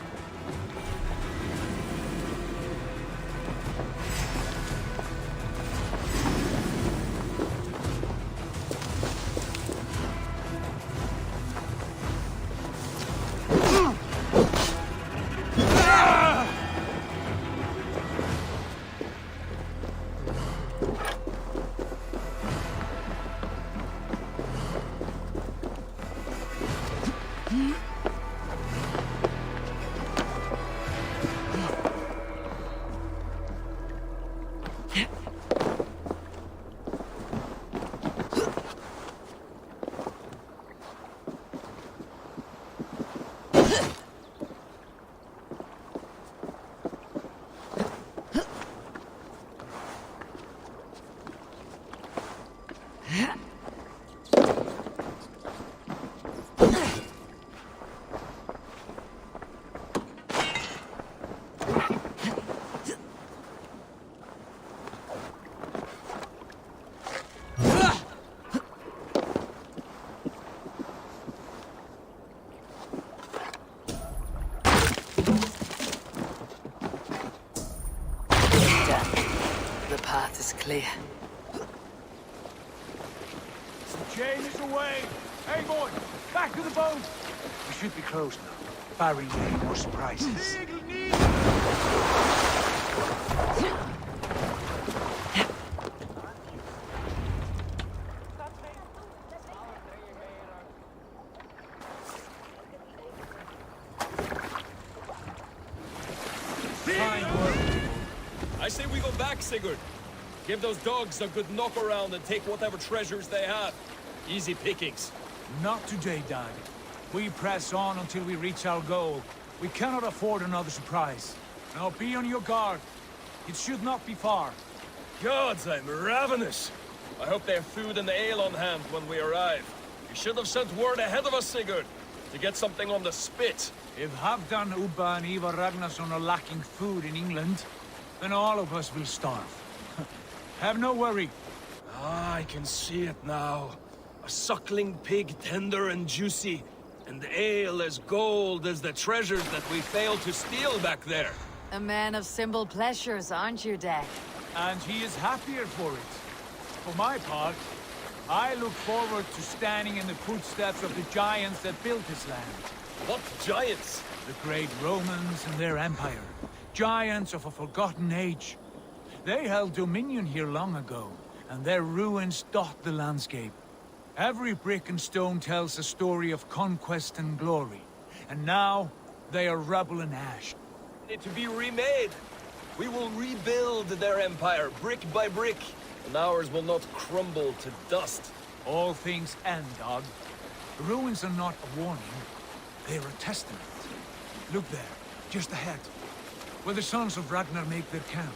clear. Jane is away! Hey, boy! Back to the boat! We should be close now. Barring any more surprises. Fine work. I say we go back, Sigurd. Give those dogs a good knock around and take whatever treasures they have. Easy pickings. Not today, Dag. We press on until we reach our goal. We cannot afford another surprise. Now be on your guard. It should not be far. Gods, I'm ravenous. I hope they have food and ale on hand when we arrive. You should have sent word ahead of us, Sigurd, to get something on the spit. If Halfdan, Ubba and Ivar Ragnarsson are lacking food in England, then all of us will starve. Have no worry. Ah, I can see it now. A suckling pig, tender and juicy, and ale as gold as the treasures that we failed to steal back there. A man of simple pleasures, aren't you, Dag? And he is happier for it. For my part, I look forward to standing in the footsteps of the giants that built this land. What giants? The great Romans and their empire. Giants of a forgotten age. They held dominion here long ago, and their ruins dot the landscape. Every brick and stone tells a story of conquest and glory. And now, they are rubble and ash. To be remade. We will rebuild their empire, brick by brick, and ours will not crumble to dust. All things end, Dog. The ruins are not a warning, they're a testament. Look there, just ahead, where the sons of Ragnar make their camp.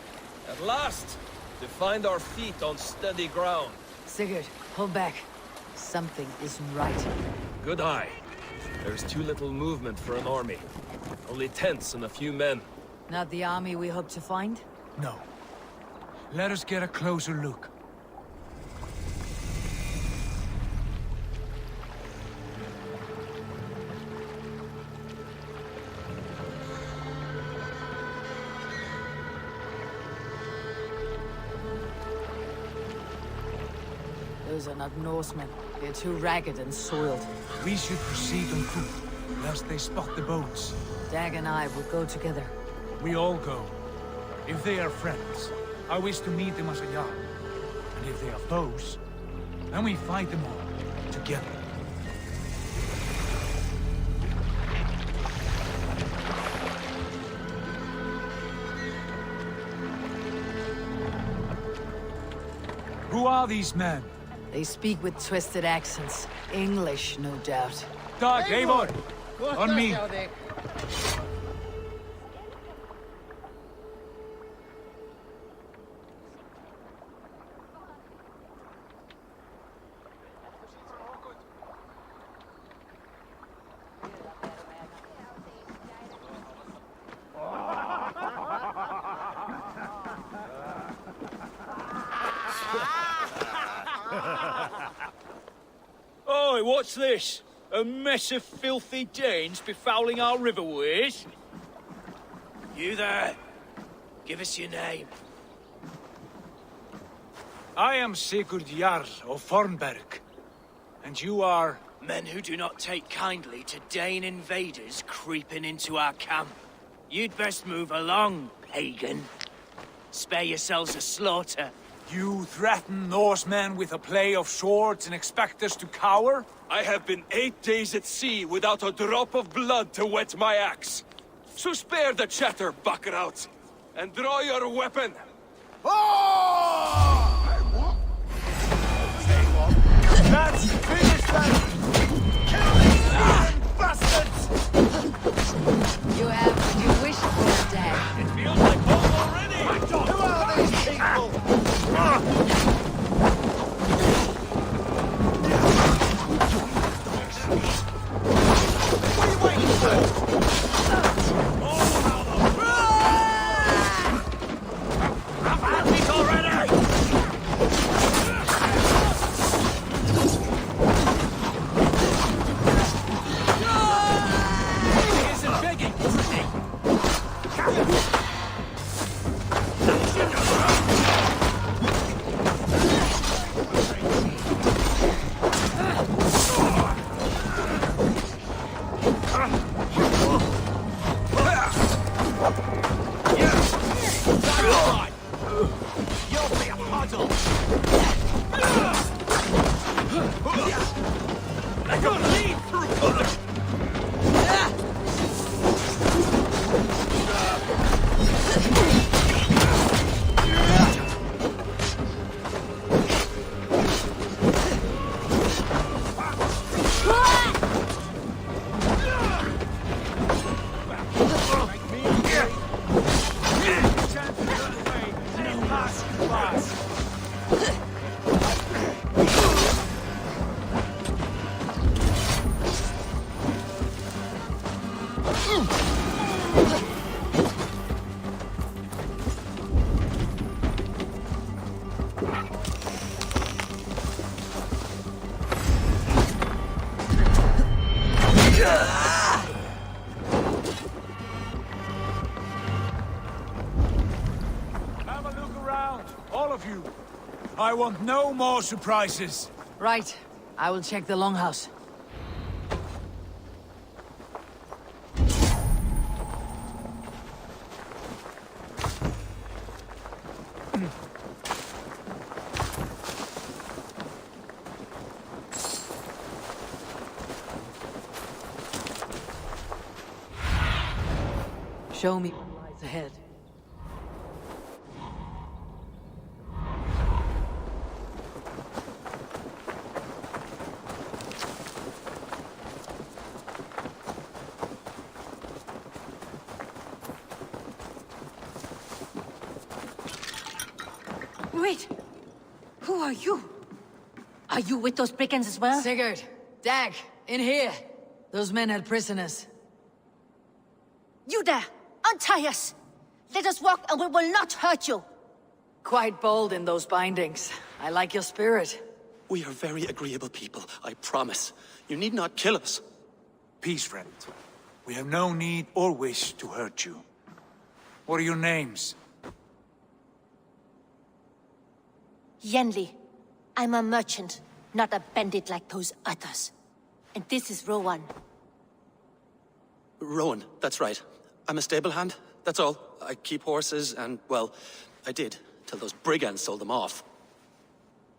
At last, to find our feet on steady ground. Sigurd, hold back. Something isn't right. Good eye. There's too little movement for an army. Only tents and a few men. Not the army we hope to find? No. Let us get a closer look. Those are not Norsemen. They're too ragged and soiled. We should proceed on foot, lest they spot the boats. Dag and I will go together. We all go. If they are friends, I wish to meet them as a Jarl. And if they are foes, then we fight them all, together. Who are these men? They speak with twisted accents. English, no doubt. Dag, Eivor! On me! Oi, what's this? A mess of filthy Danes befouling our riverways? You there? Give us your name. I am Sigurd Jarl of Fornberg. And you are... Men who do not take kindly to Dane invaders creeping into our camp. You'd best move along, pagan. Spare yourselves a slaughter. You threaten Norsemen with a play of swords and expect us to cower? I have been 8 days at sea without a drop of blood to wet my axe. So spare the chatter, Buckerout, and draw your weapon. That's finished then! Kill these bastards! You have what you wish for, Dag. It feels like home already! Who are these people? What are you waiting for? I've had this already! I can bleed through blood! Have a look around, all of you. I want no more surprises. Right. I will check the longhouse. Show me what lies ahead. Wait! Who are you? Are you with those brigands as well? Sigurd! Dag! In here! Those men had prisoners. You there! Untie us! Let us walk and we will not hurt you! Quite bold in those bindings. I like your spirit. We are very agreeable people, I promise. You need not kill us. Peace, friend. We have no need or wish to hurt you. What are your names? Yenli. I'm a merchant, not a bandit like those others. And this is Rowan. Rowan, that's right. I'm a stable hand, that's all. I keep horses and, well, I did, till those brigands sold them off.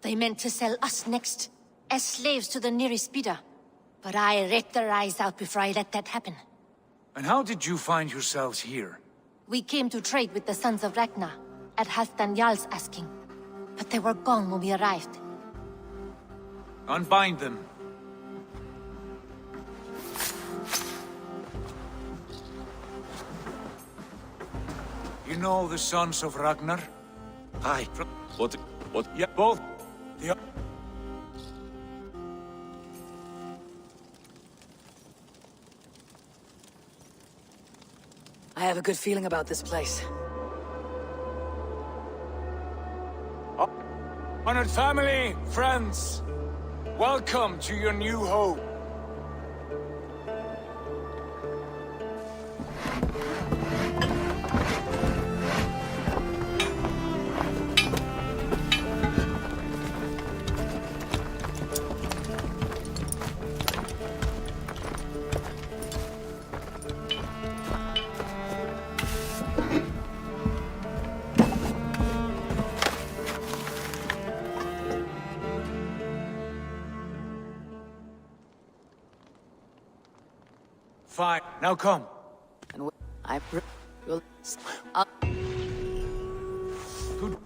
They meant to sell us next, as slaves to the nearest bidder. But I ripped their eyes out before I let that happen. And how did you find yourselves here? We came to trade with the Sons of Ragnar, at Halfdan Jarl's asking. But they were gone when we arrived. Unbind them. You know the Sons of Ragnar? Aye. What? Yeah, both. The... I have a good feeling about this place. Honored family, friends, welcome to your new home. Fine. Now come. And I will. Good.